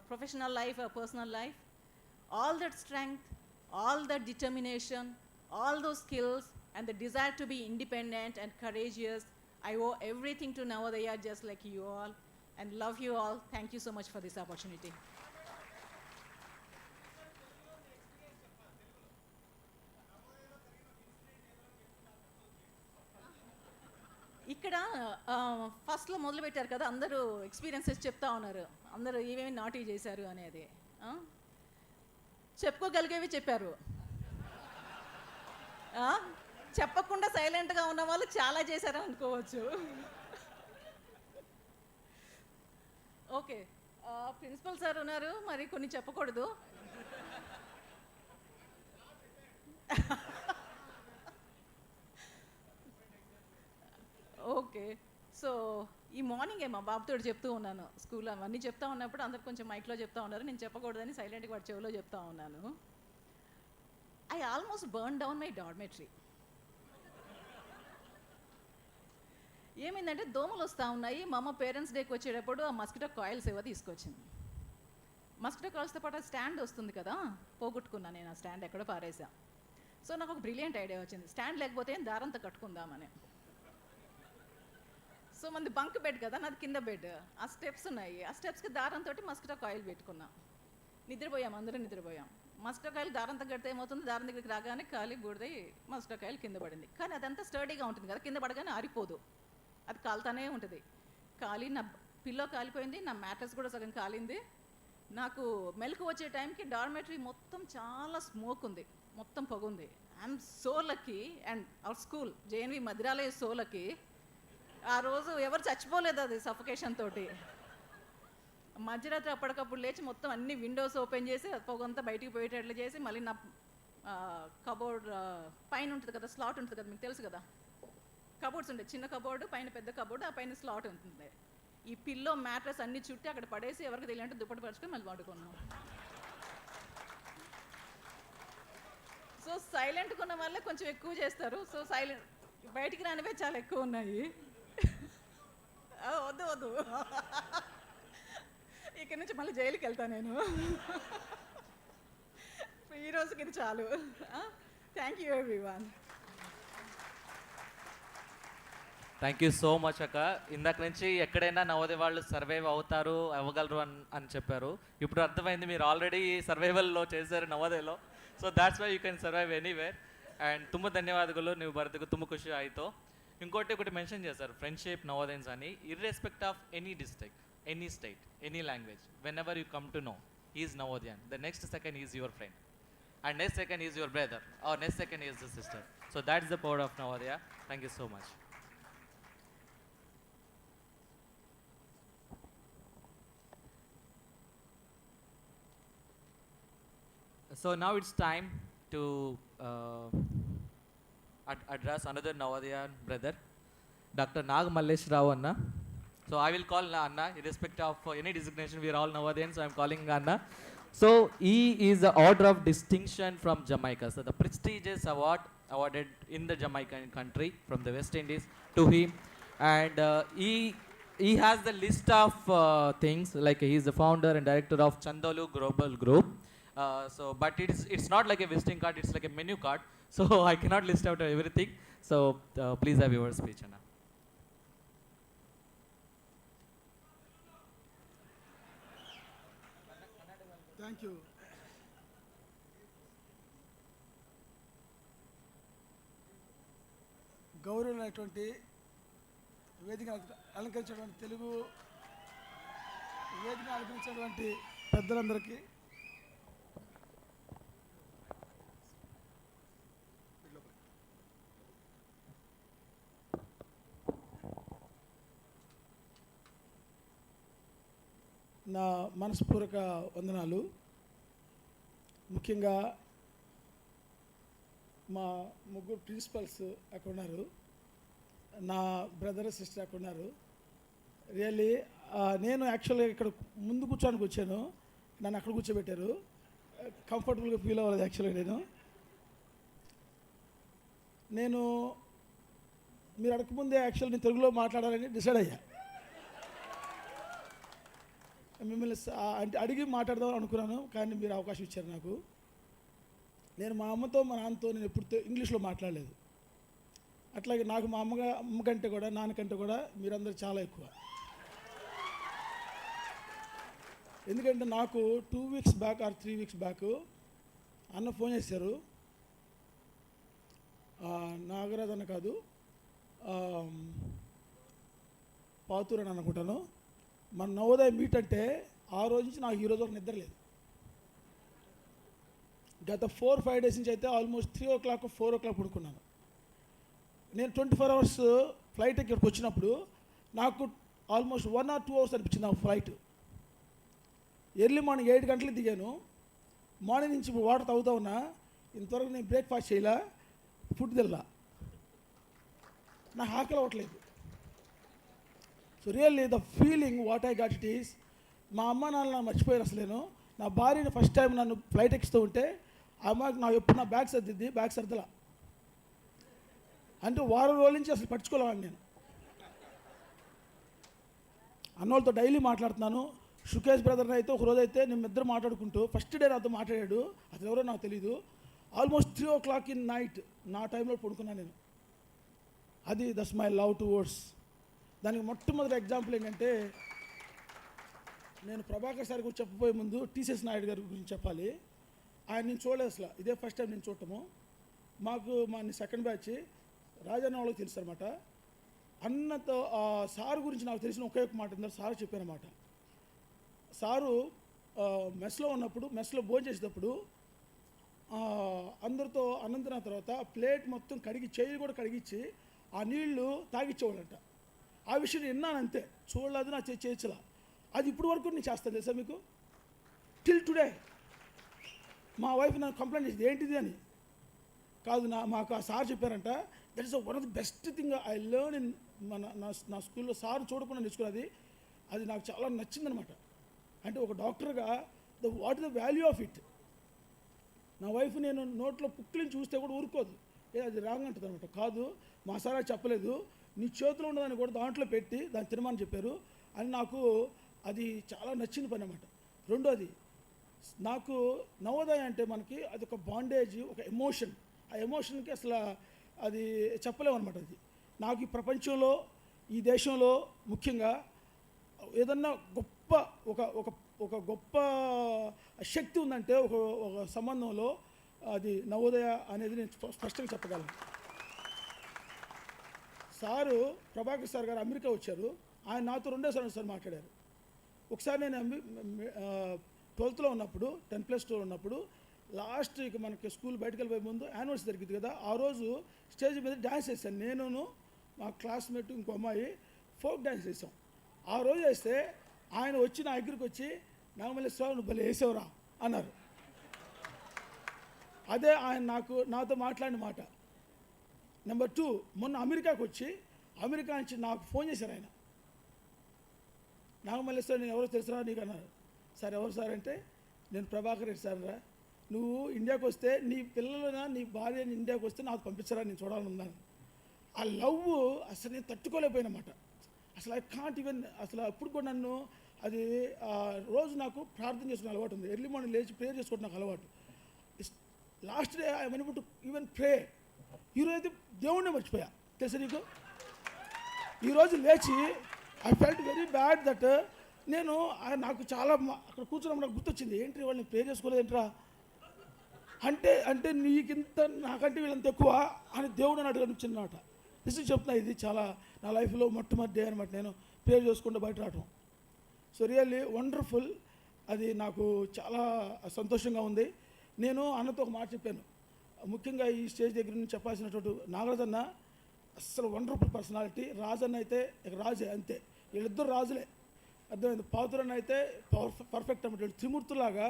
professional life or personal life, all that strength, all that determination, all those skills, and the desire to be independent and courageous, I owe everything to Navodaya, just like you all, and love you all. Thank you so much for this opportunity. ఇక్కడ ఫస్ట్లో మొదలుపెట్టారు కదా, అందరూ experiences చెప్తా ఉన్నారు, అందరూ ఏమేమి naughty చేశారు అనేది. చెప్పుకోగలిగేవి చెప్పారు, చెప్పకుండా సైలెంట్గా ఉన్న వాళ్ళు చాలా చేశారు అనుకోవచ్చు. ఓకే, ప్రిన్సిపల్ సార్ ఉన్నారు, మరి కొన్ని చెప్పకూడదు. ఓకే, సో ఈ మార్నింగే మా బాబుతో చెప్తూ ఉన్నాను, స్కూల్లో అవన్నీ చెప్తా ఉన్నప్పుడు అందరు కొంచెం మైక్లో చెప్తా ఉన్నారు, నేను చెప్పకూడదని సైలెంట్గా వాడి చెవిలో చెప్తా ఉన్నాను. I almost burn down my dormitory. ఏమైందంటే దోమలు వస్తూ ఉన్నాయి. మా అమ్మ పేరెంట్స్ డేకి వచ్చేటప్పుడు ఆ మస్కిటో కాయిల్స్ ఏవో తీసుకొచ్చింది. మస్కిటో కాయిల్స్తో పాటు స్టాండ్ వస్తుంది కదా, పోగొట్టుకున్నాను నేను. ఆ స్టాండ్ ఎక్కడో పారేసా. సో నాకు ఒక బ్రిలియంట్ ఐడియా వచ్చింది, స్టాండ్ లేకపోతే దారంతో కట్టుకుందామని. సో మంది బంక్ బెడ్ కదా, నాది కింద బెడ్, ఆ స్టెప్స్ ఉన్నాయి, ఆ స్టెప్స్కి దారంతో మస్కిటో కాయిల్ పెట్టుకున్నాం. నిద్రపోయాం, అందరూ నిద్రపోయాం. మస్కిటో కాయిల్ దారంతో కడితే ఏమవుతుంది, దారం దగ్గరికి రాగానే కాలి బూడిదై మస్కిటో కాయిల్ కింద పడింది. కానీ అదంతా స్టర్డీగా ఉంటుంది కదా, కింద పడగానే ఆరిపోదు, అది కాలుతానే ఉంటుంది. కాలి నా పిల్లో కాలిపోయింది, నా మ్యాట్రెస్ కూడా సగం కాలింది. నాకు మెలకు వచ్చే టైంకి డార్మెటరీ మొత్తం చాలా స్మోక్ ఉంది, మొత్తం పొగుంది. I'm so lucky, and our school JNV మదిరాలయ సో లక్కీ, ఆ రోజు ఎవరు చచ్చిపోలేదు అది సఫకేషన్ తోటి. మధ్యరాత్రి అప్పటికప్పుడు లేచి మొత్తం అన్ని విండోస్ ఓపెన్ చేసి పొగంతా బయటికి పోయేటట్లు చేసి, మళ్ళీ నా కబోర్డ్ పైన ఉంటుంది కదా, స్లాట్ ఉంటుంది కదా, మీకు తెలుసు కదా, కబోర్డ్స్ ఉంటాయి, చిన్న కబోర్డు పైన పెద్ద కబోర్డు, ఆ పైన స్లాట్ ఉంటుంది. ఈ పిల్లో మ్యాట్రెస్ అన్ని చుట్టి అక్కడ పడేసి ఎవరికి తెలియంటే దుప్పటి పరుచుకొని మళ్ళీ పడుకున్నాం. సో సైలెంట్గా ఉన్న వాళ్ళే కొంచెం ఎక్కువ చేస్తారు. సో సైలెంట్ బయటికి రానివే చాలా ఎక్కువ ఉన్నాయి. వద్దు వద్దు, ఇక్కడ నుంచి మళ్ళీ జైలుకి వెళ్తా నేను. ఈ రోజుకి ఇది చాలు. Thank you everyone.
Thank you so much అక్క. ఇందాక నుంచి ఎక్కడైనా నవోదయ వాళ్ళు సర్వైవ్ అవుతారు, అవ్వగలరు అని చెప్పారు. ఇప్పుడు అర్థమైంది, మీరు ఆల్రెడీ సర్వైవల్లో చేశారు నవోదయలో. So that's why you can survive anywhere. And ತುಂಬ ధన్యవాదాలు ನೀವು ಬರೋದಕ್ಕೆ ತುಂಬ ಖುಷಿ ಆಯಿತು. ఒకటి మెన్షన్ చేశారు, ఫ్రెండ్షిప్ నవోదయన్స్ అని. Irrespective of any district, any state, any language, whenever you come to know is Navodayan, the next second is your friend, and next second is your brother, or next second is the sister. So that is the power of Navodaya. Thank you so much. So now it's time to address another Navodayan brother, Dr. Nag Mallesh Rao Anna. So I will call Anna, irrespective of any designation. We are all Navodayans, so I am calling Anna. So he is the Order of Distinction from Jamaica. So the prestigious award awarded in the Jamaican country from the West Indies to him, and he has the list of things, like he is the founder and director of Chandalu Global Group. But it's not like a visiting card, it's like a menu card. So I cannot list out everything. So please have your speech, Anna.
Thank you. గౌరవమైనటువంటి వేదిక అలంకరించినటువంటి తెలుగు వేదిక అలంకరించినటువంటి పెద్దలందరికీ, నా మనస్పూర్వక వందనాలు. ముఖ్యంగా మా ముగ్గురు principles అక్కడ ఉన్నారు, నా బ్రదర్ సిస్టర్ అక్కడ ఉన్నారు. రియల్లీ నేను యాక్చువల్గా ఇక్కడ ముందు కూర్చోడానికి వచ్చాను, నన్ను అక్కడ కూర్చోబెట్టారు. కంఫర్టబుల్గా ఫీల్ అవ్వలేదు యాక్చువల్గా. నేను మీరు అడగకముందే యాక్చువల్ నేను తెలుగులో మాట్లాడాలని డిసైడ్ అయ్యా. మిమ్మల్ని అంటే అడిగి మాట్లాడదాం అనుకున్నాను, కానీ మీరు అవకాశం ఇచ్చారు నాకు. నేను మా అమ్మతో మా నాన్నతో నేను ఎప్పుడు ఇంగ్లీష్లో మాట్లాడలేదు. అట్లాగే నాకు మా అమ్మ కంటే కూడా నాన్నకంటే కూడా మీరందరూ చాలా ఎక్కువ. ఎందుకంటే నాకు 2 weeks back or 3 weeks back అన్న ఫోన్ చేశారు. నాగరాజ్ అన్న కాదు, పాతూరు అని అనుకుంటాను. మన నవోదయ మీట్ అంటే ఆ రోజు నుంచి నాకు ఈ రోజు వరకు నిద్ర లేదు. గత 4-5 డేస్ నుంచి అయితే ఆల్మోస్ట్ 3 o'clock 4 o'clock పడుకున్నాను. నేను 24 hours ఫ్లైట్ ఇక్కడికి వచ్చినప్పుడు నాకు ఆల్మోస్ట్ 1 or 2 hours అనిపించింది నాకు ఫ్లైట్. ఎర్లీ మార్నింగ్ 8 గంటలకు దిగాను. మార్నింగ్ నుంచి ఇప్పుడు వాటర్ తాగుతా ఉన్నా. ఇంతవరకు నేను బ్రేక్ఫాస్ట్ చేయలే, ఫుడ్ తిల్లా, నాకు ఆకలి అవ్వట్లేదు. So really the feeling what I got it is, మా అమ్మ నాన్న మర్చిపోయారు అసలు. నేను నా భార్యని ఫస్ట్ టైం నన్ను ఫ్లైట్ ఎక్కిస్తూ ఉంటే అమ్మకి నాకు ఎప్పుడు నా బ్యాగ్ సర్దిద్ది, బ్యాగ్ సర్దలా. అంటే వారం రోజుల నుంచి అసలు పట్టించుకోలేవాడిని నేను. అన్నోళ్ళతో డైలీ మాట్లాడుతున్నాను. షుకేష్ బ్రదర్ని అయితే ఒక రోజు అయితే నేను ఇద్దరు మాట్లాడుకుంటూ ఫస్ట్ డే నాతో మాట్లాడాడు. అసలు ఎవరో నాకు తెలీదు. ఆల్మోస్ట్ 3 o'clock in night నా టైంలో పడుకున్నాను నేను. అది దట్స్ మై లవ్ టువర్డ్స్. దానికి మొట్టమొదటి ఎగ్జాంపుల్ ఏంటంటే, నేను ప్రభాకర్ సార్ గురించి చెప్పబోయే ముందు టీసీఎస్ నాయుడు గారి గురించి చెప్పాలి. ఆయన నేను చూడలేదు అసలు, ఇదే ఫస్ట్ టైం నేను చూడటము. మాకు మా సెకండ్ బ్యాచ్ రాజన్న వాళ్ళకి తెలుసు అనమాట. అన్నతో సారు గురించి నాకు తెలిసిన ఒకే ఒక మాట ఉందని సారు చెప్పానమాట. సారు మెస్లో ఉన్నప్పుడు, మెస్లో భోజనం చేసేటప్పుడు అందరితో అన్నం తిన్న తర్వాత ప్లేట్ మొత్తం కడిగి, చేయి కూడా కడిగించి ఆ నీళ్లు తాగిచ్చేవాళ్ళంట. ఆ విషయం విన్నాను అంతే, చూడలేదు, నా చేయచ్చలా. అది ఇప్పుడు వరకు నేను చేస్తాను తెలుసా మీకు, టిల్ టుడే. మా వైఫ్ నాకు కంప్లైంట్ చేసింది ఏంటిది అని. కాదు, మాకు ఆ సార్ చెప్పారంట, that is one of the best thing I learn in నా స్కూల్లో. సార్ చూడకుండా నేర్చుకున్నది, అది నాకు చాలా నచ్చిందనమాట. అంటే ఒక డాక్టర్గా what is the value of it. నా వైఫ్ నేను నోట్లో పుక్కిలిని చూస్తే కూడా ఊరుకోదు, అది రాంగ్ అంటుంది అనమాట. కాదు, మా సార్ చెప్పలేదు, నీ చేతిలో ఉన్నదాన్ని కూడా దాంట్లో పెట్టి దాన్ని తినమని చెప్పారు అని. నాకు అది చాలా నచ్చిన పని అన్నమాట. రెండోది, నాకు నవోదయ అంటే మనకి అది ఒక బాండేజ్, ఒక ఎమోషన్. ఆ ఎమోషన్కి అసలు అది చెప్పలేము అనమాట. అది నాకు ఈ ప్రపంచంలో, ఈ దేశంలో ముఖ్యంగా ఏదన్నా గొప్ప ఒక గొప్ప శక్తి ఉందంటే ఒక సంబంధంలో అది నవోదయ అనేది నేను స్పష్టంగా చెప్పగలను. సారు ప్రభాకర్ సార్ గారు అమెరికా వచ్చారు. ఆయన నాతో 2 సార్లు మాట్లాడారు. ఒకసారి నేను 12th ఉన్నప్పుడు, 10+2 ఉన్నప్పుడు, లాస్ట్ ఇక మనకి స్కూల్ బయటకు వెళ్ళిపోయే ముందు యానివర్సరీ జరిగింది కదా, ఆ రోజు స్టేజ్ మీద డ్యాన్స్ చేశాను. నేను మా క్లాస్మేట్ ఇంకో అమ్మాయి ఫోక్ డ్యాన్స్ చేసాం. ఆ రోజు వేస్తే ఆయన వచ్చి నా దగ్గరికి వచ్చి, నాగమల్లేశ్వరరావు నువ్వు భలే వేసావురా అన్నారు. అదే ఆయన నాతో మాట్లాడిన మాట. నెంబర్ 2, మొన్న అమెరికాకు వచ్చి, అమెరికా నుంచి నాకు ఫోన్ చేశారు ఆయన. నాగమల్లేశ్వరరావు నేను ఎవరో తెలుసురా నీకు అన్నారు. సార్ ఎవరు సార్ అంటే, నేను ప్రభాకర్ రెడ్డి సార్ రా, నువ్వు ఇండియాకి వస్తే నీ పిల్లలైనా నీ భార్యని ఇండియాకి వస్తే నాకు పంపించరా, నేను చూడాలని ఉన్నాను. ఆ లవ్ అసలు నేను తట్టుకోలేకపోయినమాట. అసలు ఐ కాంట్ ఈవెన్, అసలు అప్పుడు కూడా నన్ను అది రోజు నాకు ప్రార్థన చేసుకునే అలవాటు ఉంది. ఎర్లీ మార్నింగ్ లేచి ప్రేయర్ చేసుకోవడం నాకు అలవాటు. Last day I went to even pray. ఈరోజు అయితే దేవుణ్ణి మర్చిపోయా తెలుసా నీకు. ఈరోజు లేచి I felt very bad that నేను నాకు చాలా అక్కడ కూర్చున్నప్పుడు నాకు గుర్తొచ్చింది, ఏంటి వాళ్ళని ప్రే చేసుకోలేదు ఏంట్రా అంటే నీకింత నాకంటే వీళ్ళంత ఎక్కువ అని దేవుడు అని అడగనిచ్చినమాట. నిజం చెప్తున్నా, ఇది చాలా నా లైఫ్లో మొట్టమొదటి డే అనమాట నేను ప్రే చేసుకుంటూ బయట రావటం. So really wonderful. అది నాకు చాలా సంతోషంగా ఉంది. నేను అన్నతో ఒక మాట చెప్పాను, ముఖ్యంగా ఈ స్టేజ్ దగ్గర నుంచి చెప్పాల్సినటువంటి నాగరాజన్న అస్సలు వండర్ఫుల్ పర్సనాలిటీ. రాజన్న అయితే ఇక రాజే అంతే, వీళ్ళిద్దరు రాజులే. అర్థమైంది. పాతురన్న అయితే పర్ఫెక్ట్ అన్నమాట. త్రిమూర్తులాగా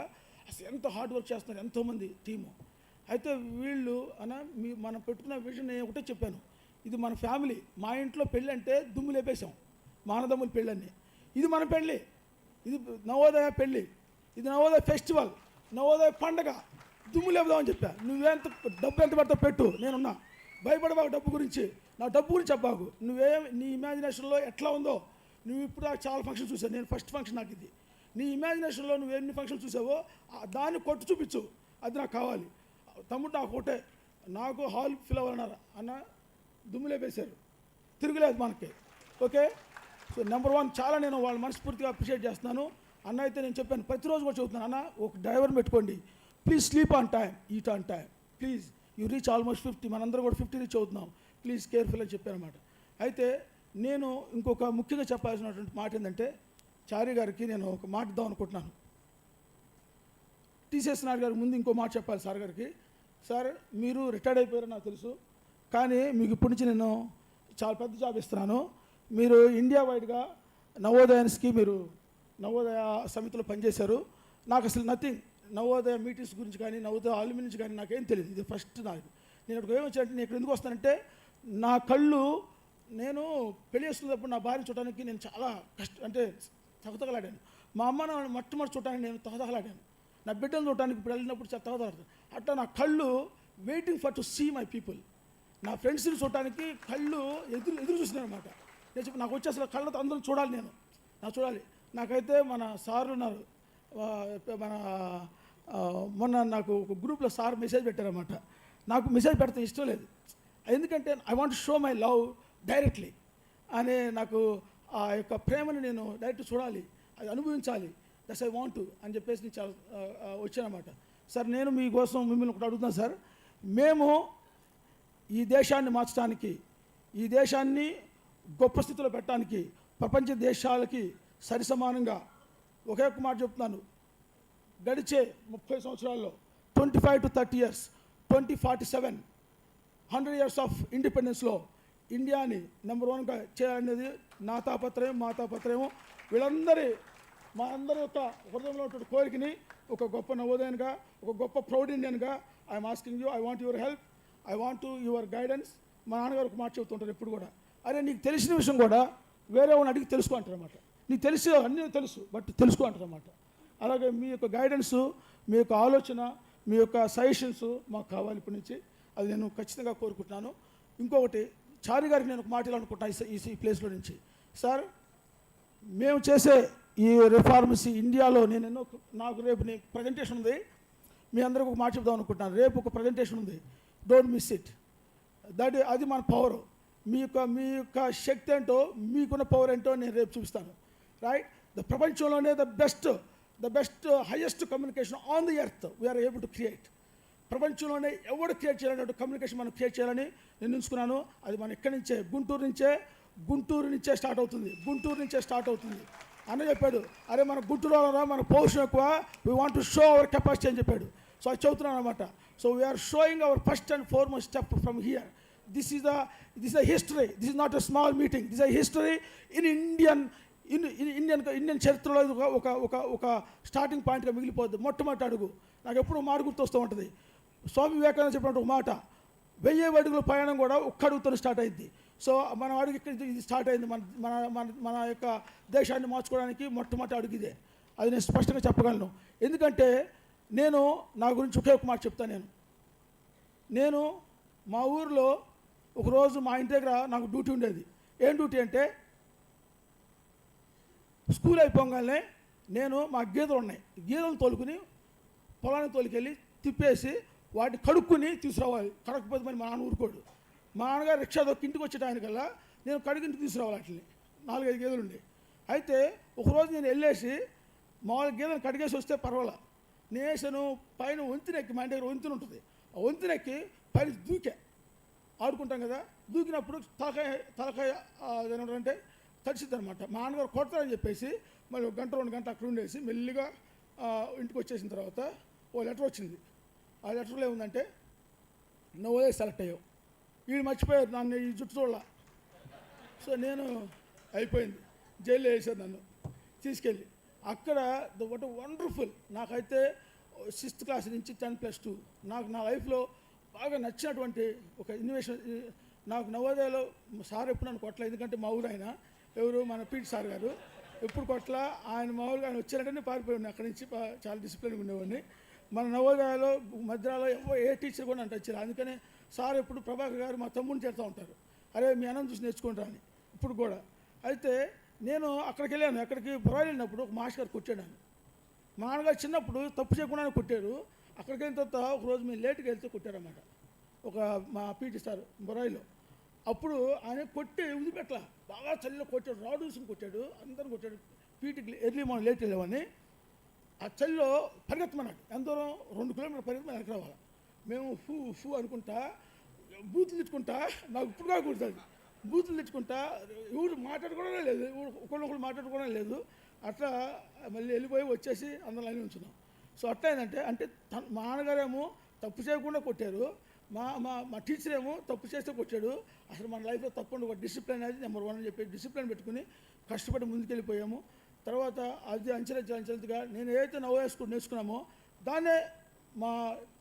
అసలు ఎంత హార్డ్ వర్క్ చేస్తున్నారు ఎంతోమంది టీము. అయితే వీళ్ళు మనం పెట్టుకున్న విజన్ నేను ఒకటే చెప్పాను, ఇది మన ఫ్యామిలీ. మా ఇంట్లో పెళ్ళి అంటే దుమ్ము లేపేశాం, మా అన్నదమ్ముల పెళ్ళన్నీ. ఇది మన పెళ్ళి, ఇది నవోదయ పెళ్ళి, ఇది నవోదయ ఫెస్టివల్, నవోదయ పండగ, దుమ్ము లేపుదామని చెప్పా. నువ్వెంత డబ్బు ఎంత పడతా పెట్టు, నేనున్నా, భయపడబాకు డబ్బు గురించి, నా డబ్బు గురించి చెప్పాకు. నీ ఇమాజినేషన్లో ఎట్లా ఉందో, నువ్వు ఇప్పుడు చాలా ఫంక్షన్ చూసాను, నేను ఫస్ట్ ఫంక్షన్ నాకు ఇది. నీ ఇమాజినేషన్లో నువ్వు ఎన్ని ఫంక్షన్స్ చూసావో దాన్ని కొట్టు చూపించు, అది నాకు కావాలి. తమ్ముడు నాకు ఒకటే, నాకు హాల్ ఫిల్ అవ్వాలన్నారు అన్న, దుమ్ములే వేశారు, తిరుగులేదు మనకి. ఓకే, సో నెంబర్ 1 చాలా నేను వాళ్ళ మనస్ఫూర్తిగా అప్రిషియేట్ చేస్తున్నాను. అన్న అయితే నేను చెప్పాను, ప్రతిరోజు కూడా చెబుతున్నాను, అన్న ఒక డ్రైవర్ని పెట్టుకోండి, please sleep on time, eat on time, please you reach almost 50, మనందరూ కూడా 50 రీచ్ అవుతున్నాం, ప్లీజ్ కేర్ఫుల్ అని చెప్పాను అనమాట. అయితే నేను ఇంకొక ముఖ్యంగా చెప్పాల్సినటువంటి మాట ఏంటంటే, చారి గారికి నేను ఒక మాట ఇద్దాం అనుకుంటున్నాను. టీసీఎస్ నాయుడు గారికి ముందు ఇంకో మాట చెప్పాలి సార్ గారికి. సార్ మీరు రిటైర్డ్ అయిపోయారో నాకు తెలుసు, కానీ మీకు ఇప్పటి నుంచి నేను చాలా పెద్ద జాబ్ ఇస్తున్నాను. మీరు ఇండియా వైడ్గా నవోదయాన్స్కి మీరు నవోదయ సమితిలో పనిచేశారు. నాకు అసలు నథింగ్, నవోదయ మీటింగ్స్ గురించి కానీ నవోదయ ఆల్యూమి నుంచి కానీ నాకేం తెలియదు. ఇది ఫస్ట్ నాకు. నేను ఇక్కడ ఏమొచ్చానంటే, నేను ఇక్కడ ఎందుకు వస్తానంటే, నా కళ్ళు నేను పెళ్లి చేసుకున్నప్పుడు నా భార్య చూడడానికి నేను చాలా అంటే తగతగలాడాను. మా అమ్మ నా మొట్టమొదటి చూడటానికి నేను తగతగలాడాను. నా బిడ్డలు చూడటానికి ఇప్పుడు వెళ్ళినప్పుడు చాలా తగతగలాడతాను. అట్లా నా కళ్ళు waiting for to see my people. నా ఫ్రెండ్స్ని చూడటానికి కళ్ళు ఎదురు చూసినాను అనమాట. నేను చెప్పి నాకు వచ్చి అసలు కళ్ళతో అందరం చూడాలి, నాకు చూడాలి. నాకైతే మన సార్లు ఉన్నారు, మన మొన్న నాకు ఒక గ్రూప్లో సార్ మెసేజ్ పెట్టారన్నమాట. నాకు మెసేజ్ పెడితే ఇష్టం లేదు, ఎందుకంటే I want show my love directly అనే, నాకు ఆ యొక్క ప్రేమని నేను డైరెక్ట్ చూడాలి, అది అనుభవించాలి, దట్స్ ఐ వాంట్ అని చెప్పేసి నేను చాలా వచ్చానమాట. సార్ నేను మీకోసం మిమ్మల్ని ఒకటి అడుగుతున్నాను సార్. మేము ఈ దేశాన్ని మార్చడానికి, ఈ దేశాన్ని గొప్ప స్థితిలో పెట్టడానికి ప్రపంచ దేశాలకి సరిసమానంగా ఒకే ఒక్క మాట చెప్తున్నాను, గడిచే 30 సంవత్సరాల్లో 25 to 30 years, 2047 100 years ఆఫ్ ఇండిపెండెన్స్లో ఇండియాని నెంబర్ 1గా చేయాలనేది నా తాపత్రయం, మా తాపత్రయం. మా అందరి యొక్క హృదయంలో ఉన్న కోరికని ఒక గొప్ప నవోదయన్గా, ఒక గొప్ప ప్రౌడ్ ఇండియన్గా I'm asking you, I want your help, I want your guidance. మా నాన్నగారు ఒక మాట చెబుతుంటారు ఎప్పుడు కూడా, అరే నీకు తెలిసిన విషయం కూడా వేరే వాళ్ళని అడిగి తెలుసుకో అంటారన్నమాట. నీకు తెలిసి అన్నీ తెలుసు బట్ తెలుసుకో అంటారన్నమాట. అలాగే మీ యొక్క గైడెన్సు, మీ యొక్క ఆలోచన, మీ యొక్క సజెషన్స్ మాకు కావాలి ఇప్పటి నుంచి, అది నేను ఖచ్చితంగా కోరుకుంటున్నాను. ఇంకొకటి, చారి గారికి నేను ఒక మాట అనుకుంటున్నాను ఈ ప్లేస్లో నుంచి. సార్ మేము చేసే ఈ రిఫార్మసీ ఇండియాలో నాకు రేపు ప్రజెంటేషన్ ఉంది, మీ అందరికి ఒక మాట చెప్దాం అనుకుంటున్నాను. రేపు ఒక ప్రజెంటేషన్ ఉంది, డోంట్ మిస్ ఇట్. అది మన పవర్. మీ యొక్క శక్తి ఏంటో, మీకున్న పవర్ ఏంటో నేను రేపు చూపిస్తాను. రైట్, ప్రపంచంలోనే the best highest communication on the earth we are able to create. ప్రపంచంలోనే ఎవరు క్రియేట్ చేయాలన్నట్టు కమ్యూనికేషన్ మనం క్రియేట్ చేయాలని నేను ఎంచుకున్నాను. అది మన ఇక్కడి నుంచే, గుంటూరు నుంచే స్టార్ట్ అవుతుంది. అన్న చెప్పాడు, అరే మన గుంటూరులో మన పౌరుషం ఎక్కువ, we want to show our capacity అని చెప్పాడు. సో అది చదువుతున్నాను అనమాట. So we are showing our first and foremost step from here. This is a history. This is not a small meeting. This is a history in Indian చరిత్రలో ఒక starting పాయింట్గా మిగిలిపోద్ది. మొట్టమొదటి అడుగు నాకు ఎప్పుడు మాట గుర్తొస్తూ ఉంటుంది. స్వామి వివేకానంద చెప్పినట్టు ఒక మాట, 1000 అడుగుల ప్రయాణం కూడా ఒక్క అడుగుతో స్టార్ట్ అయింది. సో మన అడుగు ఇక్కడ ఇది స్టార్ట్ అయింది. మన యొక్క దేశాన్ని మార్చుకోవడానికి మొట్టమొదటి అడుగు ఇదే. అది నేను స్పష్టంగా చెప్పగలను. ఎందుకంటే నేను నా గురించి ఒకే ఒక మాట చెప్తాను. నేను మా ఊరిలో ఒకరోజు మా ఇంటి దగ్గర నాకు డ్యూటీ ఉండేది. ఏం డ్యూటీ అంటే, స్కూల్ అయిపోగానే నేను మా గేదెలు ఉన్నాయి, గేదెలు తోలుకుని పొలానికి తోలుకెళ్ళి తిప్పేసి వాటిని కడుక్కుని తీసుకురావాలి. కడకపోతే మరి మా నాన్న ఊరుకోడు. మా నాన్నగారు రిక్షా దొక్కి ఇంటికి వచ్చే టైంకల్లా నేను కడిగింటికి తీసుకురావాలి. వాటిని 4-5 గేదెలు ఉండే. అయితే ఒకరోజు నేను వెళ్ళేసి మామూలు గేదెలు కడిగేసి వస్తే పర్వాలా, నేసాను పైన వంతెనెక్కి, మా ఇంటి దగ్గర వంతెన ఉంటుంది, ఆ వంతెనెక్కి పైన దూకా, ఆడుకుంటాం కదా, దూకినప్పుడు తలకాయ ఏమంటారంటే తడిసిద్ది అనమాట. మా నాన్నగారు కొడతారని చెప్పేసి మళ్ళీ 1-2 గంటలు అక్కడ ఉండేసి మెల్లిగా ఇంటికి వచ్చేసిన తర్వాత ఓ లెటర్ వచ్చింది. ఆ లెటర్లో ఏముందంటే, నవోదయ సెలెక్ట్ అయ్యావు. వీడు మర్చిపోయారు నన్ను, ఈ జుట్టు చూడాల. సో నేను అయిపోయింది, జైల్లో వేసారు నన్ను తీసుకెళ్ళి. అక్కడ వాట్ వండర్ఫుల్. నాకైతే 6th క్లాస్ నుంచి 10+2 నాకు నా లైఫ్లో బాగా నచ్చినటువంటి ఒక ఇన్నోవేషన్. నాకు నవోదయలో సార్ ఎప్పుడు నన్ను కొట్టలేదు, ఎందుకంటే మా ఊరు ఆయన ఎవరు మన పీటీ సార్ గారు ఎప్పుడు కొట్టలా. ఆయన మామూలుగా ఆయన వచ్చారంటే పారిపోయాను అక్కడి నుంచి, చాలా డిసిప్లిన్గా ఉండేవాడిని. మన నవోదయలో మధ్యలో ఏ టీచర్ కూడా అంటే వచ్చారు. అందుకనే సార్ ఎప్పుడు ప్రభాకర్ గారు మా తమ్ముడిని చేస్తూ ఉంటారు, అరే మీ అన్నం చూసి నేర్చుకుంటారు అని ఇప్పుడు కూడా. అయితే నేను అక్కడికి వెళ్ళాను, అక్కడికి బొరాయిల్ వెళ్ళినప్పుడు ఒక మాస్టర్ గారు కూర్చోడాను. మా నాన్నగారు చిన్నప్పుడు తప్పు చేయకుండానే కొట్టారు. అక్కడికి వెళ్ళిన తర్వాత ఒకరోజు మేము లేట్గా వెళ్తే కొట్టారన్నమాట. ఒక మా పీటీ సార్ బొరాయిలో. అప్పుడు ఆయన కొట్టి వదిలిపెట్ల బాగా చలిలో కొట్టాడు, రాడు చూసుకుని కొట్టాడు, అందరూ కొట్టాడు. పీటీకి ఎర్లీ మార్నింగ్ లేట్ వెళ్ళామని ఆ చలిలో పరిగెత్తమన్నాడు. ఎంత దూరం 2 కిలోమీటర్లు పరిగెత్తి వెనక్కి రావాలి. మేము ఫూ అనుకుంటా బూతులు తెచ్చుకుంటా, నాకు ఇప్పుడు కూడా కుడుతుంది, బూతులు తెచ్చుకుంటా, ఎవరు మాట్లాడుకోవడం లేదు, ఒకళ్ళొకళ్ళు మాట్లాడుకోవడం లేదు. అట్లా మళ్ళీ వెళ్ళిపోయి వచ్చేసి అందరం లైన్ ఉంచున్నాం. సో అట్లా ఏంటంటే మా నాన్నగారేమో తప్పు చేయకుండా కొట్టారు, మా మా మా టీచర్ ఏమో తప్పు చేస్తే కొట్టాడు. అసలు మన లైఫ్లో తప్పకుండా ఒక డిసిప్లిన్ అనేది నెంబర్ 1 అని చెప్పి డిసిప్లిన్ పెట్టుకుని కష్టపడి ముందుకెళ్ళిపోయాము. తర్వాత అది అంచెలంచెలుగా నేను ఏదైతే నవోదయ స్కూల్ నేర్చుకున్నామో దాన్నే మా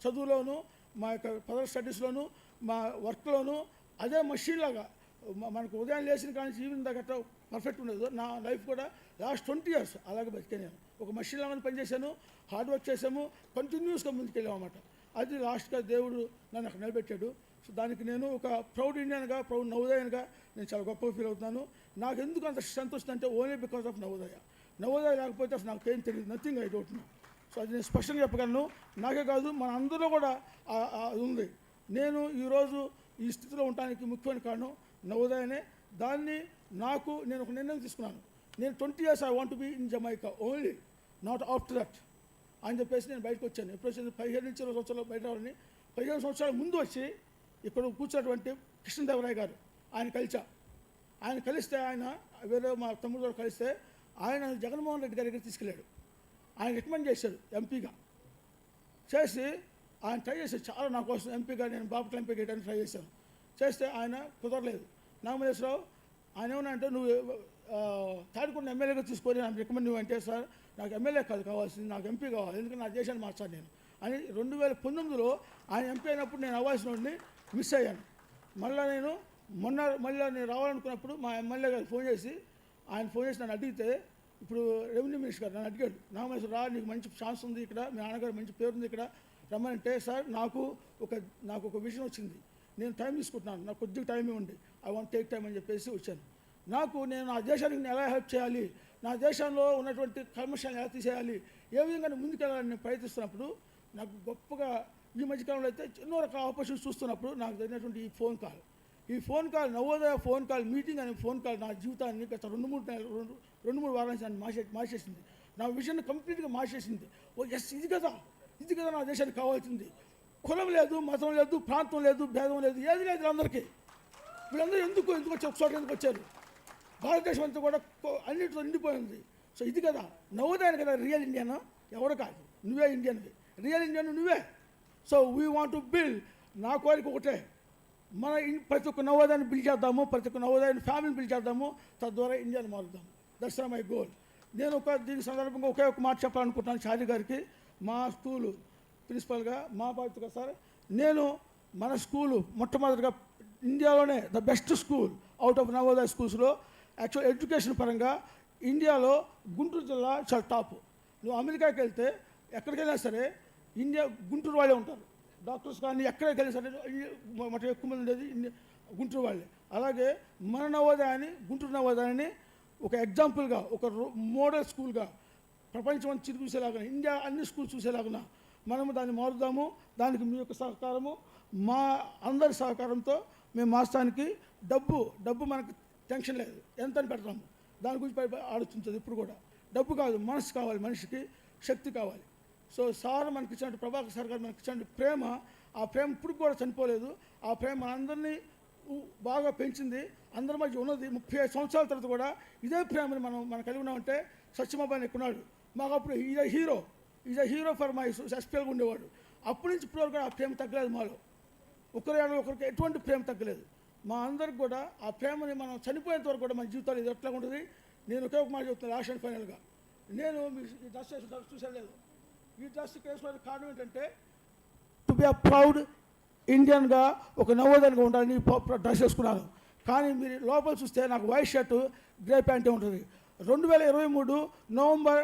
చదువులోను, మా యొక్క ఫర్దర్ స్టడీస్లోను, మా వర్క్లోను అదే మషీన్ లాగా మనకు ఉదయం లేచిన కానీ ఈవినింగ్ దాకా అట్లా పర్ఫెక్ట్ ఉండదు. నా లైఫ్ కూడా లాస్ట్ 20 years అలాగే బతికే నేను ఒక మషీన్ లాగానే పనిచేశాను, హార్డ్ వర్క్ చేసాము, కంటిన్యూస్గా ముందుకెళ్ళాము అన్నమాట. అది లాస్ట్గా దేవుడు నన్ను అక్కడ నిలబెట్టాడు. సో దానికి నేను ఒక ప్రౌడ్ ఇండియన్గా, ప్రౌడ్ నవోదయన్గా నేను చాలా గొప్పగా ఫీల్ అవుతున్నాను. నాకు ఎందుకు అంత స్ట్రెంత్ వస్తుందంటే only because of Navodaya. Navodaya లేకపోతే అసలు నాకు ఏం తెలియదు, nothing I don't know. So అది నేను స్పష్టంగా చెప్పగలను. నాకే కాదు మన అందరూ కూడా అది ఉంది. నేను ఈరోజు ఈ స్థితిలో ఉండడానికి ముఖ్యమైన కారణం నవోదయనే. దాన్ని నేను ఒక నిర్ణయం తీసుకున్నాను. నేను 20 years I want be in Jamaica only, not after that అని చెప్పేసి నేను బయటకు వచ్చాను. ఎప్పుడు వచ్చి 15 నుంచి 20 సంవత్సరాలు బయట రావాలని 15 సంవత్సరాల ముందు వచ్చి ఇక్కడ కూర్చున్నటువంటి కృష్ణదేవరాయ గారు ఆయన కలిస్తే ఆయన వేరే మా తమ్ముడు కలిస్తే ఆయన జగన్మోహన్ రెడ్డి గారి దగ్గర తీసుకెళ్ళాడు. ఆయన రికమెండ్ చేశాడు ఎంపీగా చేసి, ఆయన ట్రై చేశాడు చాలా నా కోసం ఎంపీగా నేను బాపట్ల ఎంపీ గేయడానికి ట్రై చేశాను. చేస్తే ఆయన కుదరలేదు. నాగమల్లేశ్వరరావు ఆయన ఏమన్నా అంటే నువ్వు తాడికొండ ఎమ్మెల్యేగా తీసుకొని ఆయన రికమెండ్ నువ్వంటే సార్ నాకు ఎమ్మెల్యే కావాల్సింది, నాకు ఎంపీ కావాలి, ఎందుకంటే నా దేశాన్ని మార్చాను నేను అని 2019లో ఆయన ఎంపీ అయినప్పుడు నేను అవ్వాల్సిన వాడిని మిస్ అయ్యాను. మళ్ళీ నేను రావాలనుకున్నప్పుడు మా ఎమ్మెల్యే గారు ఫోన్ చేసి నన్ను అడిగితే, ఇప్పుడు రెవెన్యూ మినిస్టర్ గారు నన్ను అడిగాడు, నాగమల్లేశ్వర నీకు మంచి ఛాన్స్ ఉంది ఇక్కడ, మీ నాన్నగారు మంచి పేరుంది ఇక్కడ రమ్మనంటే, సార్ నాకు ఒక విషయం వచ్చింది, నేను టైం తీసుకుంటున్నాను, నాకు కొద్దిగా టైం ఇవ్వండి, ఐ వాంట్ టేక్ టైం అని చెప్పేసి వచ్చాను. నేను నా దేశానికి ఎలా హెల్ప్ చేయాలి, నా దేశంలో ఉన్నటువంటి కల్మషాన్ని ఎలా తీసేయాలి, ఏ విధంగా ముందుకెళ్ళాలని నేను ప్రయత్నిస్తున్నప్పుడు నాకు గొప్పగా ఈ మధ్యకాలంలో అయితే ఎన్నో రకాల ఆపర్చునిటీస్ చూస్తున్నప్పుడు నాకు జరిగినటువంటి ఈ phone call Navodaya phone call meeting అనే ఫోన్ కాల్ నా జీవితాన్ని గత 2-3 వారాల నుంచి నన్ను మార్చేసింది. నా విజన్ కంప్లీట్గా మార్చేసింది. ఎస్ ఇది కదా నా దేశానికి కావాల్సింది. కులం లేదు, మతం లేదు, ప్రాంతం లేదు, భేదం లేదు, ఏది లేదు అందరికీ. వీళ్ళందరూ ఎందుకు వచ్చారు, ఒక చోట ఎందుకు వచ్చారు? భారతదేశం అంతా కూడా అన్నింటితో నిండిపోయింది. సో ఇది కదా నవోదయాన్ని కదా రియల్ ఇండియన్, ఎవరు కాదు, నువ్వే ఇండియన్వి, రియల్ ఇండియన్ నువ్వే. So we want to build. నా కోరిక ఒకటే, ప్రతి ఒక్క నవోదయాన్ని బిల్డ్ చేద్దాము, ప్రతి ఒక్క నవోదయాన్ని ఫ్యామిలీని బిల్డ్ చేద్దాము, తద్వారా ఇండియాని మారుద్దాము. That's my goal. నేను దీని సందర్భంగా ఒకే ఒక మాట చెప్పాలనుకుంటున్నాను షాజీ గారికి, మా స్కూలు ప్రిన్సిపల్గా మా బాధ్యతగా. సార్ మన స్కూలు మొట్టమొదటిగా ఇండియాలోనే the best school out of Navodaya స్కూల్స్లో యాక్చువల్ ఎడ్యుకేషన్ పరంగా ఇండియాలో గుంటూరు జిల్లా చాలా టాప్. నువ్వు అమెరికాకి వెళ్తే ఎక్కడికి వెళ్ళినా సరే గుంటూరు వాళ్ళే ఉంటారు, డాక్టర్స్ కానీ ఎక్కడికి వెళ్ళినా సరే మొత్తం ఎక్కువ మంది ఉండేది గుంటూరు వాళ్ళే. అలాగే మన నవోదయాన్ని, గుంటూరు నవోదయాన్ని ఒక ఎగ్జాంపుల్గా, ఒక మోడల్ స్కూల్గా ప్రపంచం అంతా చూసేలాగా, ఇండియా అన్ని స్కూల్స్ చూసేలాగా మనము దాన్ని మారుదాము. దానికి మీ యొక్క సహకారము, మా అందరి సహకారంతో మేము మాస్తానికి డబ్బు మనకు టెన్షన్ లేదు, ఎంత అని పెడతాము, దాని గురించి ఆలోచించదు. ఇప్పుడు కూడా డబ్బు కాదు, మనసు కావాలి, మనిషికి శక్తి కావాలి. సో సార్ మనకి ఇచ్చినట్టు, ప్రభాకర్ సార్ గారు మనకి ఇచ్చినట్టు ప్రేమ, ఆ ప్రేమ ఇప్పుడు కూడా చనిపోలేదు. ఆ ప్రేమ అందరినీ బాగా పెంచింది, అందరి మధ్య ఉన్నది. 35 సంవత్సరాల తర్వాత కూడా ఇదే ప్రేమని మనం కలిగి ఉన్నామంటే సత్యమాబాని ఎక్కున్నాడు. మాకు అప్పుడు is a hero for my ఎస్పీఎల్గా ఉండేవాడు. అప్పటి నుంచి ఇప్పుడు కూడా ఆ ప్రేమ తగ్గలేదు మాలో, ఒకరికి ఎటువంటి ప్రేమ తగ్గలేదు. మా అందరికి కూడా ఆ ప్రేమని మనం చనిపోయేంత వరకు కూడా మన జీవితాలు ఇది ఎట్లా ఉంటుంది. నేను ఒకే ఒక మాట చెప్తున్నాను లాస్ట్ అండ్ ఫైనల్గా, నేను ఈ డ్రెస్ చూసాను లేదు, ఈ డ్రెస్ వేసుకోవడానికి కారణం ఏంటంటే టు బి అ ప్రౌడ్ ఇండియన్గా, ఒక నవోదయంగా ఉండాలని డ్రెస్ వేసుకున్నాను. కానీ మీరు లోపల చూస్తే నాకు వైట్ షర్టు, గ్రే ప్యాంటే ఉంటుంది. 2023 November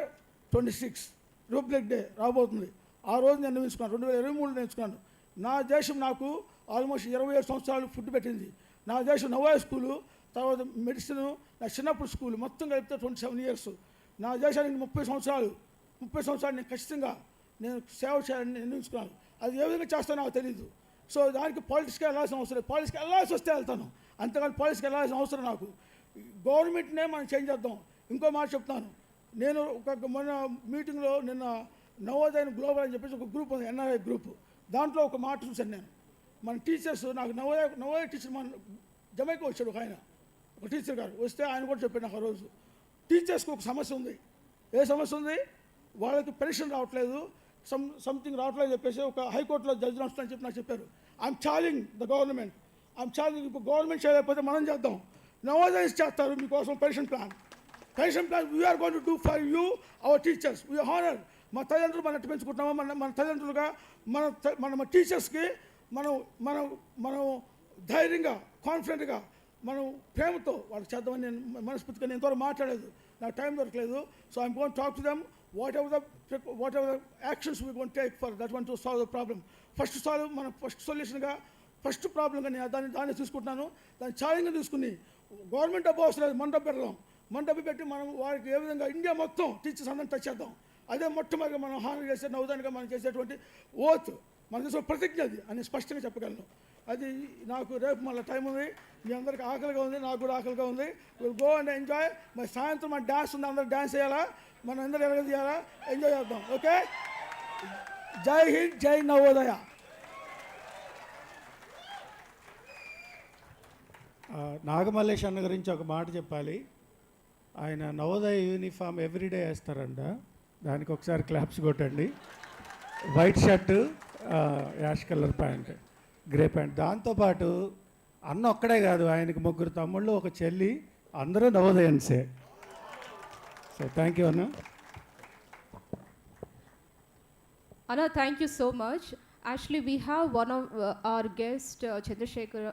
26 రిపబ్లిక్ డే రాబోతుంది. ఆ రోజు నేను నిర్మించుకున్నాను, 2023 నేర్చుకున్నాను. నా దేశం నాకు ఆల్మోస్ట్ 27 సంవత్సరాలు ఫుడ్ పెట్టింది. నా దేశం నవోదయ స్కూలు, తర్వాత మెడిసిన్, నా చిన్నప్పుడు స్కూలు మొత్తం కలిపితే 27 years. నా దేశానికి 30 సంవత్సరాలు 30 సంవత్సరాలు నేను ఖచ్చితంగా నేను సేవ చేయాలని నిర్ణయించుకున్నాను. అది ఏ విధంగా చేస్తానో నాకు తెలియదు. సో దానికి పాలిటిక్స్కి వెళ్ళాల్సిన అవసరం లేదు. పాలిటిక్స్కి వెళ్ళాల్సి వస్తే వెళ్తాను, అంతేకాని పాలిటిక్స్కి వెళ్ళాల్సిన అవసరం నాకు. గవర్నమెంట్నే మనం చేంజ్ చేద్దాం. ఇంకో మాట చెప్తాను, నేను మొన్న మీటింగ్లో నిన్న నవోదయ గ్లోబల్ అని చెప్పేసి ఒక గ్రూప్ ఉంది, ఎన్ఆర్ఐ గ్రూప్. దాంట్లో ఒక మాట చూశాను నేను. మన టీచర్స్, నాకు నవోదయ టీచర్ మన జమైకా వచ్చాడు ఒక ఆయన, ఒక టీచర్ గారు వస్తే ఆయన కూడా చెప్పాడు నాకు ఆ రోజు, టీచర్స్కి ఒక సమస్య ఉంది. ఏ సమస్య ఉంది? వాళ్ళకి పెన్షన్ రావట్లేదు, సంథింగ్ రావట్లేదు చెప్పేసి ఒక హైకోర్టులో జడ్జి వస్తుందని చెప్పి నాకు చెప్పారు. I'm challenging the government. I'm challenging. ఇప్పుడు గవర్నమెంట్ చేయలేకపోతే మనం చేద్దాం. నవోదయస్ చేస్తారు మీకోసం pension plan. We are going to do for you our teachers. We honour. మా తల్లిదండ్రులు మనం ఎట్టు పెంచుకుంటున్నామో మన తల్లిదండ్రులుగా మన టీచర్స్కి మనం మనం మనం ధైర్యంగా, కాన్ఫిడెంట్గా, మనం ప్రేమతో వాళ్ళకి చేద్దామని నేను మనస్ఫూర్తిగా నేను ఇంతవరకు మాట్లాడలేదు, నాకు టైం దొరకలేదు. So I'm going talk to them whatever the actions we going take for that one to solve the problem. First సొల్యూషన్గా, ఫస్ట్ ప్రాబ్లంగా నేను దాన్ని తీసుకుంటున్నాను. దాన్ని ఛాలెంజ్గా తీసుకుని గవర్నమెంట్ డబ్బు అవసరం లేదు, మన డబ్బు పెడదాం. మన డబ్బు పెట్టి మనం వారికి ఏ విధంగా ఇండియా మొత్తం టీచర్స్ అందరిని టచ్ చేద్దాం. అదే మొట్టమొదటిగా మనం హామీ చేసే నవోదయగా మనం చేసేటువంటి ఓత్, మన దేశం ప్రతిజ్ఞ అది అని స్పష్టంగా చెప్పగలను. అది నాకు రేపు మళ్ళీ టైం ఉంది, మీ అందరికీ ఆకలిగా ఉంది, నాకు కూడా ఆకలిగా ఉంది. Will go and enjoy. మరి సాయంత్రం మన డ్యాన్స్ ఉంది, అందరూ డ్యాన్స్ చేయాలా, మనం అందరూ ఎలాగ చేయాలా, ఎంజాయ్ చేద్దాం. ఓకే, జై హింద్, జై నవోదయ.
నాగమల్లేష్ అన్న గురించి ఒక మాట చెప్పాలి. ఆయన నవోదయ యూనిఫామ్ ఎవ్రీడే వేస్తారంట, దానికి ఒకసారి క్లాప్స్ కొట్టండి. White shirt, ash colour pant, grey pant. దాంతోపాటు అన్న ఒక్కడే కాదు, ఆయనకి 3 తమ్ముళ్ళు, ఒక చెల్లి, అందరూ నవోదయన్సే. సో థ్యాంక్ యూ అన్న.
Anna, thank you so much. Actually, we have one of our guest, Chandrasekhar,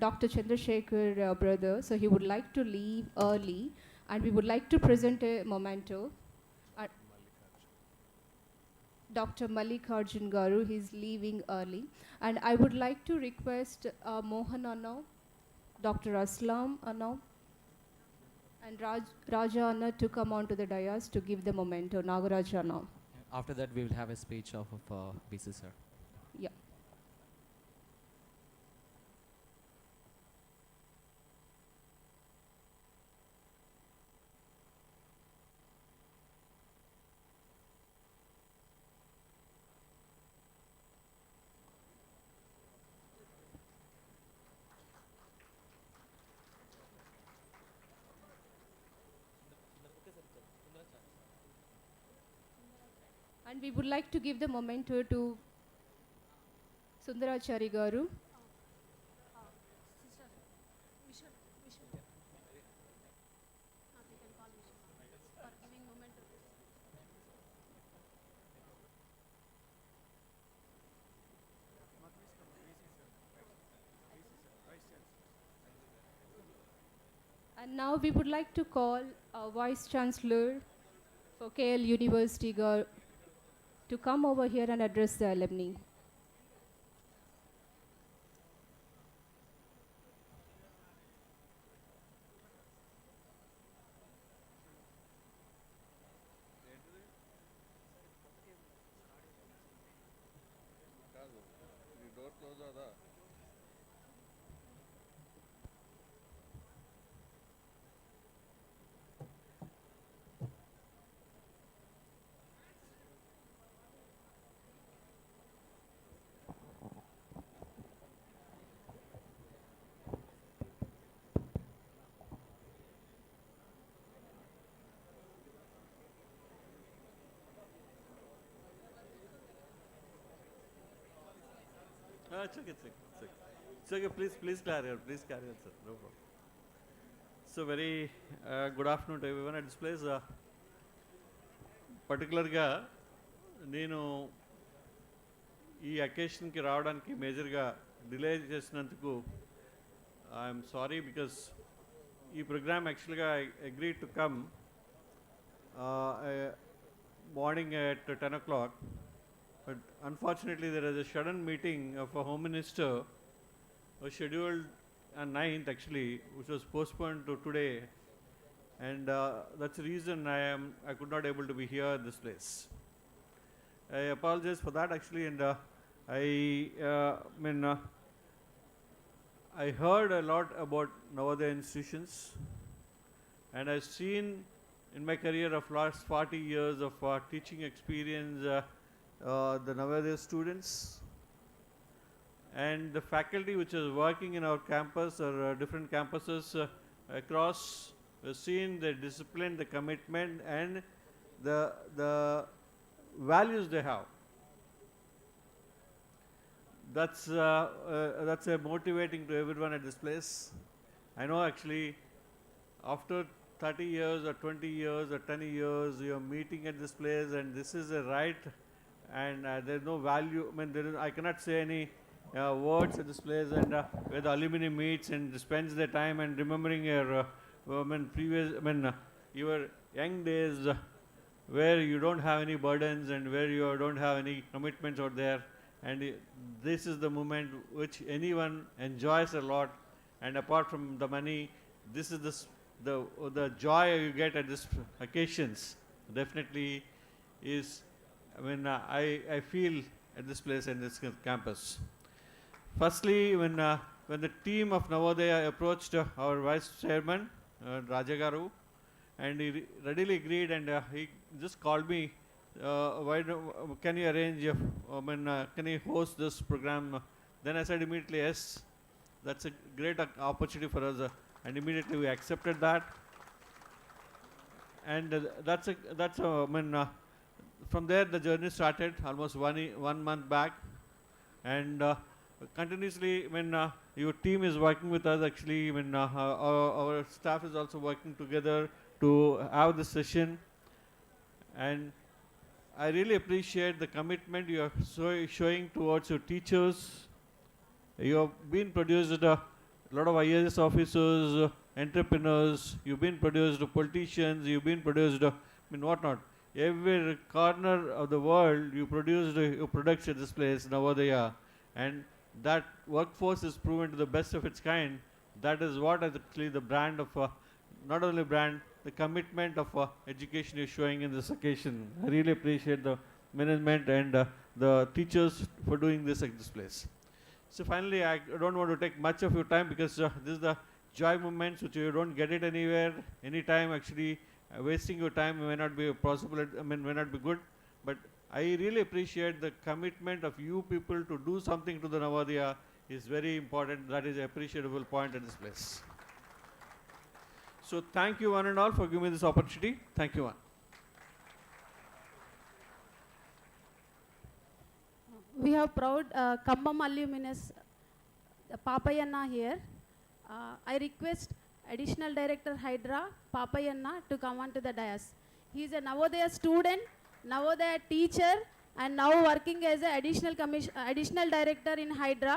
Dr. Chandrasekhar brother. So he would like to leave early, and we would like to present a memento. Dr. Mallikarjun Garu, he is leaving early, and I would like to request Mohan Anna, Dr. Aslam Anna, and Raja Anna to come onto the dais to give the memento. Nagaraj Anna.
After that, we will have a speech of BC sir.
Yeah. And we would like to give the memento to Sundarachari Garu. And now we would like to call our Vice Chancellor for KLUniversity to come over here and address the alumni.
Check it. It's okay. Please carry on. Please carry on, sir. No problem. So very good afternoon to everyone at this place. Particularly, నేను ఈ అకేషన్కి రావడానికి మేజర్గా delay చేసినందుకు I'm sorry, because ఈ programme యాక్చువల్గా I agree to come morning at 10 o'clock. But unfortunately, there is a sudden meeting of a Home Minister was scheduled on 9th actually, which was postponed to today. and that's the reason I could not able to be here in this place. I apologize for that actually, and I heard a lot about Navodaya institutions, and I've seen in my career of last 40 years of teaching experience the Navodaya students and the faculty which is working in our campus or different campuses across. We've seen the discipline, the commitment, and the values they have. That's motivating to everyone at this place. I know actually after 30 years or 20 years or 10 years you're meeting at this place, and this is a right, and there's no value. I mean, I cannot say any words at this place, and where the alumni meets and spends their time and remembering your your young days where you don't have any burdens and where you don't have any commitments out there, and this is the moment which anyone enjoys a lot. And apart from the money, this is the joy you get at these occasions definitely is, I feel at this place and this campus. Firstly, when the team of Navodaya approached our vice chairman, Rajagaru, and he readily agreed, and he just called me, can you arrange, can you host this program? Then I said immediately, yes, that's a great opportunity for us, and immediately we accepted that. And from there the journey started almost 1 month back, and continuously your team is working with us actually, our staff is also working together to have this session, and I really appreciate the commitment you are showing towards your teachers. You have been produced a lot of IAS officers, entrepreneurs, you've been produced politicians, you've been produced whatnot. Every corner of the world you produced your products at this place, Navodaya, and that workforce is proven to the best of its kind. That is what is actually the brand of, not only brand, the commitment of education you're showing in this occasion. I really appreciate the management and the teachers for doing this at this place. So finally, I don't want to take much of your time, because this is the joy moments which you don't get it anywhere, anytime actually. Wasting your time may not be possible, may not be good, but I really appreciate the commitment of you people to do something to the Navodaya is very important. That is an appreciable point at this place. So thank you one and all for giving me this opportunity. Thank you one.
We have proud Kambam alumnus Papayanna here. I request Additional Director Hydra Papayanna to come on to the dais. He is a Navodaya student, Navodaya teacher, and now working as an additional director in Hydra.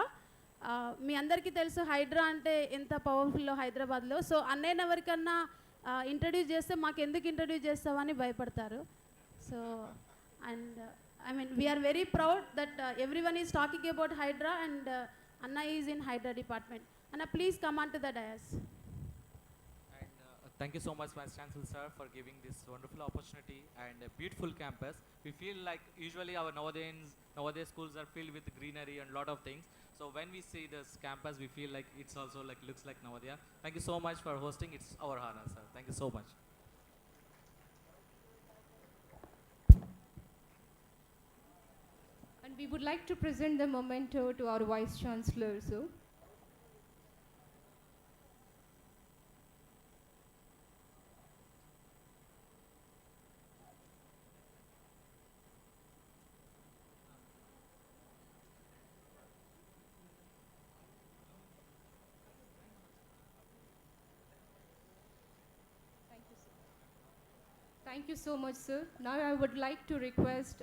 మీ అందరికీ తెలుసు హైడ్రా అంటే ఎంత పవర్ఫుల్లో హైదరాబాద్లో. So అన్నయ్య ఎవరికన్నా introduce చేస్తే మాకు ఎందుకు ఇంట్రడ్యూస్ చేస్తామని భయపడతారు. So and we are very proud that everyone is talking about Hydra, and Anna is in Hydra department. Anna please come on to the dais.
Thank you so much, Vice Chancellor sir, for giving this wonderful opportunity and a beautiful campus. We feel like usually our Navodaya schools are filled with greenery and lot of things. So when we see this campus, we feel like it's also like looks like Navodaya. Thank you so much for hosting. It's our honor, sir. Thank you so much.
And we would like to present the memento to our Vice Chancellor, so. Thank you so much, sir. Now I would like to request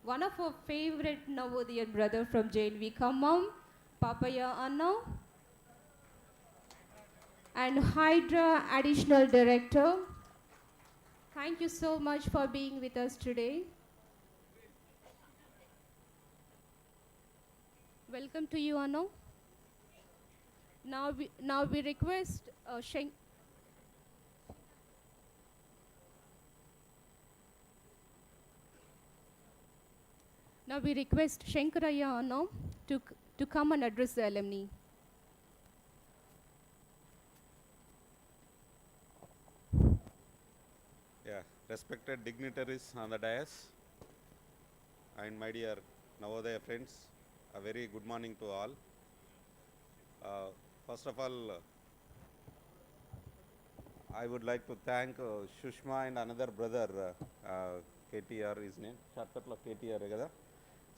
one of our favorite Navodian brother from JNV, Khammam, Papaya Anna, and Hydra Additional Director. Thank you so much for being with us today. Welcome to you, Anna. Now we request Now we request Shankaraya Anna to come and address the alumni.
Yeah, respected dignitaries on the dais and my dear Navodaya friends, a very good morning to all. First of all, I would like to thank Shushma and another brother, KTR, his name, shortcut of KTR. Kada.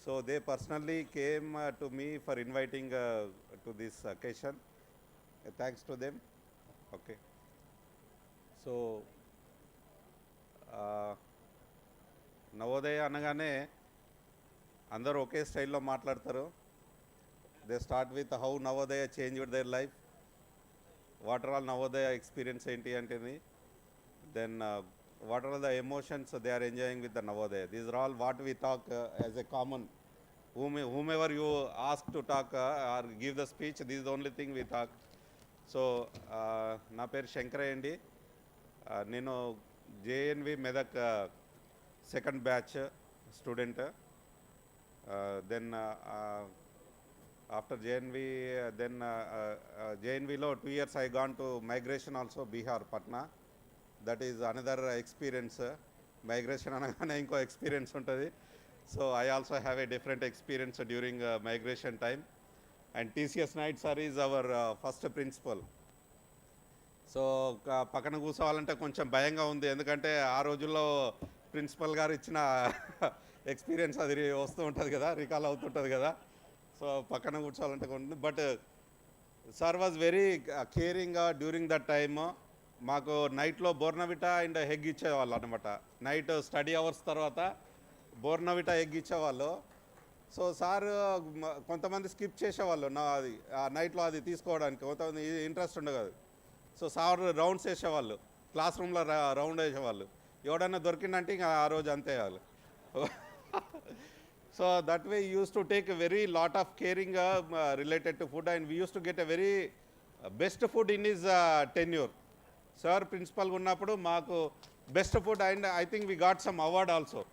So they personally came to me for inviting to this occasion. Thanks to them. Okay. So, Navodaya అనగానే అందరూ ఒకే స్టైల్లో మాట్లాడతారు. They start with how Navodaya changed their life, what are all Navodaya experience ఏంటి అంటేది, then what are the emotions they are enjoying with the Navodaya. These are all what we talk as a common, whomever you ask to talk or give the speech, this is the only thing we talk. So నా పేరు శంకరయ్య అండి. నేను JNV Medak second batch student. Then after JNV then జేఎన్విలో 2 years I gone to migration also, Bihar, Patna. That is another experience. Migration అనగానే ఇంకో experience ఉంటుంది. So I also have a different experience during migration time. And TCS Night sir is our first principal. So పక్కన కూర్చోవాలంటే కొంచెం భయంగా ఉంది, ఎందుకంటే ఆ రోజుల్లో ప్రిన్సిపల్ గారు ఇచ్చిన ఎక్స్పీరియన్స్ అది వస్తూ ఉంటుంది కదా, రికాల్ అవుతుంటుంది కదా. సో పక్కన కూర్చోవాలంటే ఉంటుంది. But sir was very caring during that time. మాకు నైట్లో బోర్నవిటా అండ్ ఎగ్ ఇచ్చేవాళ్ళు అనమాట. నైట్ స్టడీ అవర్స్ తర్వాత బోర్నవిటా ఎగ్ ఇచ్చేవాళ్ళు. సో సార్ కొంతమంది స్కిప్ చేసేవాళ్ళు అది నైట్లో అది తీసుకోవడానికి, కొంతమంది ఇంట్రెస్ట్ ఉండదు. సో సార్ రౌండ్స్ వేసేవాళ్ళు, క్లాస్ రూమ్లో రౌండ్ వేసేవాళ్ళు. ఎవడన్నా దొరికిందంటే ఇంకా ఆ రోజు అంతే వాళ్ళు. So that way use to take very lot of caring related to food, and we use to get a very best food in his tenure. Sir ప్రిన్సిపల్గా ఉన్నప్పుడు మాకు best food, and I think we got some award also.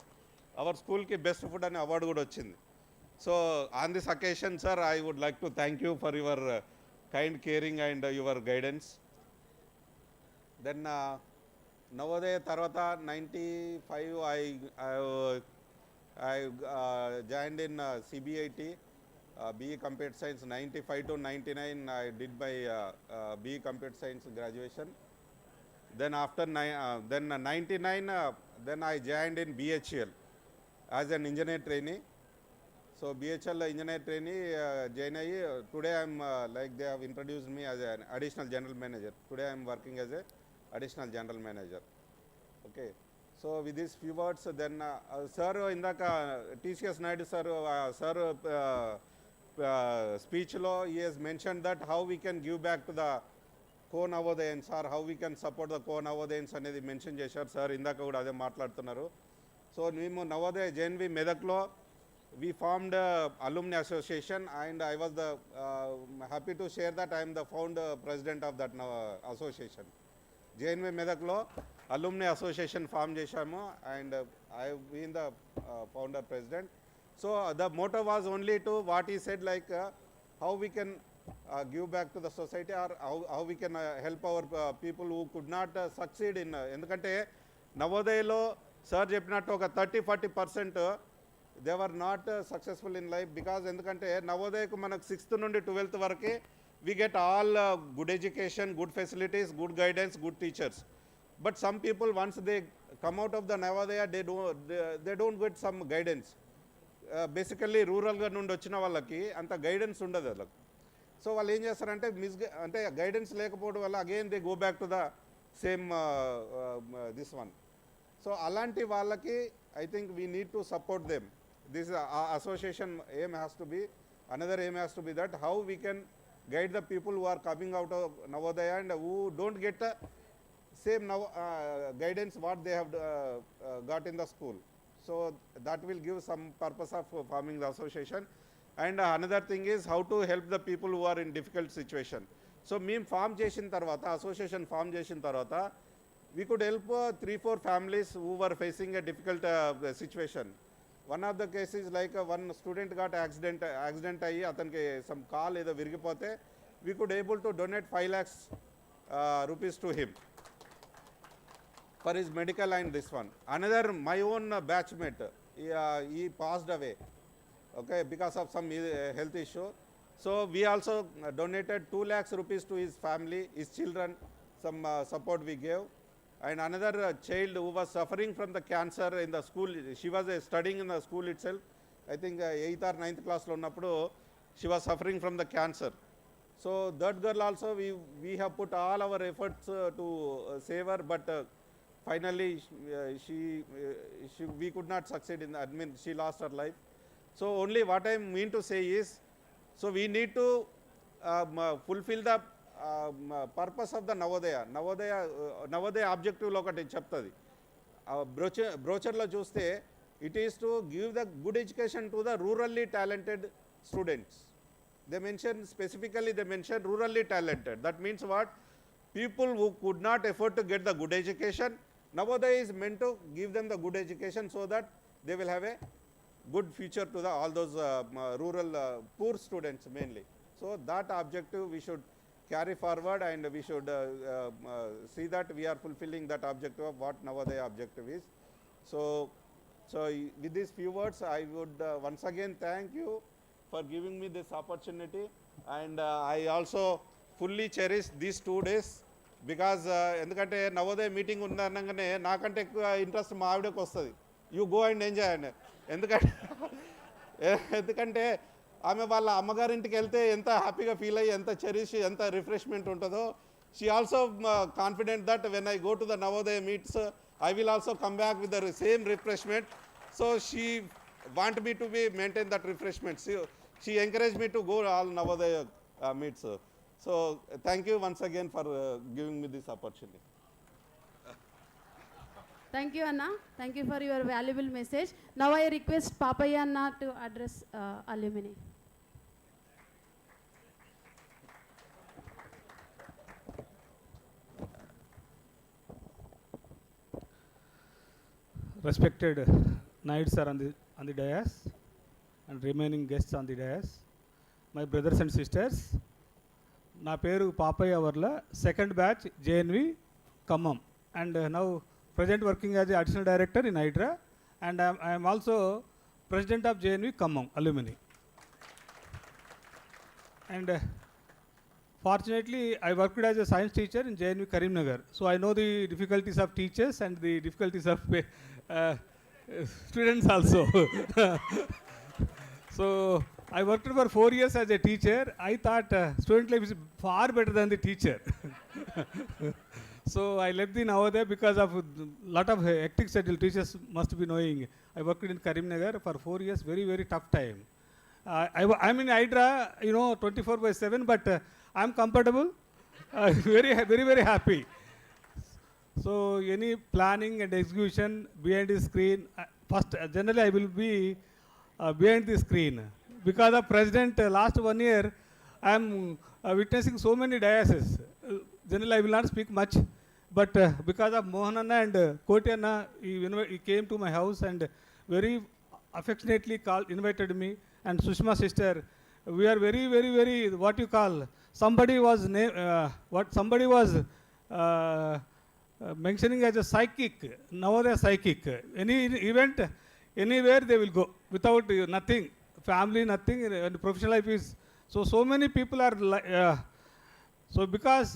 Our స్కూల్కి best food అనే award కూడా వచ్చింది. So on this occasion sir, I would like to thank you for your kind caring and your guidance. Then Navodaya తర్వాత 95 I joined in CBIT, BE Computer Science. 95 to 99 I did my BE Computer Science graduation. Then after 99 then I joined in BHL as an engineer trainee. So BHL engineer trainee join ayi, today I am like they have introduced me as an additional general manager. Today I am working as a additional general manager. Okay, so with these few words, then sir indaka TCS Naidu sir speech lo he has mentioned that how we can give back to the co-Navodayans or how we can support the co-Navodayans అనేది mention చేశారు sir. ఇందాక కూడా అదే మాట్లాడుతున్నారు. So మేము Navodaya JNV మెదక్లో we formed Alumni Association, and I was the happy to share that I am the founder president of that association. JNV Medaklo Alumni Association form చేశాము, and I have been the founder president. So the motto was only to what he said, like how we can give back to the society, or how we can help our people who could not succeed in ఎందుకంటే నవోదయలో sir చెప్పినట్టు ఒక 30-40% they were not successful in life, because ఎందుకంటే నవోదయకు మనకు 6th నుండి 12th వరకే we get all good education, good facilities, good guidance, good teachers. But some people, once they come out of the Navodaya, they don't get some guidance. Basically రూరల్గా నుండి వచ్చిన వాళ్ళకి అంత guidance ఉండదు వాళ్ళకి. సో వాళ్ళు ఏం చేస్తారంటే అంటే గైడెన్స్ లేకపోవడం వల్ల again they go back to the same this one. So అలాంటి వాళ్ళకి I think we need to support them. This association aim has to be, another aim has to be that how we can guide the people who are coming out of Navodaya and who don't get the same guidance what they have got in the school. So that will give some purpose of forming the association. And another thing is how to help the people who are in difficult situation. So మేము form చేసిన తర్వాత, association form చేసిన తర్వాత, we could help 3-4 families who were facing a difficult situation. one of the cases like one student got accident అయ్యి అతనికి some call ఏదో విరిగిపోతే we could able to donate 5 lakhs rupees to him for his medical and this one. Another my own batchmate, he passed away, okay, because of some health issue. So we also donated 2 lakhs rupees to his family, his children, some support we gave. And another child who was suffering from the cancer in the school, she was studying in the school itself, I think 8th or 9th class lo unnappudu she was suffering from the cancer. So that girl also we have put all our efforts to save her, but finally we could not succeed in that. I mean, she lost her life. So only what I mean to say is, so we need to fulfill the purpose of the Navodaya objective లో ఒకటి చెప్తుంది బ్రోచర్లో చూస్తే it is to give the good education to the rurally talented students. They mention specifically, they mention rurally talented. That means what? People who could not afford to get the good education, Navodaya is meant to give them the good education so that they will have a good future to all those rural poor students mainly. So that objective we should carry forward, and we should see that we are fulfilling that objective of what Navodaya objective is. So with these few words, I would once again thank you for giving me this opportunity, and I also fully cherish these 2 days because ఎందుకంటే Navodaya meeting ఉందనగానే నాకంటే ఎక్కువ interest మా ఆవిడకి వస్తుంది. You go and enjoy అండి. ఎందుకంటే ఆమె వాళ్ళ అమ్మగారింటికి వెళ్తే ఎంత హ్యాపీగా ఫీల్ అయ్యి ఎంత చెరిష్ ఎంత రిఫ్రెష్మెంట్ ఉంటుందో, she also confident that when I go to the Navodaya meets I will also come back with the same refreshment. So she want me to be maintain that refreshment. She encouraged me to go all Navodaya meets. So thank you once again for giving me this opportunity.
Thank you, Anna. Thank you for your valuable message. Now I request Papaya Anna to address alumni.
Respected knights are on the dais and remaining guests on the dais, my brothers and sisters, na peru Papaya Varla, second batch JNV Khammam, and now present working as the additional director in Hydra, and I am also president of JNV Khammam Alumni. And fortunately, I worked as a science teacher in JNV Karimnagar, so I know the difficulties of teachers and the difficulties of students also. So I worked for 4 years as a teacher. I thought student life is far better than the teacher. So I left the Navodaya because of lot of hectic schedule. Teachers must be knowing. I worked in Karimnagar for 4 years, very, very tough time. I'm in Hydra, 24/7, but I'm comfortable, very, very, very happy. So any planning and execution behind the screen, first generally I will be behind the screen. Because of President, last 1 year I am witnessing so many diases. Generally I will not speak much, but because of Mohananna and Koti Anna, he came to my house and very affectionately invited me, and Sushma sister, we are very, very, very, what you call, somebody was mentioning as a psychic, Navodaya psychic. Any event, anywhere they will go without nothing, family, nothing, and professional life is, so many people are, so because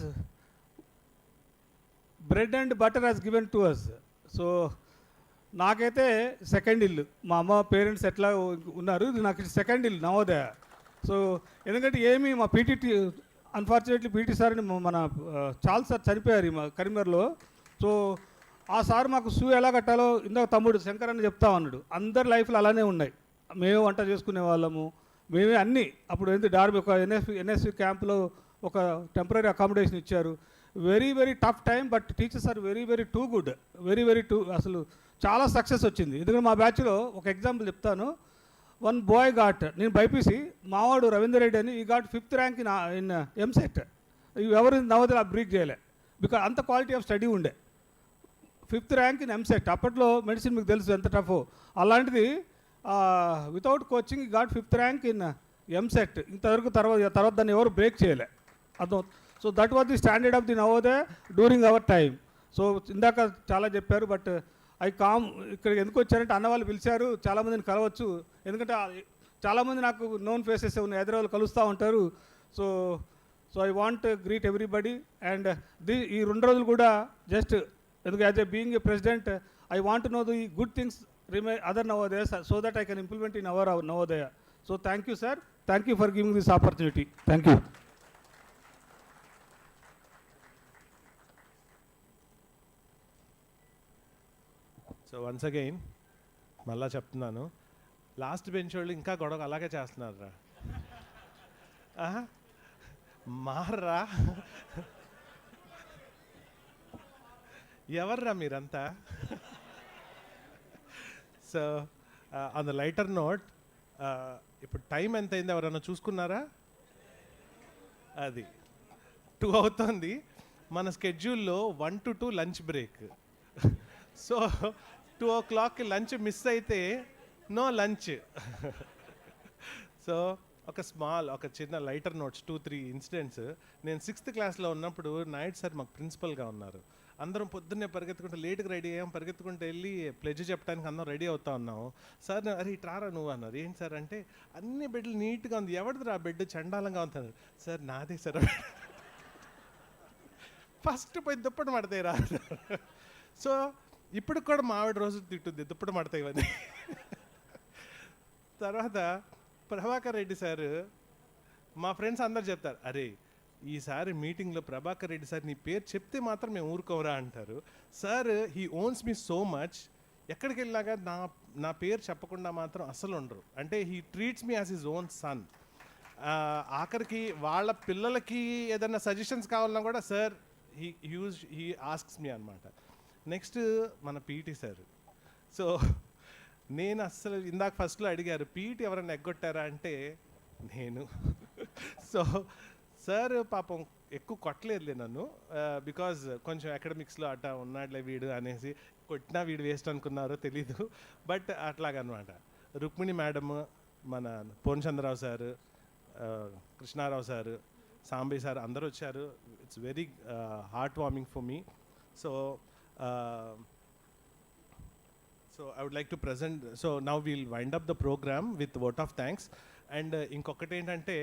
bread and butter has given to us. So నాకైతే second ఇల్లు, మా అమ్మ parents ఎట్లా ఉన్నారు, ఇది నాకు second ఇల్లు Navodaya. So ఎందుకంటే ఏమి మా పీటీ అన్ఫార్చునేట్లీ పీటీ సార్ అని మన చాల్ సార్ చనిపోయారు మా కరీంనగర్లో. సో ఆ సార్ మాకు షూ ఎలా కట్టాలో ఇందాక తమ్ముడు శంకర్ అని చెప్తా ఉన్నాడు. అందరి లైఫ్లో అలానే ఉన్నాయి. మేమే వంట చేసుకునే వాళ్ళము, మేమే అన్నీ. అప్పుడు ఏంటి డార్బీ ఒక ఎన్ఎస్సి క్యాంప్లో ఒక టెంపరీ అకామిడేషన్ ఇచ్చారు. Very, very tough time, but teachers are very, very too good, very, very too, అసలు చాలా సక్సెస్ వచ్చింది. ఎందుకంటే మా బ్యాచ్లో ఒక ఎగ్జాంపుల్ చెప్తాను. వన్ బాయ్ గాట్, నేను బైపీసీ, మావాడు రవీందర్ రెడ్డి అని, ఈ got 5th rank in EAMCET. ఎవరు నవోదయ బ్రీక్ చేయలే, బికాజ్ అంత క్వాలిటీ ఆఫ్ స్టడీ ఉండే. 5th rank in EAMCET. అప్పట్లో మెడిసిన్ మీకు తెలుసు ఎంత టఫ్. అలాంటిది
without coaching got 5th rank in EAMCET. ఇంతవరకు తర్వాత దాన్ని ఎవరు బ్రేక్ చేయలే. అర్థం. So that was the standard of the Navodaya during hour time. So ఇందాక చాలా చెప్పారు, బట్ ఇక్కడికి ఎందుకు వచ్చారంటే అన్న వాళ్ళు పిలిచారు, చాలామందిని కలవచ్చు. ఎందుకంటే చాలామంది నాకు నోన్ ఫేసెస్ ఉన్నాయి, హైదరాబాద్ కలుస్తూ ఉంటారు. So I want greet everybody. And ఈ 2 రోజులు కూడా జస్ట్ ఎందుకు as a being a president I want know the good things other Navodayas so that I can implement in our Navodaya. So thank you, sir. Thank you for giving this opportunity. Thank you.
So once again మళ్ళా చెప్తున్నాను, last bench వాళ్ళు ఇంకా గొడవ అలాగే చేస్తున్నారా? మార్రా? ఎవర్రా మీరంతా? So on the lighter note, ఇప్పుడు టైం ఎంత అయింది ఎవరన్నా చూసుకున్నారా? అది 2 అవుతుంది. మన స్కెడ్యూల్లో 1 to 2 lunch break. So 2 o'clock lunch miss అయితే నో లంచ్. సో ఒక చిన్న లైటర్ నోట్స్ 2-3 ఇన్సిడెంట్స్. నేను 6th క్లాస్లో ఉన్నప్పుడు నాయుడు సార్ మాకు ప్రిన్సిపల్గా ఉన్నారు. అందరం పొద్దున్నే పరిగెత్తుకుంటే లేట్గా రెడీ అయ్యాం, పరిగెత్తుకుంటూ వెళ్ళి ప్లెడ్జ్ చెప్పడానికి అందరం రెడీ అవుతా ఉన్నాము. సార్ అరే ఇట్రారా నువ్వు అన్నారు. ఏంటి సార్ అంటే అన్ని బెడ్లు నీట్గా ఉంది, ఎవరిది రా బెడ్ చండాలంగా ఉంటుంది. సార్ నాదే సార్. ఫస్ట్ పోయి దుప్పటి మడతాయి రా. సో ఇప్పుడు కూడా మావిడ రోజు తిట్టుద్ది దుప్పటి మడతాయి అని. తర్వాత ప్రభాకర్ రెడ్డి సార్, మా ఫ్రెండ్స్ అందరు చెప్తారు, అరే ఈసారి మీటింగ్లో ప్రభాకర్ రెడ్డి సార్ నీ పేరు చెప్తే మాత్రం మేము ఊరుకోవరా అంటారు. Sir he ones me so much. ఎక్కడికి వెళ్ళాక నా పేరు చెప్పకుండా మాత్రం అసలు ఉండరు. అంటే he treats me as his own son. ఆఖరికి వాళ్ళ పిల్లలకి ఏదైనా సజెషన్స్ కావాలన్నా కూడా సార్ హీ ఆస్క్స్ మీ అనమాట. నెక్స్ట్ మన పీటీ సార్. సో నేను అస్సలు ఇందాక ఫస్ట్లో అడిగారు పీటీ ఎవరైనా ఎగ్గొట్టారా అంటే నేను. సో సార్ పాపం ఎక్కువ కొట్టలేదులే నన్ను, బికాజ్ కొంచెం అకాడమిక్స్లో అట్టా ఉన్నాడులే వీడు అనేసి, కొట్టినా వీడు వేస్ట్ అనుకున్నారో తెలీదు, బట్ అట్లాగనమాట. రుక్మిణి మేడమ్, మన Purnachandrarao sir, Krishnarao sir, సాంబి sir అందరూ వచ్చారు. It's very heart warming for me. So I would like to present, so now we'll wind up the program with vote of thanks. And ఇంకొకటి ఏంటంటే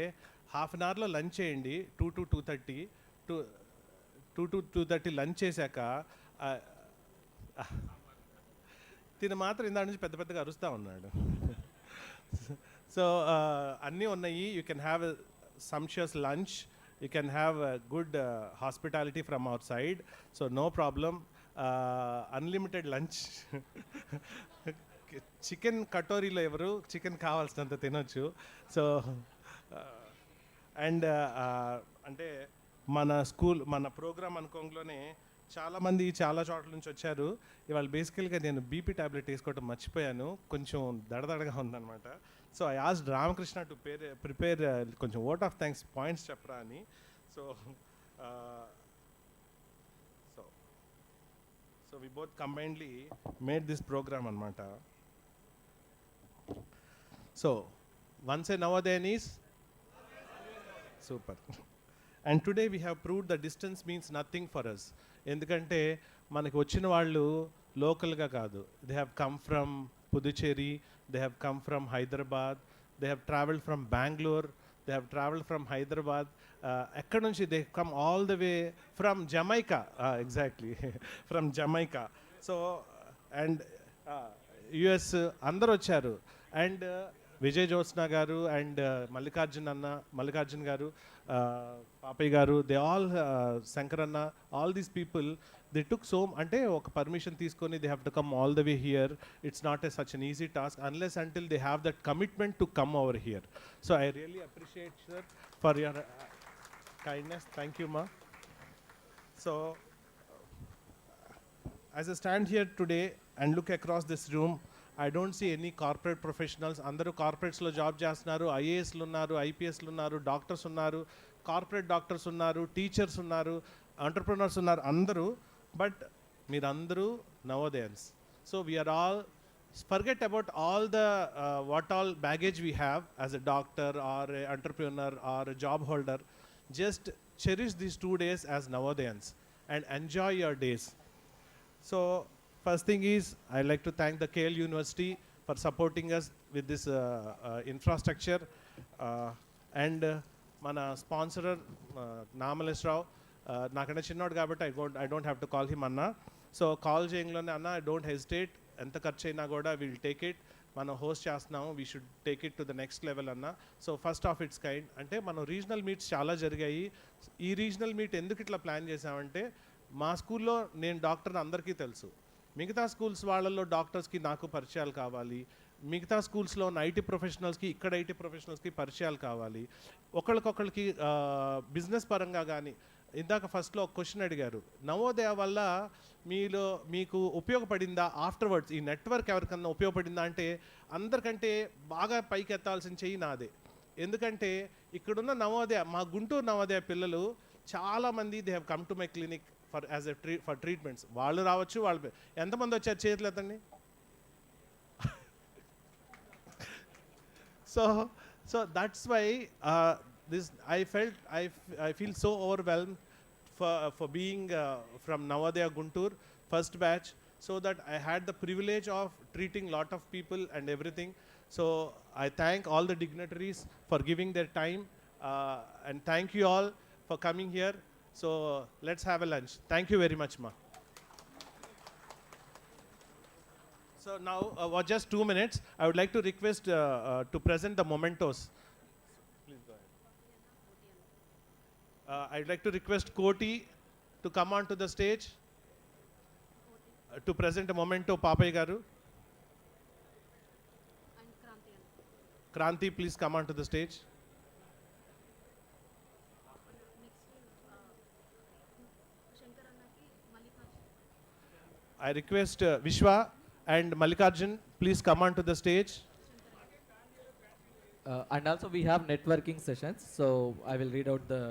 హాఫ్ అన్ అవర్లో lunch చేయండి, 2 to 2:30, 2 to 2:30 lunch చేశాక తిన మాత్రం ఇందా నుంచి పెద్ద పెద్దగా అరుస్తూ ఉన్నాడు. సో అన్నీ ఉన్నాయి. You can have a sumptuous lunch, you can have a good hospitality from our side, so no problem. Unlimited lunch. Chicken కటోరీలో ఎవరు చికెన్ కావాల్సినంత తినొచ్చు. సో అండ్ అంటే మన స్కూల్ మన ప్రోగ్రామ్ అనుకోంలోనే చాలామంది చాలా చోట్ల నుంచి వచ్చారు. ఇవాళ బేసికల్గా నేను బీపీ ట్యాబ్లెట్ వేసుకోవటం మర్చిపోయాను, కొంచెం దడదడగా ఉందన్నమాట. So I asked Ramakrishna to prepare కొంచెం ఓట్ ఆఫ్ థ్యాంక్స్ పాయింట్స్ చెప్పరా అని. So we both combinedly made this program anamata. So once a Navodayan is super. And today we have proved that distance means nothing for us. Endukante manaki vachina vallu local ga kaadu, they have come from Puducherry, they have come from Hyderabad, they have traveled from Bangalore, they have traveled from Hyderabad, ekkada nunchi they come all the way from Jamaica, exactly from Jamaica. So and US andaru vacharu, and Vijay Jyotsna garu and Mallikarjun garu, Papai garu, they all Sankaranna, all these people, they took so ante oka permission teeskoni they have to come all the way here. It's not such an easy task unless until they have that commitment to come over here. So I really appreciate sir for your kindness. Thank you ma. So as I stand here today and look across this room, I don't see any corporate professionals. Andaru corporates lo job chestunaru, IAS lu unnaru, IPS lu unnaru, doctors unnaru, corporate doctors unnaru, teachers unnaru, entrepreneurs unnaru, andaru. But meerandaru Navodayans. So we are all Forget about all the what all baggage we have as a doctor or an entrepreneur or a job holder. Just cherish these 2 days as Navodayans and enjoy your days. So first thing is, I'd like to thank the KLUniversity for supporting us with this infrastructure, and mana sponsor Namalesha Rao. Nakana chinnod kabatti I don't have to call him Anna. So call cheyangalone Anna, don't hesitate. Enta kharchaina kuda we'll take it. మనం host చేస్తున్నాము, we should take it to the next level అన్న. So first of it's kind అంటే మనం regional meets చాలా జరిగాయి. ఈ regional meet ఎందుకు ఇట్లా ప్లాన్ చేసామంటే, మా స్కూల్లో నేను డాక్టర్ని అందరికీ తెలుసు, మిగతా స్కూల్స్ వాళ్ళల్లో డాక్టర్స్కి నాకు పరిచయాలు కావాలి, మిగతా స్కూల్స్లో ఉన్న ఐటీ ప్రొఫెషనల్స్కి ఇక్కడ ఐటీ ప్రొఫెషనల్స్కి పరిచయాలు కావాలి, ఒకళ్ళకొకళ్ళకి బిజినెస్ పరంగా కానీ. ఇందాక ఫస్ట్లో ఒక క్వశ్చన్ అడిగారు, నవోదయ వల్ల మీకు ఉపయోగపడిందా ఆఫ్టర్వర్డ్స్, ఈ నెట్వర్క్ ఎవరికన్నా ఉపయోగపడిందా అంటే, అందరికంటే బాగా పైకి ఎత్తాల్సిన చెయ్యి నాదే. ఎందుకంటే ఇక్కడున్న నవోదయ, మా గుంటూరు నవోదయ పిల్లలు చాలామంది they have come to my clinic for as a for treatments. వాళ్ళు రావచ్చు, వాళ్ళు ఎంతమంది వచ్చారు చేతులు ఎత్తండి. So that's why I feel so overwhelmed for being from Navodaya Guntur first batch, so that I had the privilege of treating lot of people and everything. So I thank all the dignitaries for giving their time, and thank you all for coming here. So let's have a lunch. Thank you very much, ma. So now just 2 minutes, I would like to request to present the mementos. Please go ahead. I'd like to request Koti to come onto the stage to present a memento. Papai Garu.
And
Kranti, please come onto the stage. I request Vishwa and Mallikarjun, please come onto the stage.
And also we have networking sessions, so I will read out the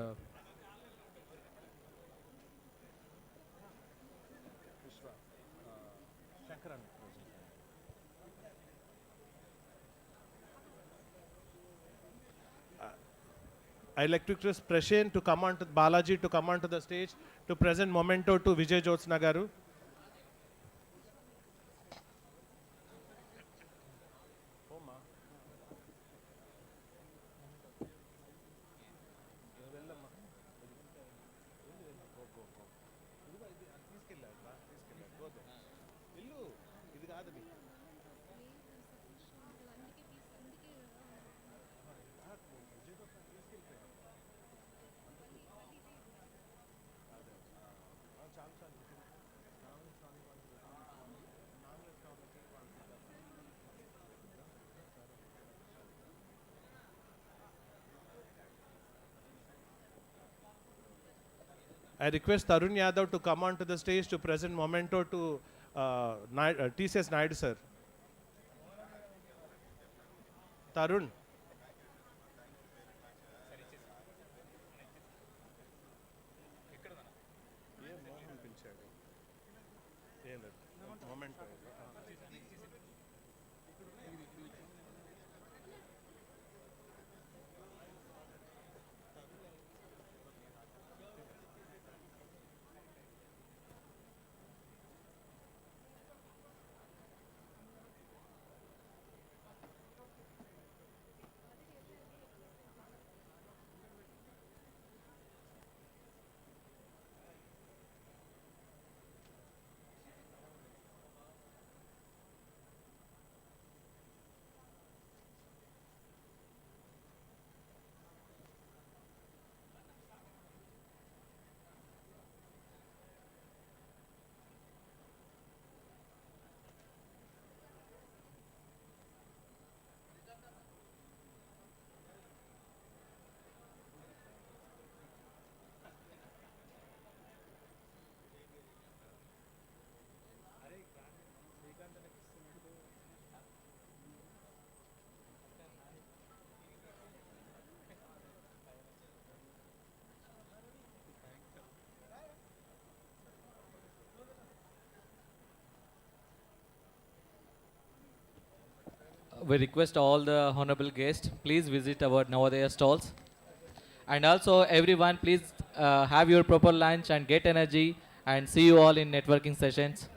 I'd like to request Prashen to come on to Balaji to come onto the stage to present memento to Vijay Jyotsna Garu. I request Tarun Yadav to come onto the stage to present memento to TCS Naidu sir. Tarun.
we request all the honorable guests, please visit our Navodaya stalls. And also everyone, please have your proper lunch and get energy, and see you all in networking sessions.